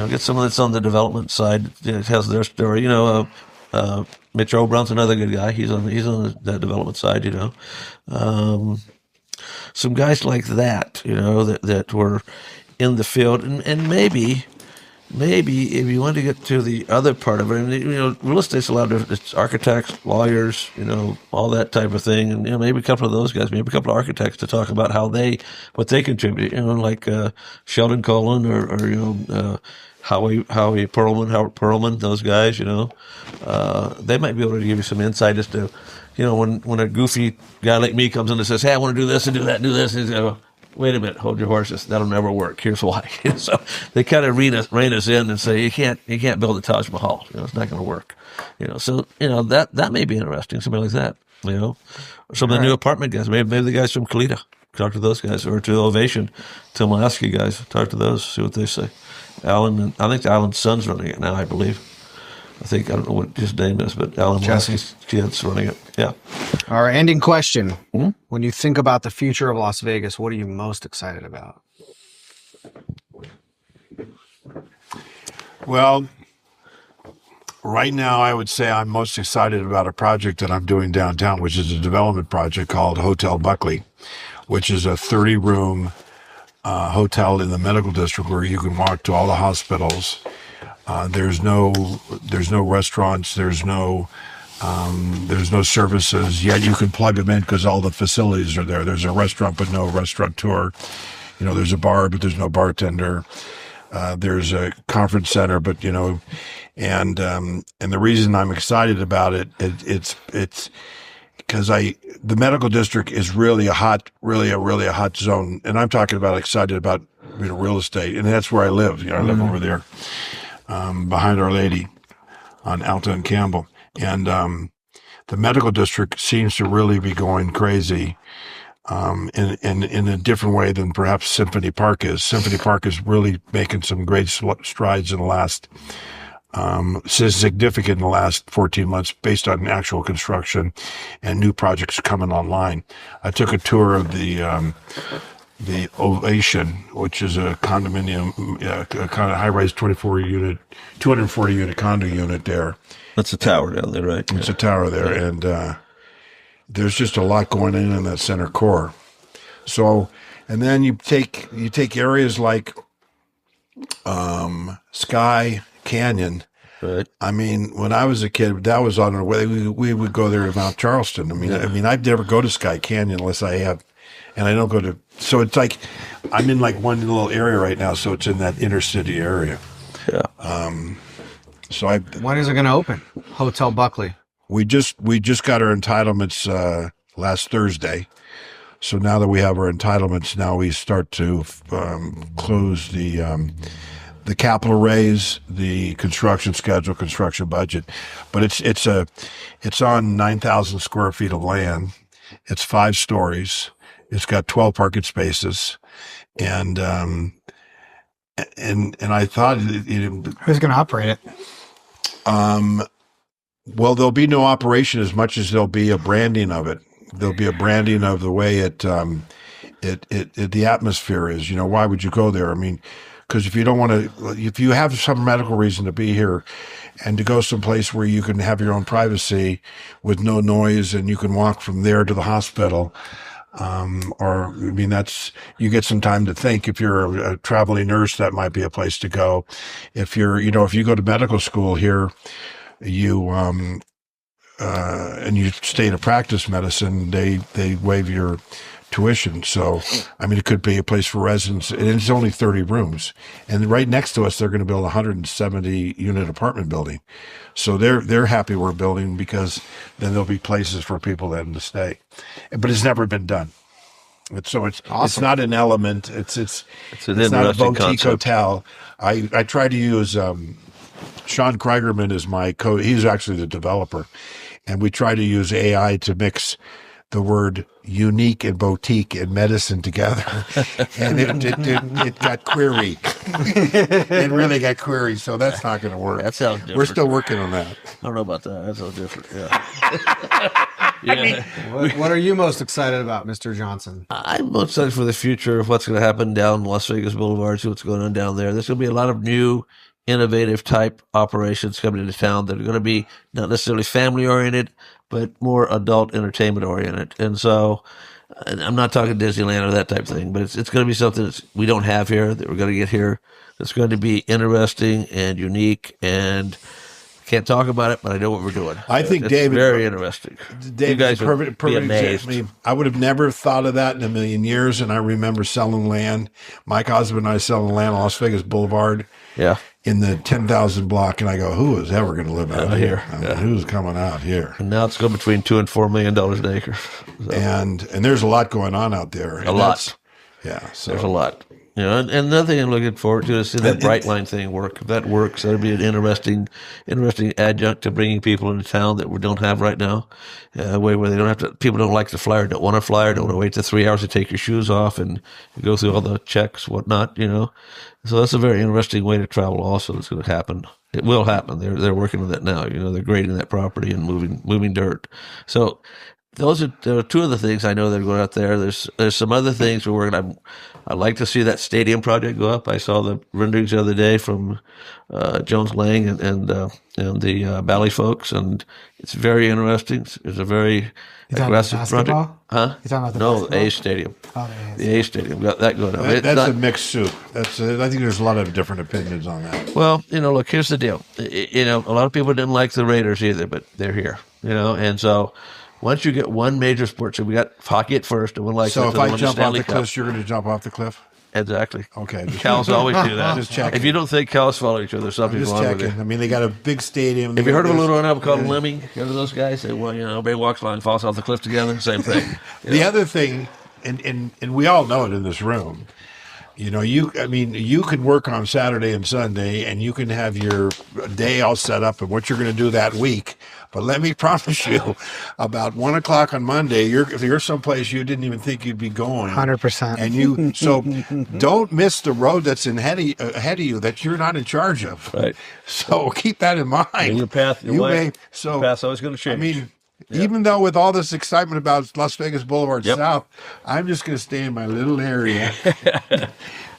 Get someone that's on the development side. Has their story. Mitch O'Brown's another good guy. He's on the development side. Some guys like that. That were in the field, and maybe if you want to get to the other part of it, real estate's a lot of it's architects, lawyers, all that type of thing, and maybe a couple of those guys, maybe a couple of architects to talk about what they contribute, like Sheldon Colin or Howie Perlman, Howard Perlman, those guys, they might be able to give you some insight as to, when a goofy guy like me comes in and says, "Hey, I want to do this and do that and do this," and he's going, "Wait a minute, hold your horses. That'll never work. Here's why." So they kind of rein us in and say, you can't build a Taj Mahal. It's not going to work. So that may be interesting. Somebody like that. Or some of the new apartment guys. Maybe the guys from Kalita. Talk to those guys, or to Ovation, Tim Lasky guys. Talk to those. See what they say. Alan, I think Alan's son's running it now. I believe. I don't know what his name is, but Alan Lasky's kid's running it. Yeah. Our ending question. When you think about the future of Las Vegas, what are you most excited about? Well, right now I would say I'm most excited about a project that I'm doing downtown, which is a development project called Hotel Buckley, which is a 30-room hotel in the medical district where you can walk to all the hospitals. There's no restaurants. There's no services, yet you can plug them in because all the facilities are there. There's a restaurant, but no restaurateur. There's a bar, but there's no bartender. There's a conference center, but and the reason I'm excited about it's because the medical district is really a hot zone, and I'm talking about excited about real estate, and that's where I live. I live over there, behind Our Lady, on Alta and Campbell. And the medical district seems to really be going crazy in a different way than perhaps Symphony Park is. Symphony Park is really making some great strides in the last, significant in the last 14 months based on actual construction and new projects coming online. I took a tour of the Ovation, which is a condominium, a kind of high-rise 240 unit condo unit there. That's a tower down there, right? It's a tower there, and there's just a lot going in that center core. So, and then you take areas like Sky Canyon. Right. I mean, when I was a kid, that was on our way. We would go there to Mount Charleston. I mean, I'd never go to Sky Canyon unless I have, and I don't go to. So it's like I'm in like one little area right now. So it's in that inner city area. Yeah. When is it going to open? Hotel Buckley. We just got our entitlements last Thursday. So now that we have our entitlements, now we start to close the capital raise, the construction schedule, construction budget. But it's on 9,000 square feet of land. It's 5 stories. It's got 12 parking spaces, and I thought who's going to operate it? Well, there'll be no operation as much as there'll be a branding of it. There'll be a branding of the way the atmosphere is. Why would you go there? I mean, because if you don't want to, if you have some medical reason to be here and to go someplace where you can have your own privacy with no noise and you can walk from there to the hospital, you get some time to think. If you're a traveling nurse, that might be a place to go. If if you go to medical school here, and you stay to practice medicine, they waive your tuition. So, I mean, it could be a place for residents, and it's only 30 rooms. And right next to us, they're going to build a 170 unit apartment building. So they're happy we're building, because then there'll be places for people then to stay. But it's never been done. It's awesome. It's not an element. It's not a boutique concept. Hotel. I try to use Sean Krigerman is he's actually the developer, and we try to use AI to mix the word unique and boutique and medicine together, and it got query. It really got query, so that's not going to work. That sounds different. We're still working on that. I don't know about that. That sounds different. Yeah. Yeah. What are you most excited about, Mr. Johnson? I'm most excited for the future of what's going to happen down Las Vegas Boulevard. See what's going on down there. There's going to be a lot of new, innovative type operations coming into town that are going to be not necessarily family oriented, but more adult entertainment oriented. And so, I'm not talking Disneyland or that type of thing, but it's going to be something that we don't have here, that we're going to get here. That's going to be interesting and unique, and can't talk about it, but I know what we're doing. I think it's David, very interesting. David, you guys perfect be amazed. I would have never thought of that in a million years. And I remember selling land. My husband and I selling land on Las Vegas Boulevard. Yeah. In the 10,000 block, and I go, who is ever going to live out here? I mean, who's coming out here? And now it's going between $2 and $4 million an acre. So. And there's a lot going on out there. A lot. Yeah. So there's a lot. And another thing I'm looking forward to is seeing that bright line thing work. If that works, that'll be an interesting adjunct to bringing people into town that we don't have right now. A way where they don't have to, people don't like to fly or don't want to fly or don't want to wait to 3 hours to take your shoes off and go through all the checks, whatnot, So that's a very interesting way to travel also that's going to happen. It will happen. They're working on that now. They're grading that property and moving dirt. So there are two of the things I know that are going out there. There's some other things we're working on. I'd like to see that stadium project go up. I saw the renderings the other day from Jones Lang and the Valley folks, and it's very interesting. It's a very aggressive project. Huh? You talking about the basketball? A Stadium. Oh, the A Stadium. Got that going on. That's a mixed soup. I think there's a lot of different opinions on that. Well, look, here's the deal. A lot of people didn't like the Raiders either, but they're here. And so. Once you get one major sport, so we got hockey at first, and one like so if I jump off the Cup. cliff, you're going to jump off the cliff. Exactly. Okay. Cows always do that. Just checking. If you don't think cows follow each other, something's wrong with it. I mean, they got a big stadium. Have you heard of a little animal called lemming? You heard of those guys? Everybody walks along and falls off the cliff together. Same thing. The other thing, and we all know it in this room. You can work on Saturday and Sunday, and you can have your day all set up and what you're going to do that week. But let me promise you, about 1 o'clock on Monday, you're someplace you didn't even think you'd be going. 100%. And so don't miss the road that's ahead of you that you're not in charge of. Right. So keep that in mind. And your path's always going to change. I mean, even though with all this excitement about Las Vegas Boulevard South, I'm just going to stay in my little area.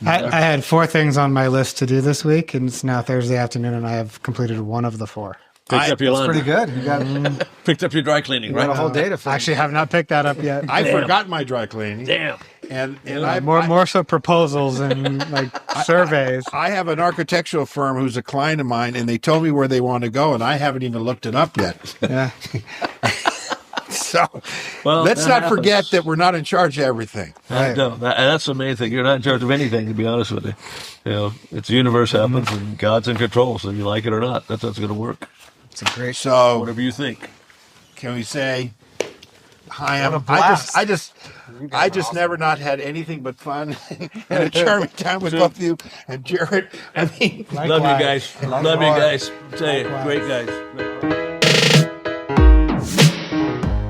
I had 4 things on my list to do this week, and it's now Thursday afternoon, and I have completed one of the 4. Picked up your laundry. Pretty good. You got picked up your dry cleaning, you right? got a whole day to finish. Actually, have not picked that up yet. I forgot my dry cleaning. Damn. And more so proposals and surveys. I have an architectural firm who's a client of mine, and they told me where they want to go, and I haven't even looked it up yet. Yeah. So let's not forget that we're not in charge of everything. Right. No, that's the main thing. You're not in charge of anything, to be honest with you. It's the universe happens, and God's in control. So you like it or not, that's what's going to work. It's a great. So whatever you think. Can we say, hi? What a blast. I just awesome. never not had anything but fun and a charming time with both of you and Jared. I mean, love you guys. Love you guys. Say it. Great guys.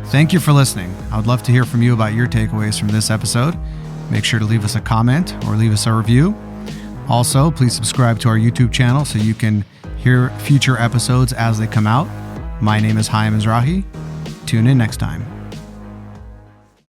Thank you for listening. I would love to hear from you about your takeaways from this episode. Make sure to leave us a comment or leave us a review. Also, please subscribe to our YouTube channel so you can hear future episodes as they come out. My name is Hayim Mizrahi. Tune in next time.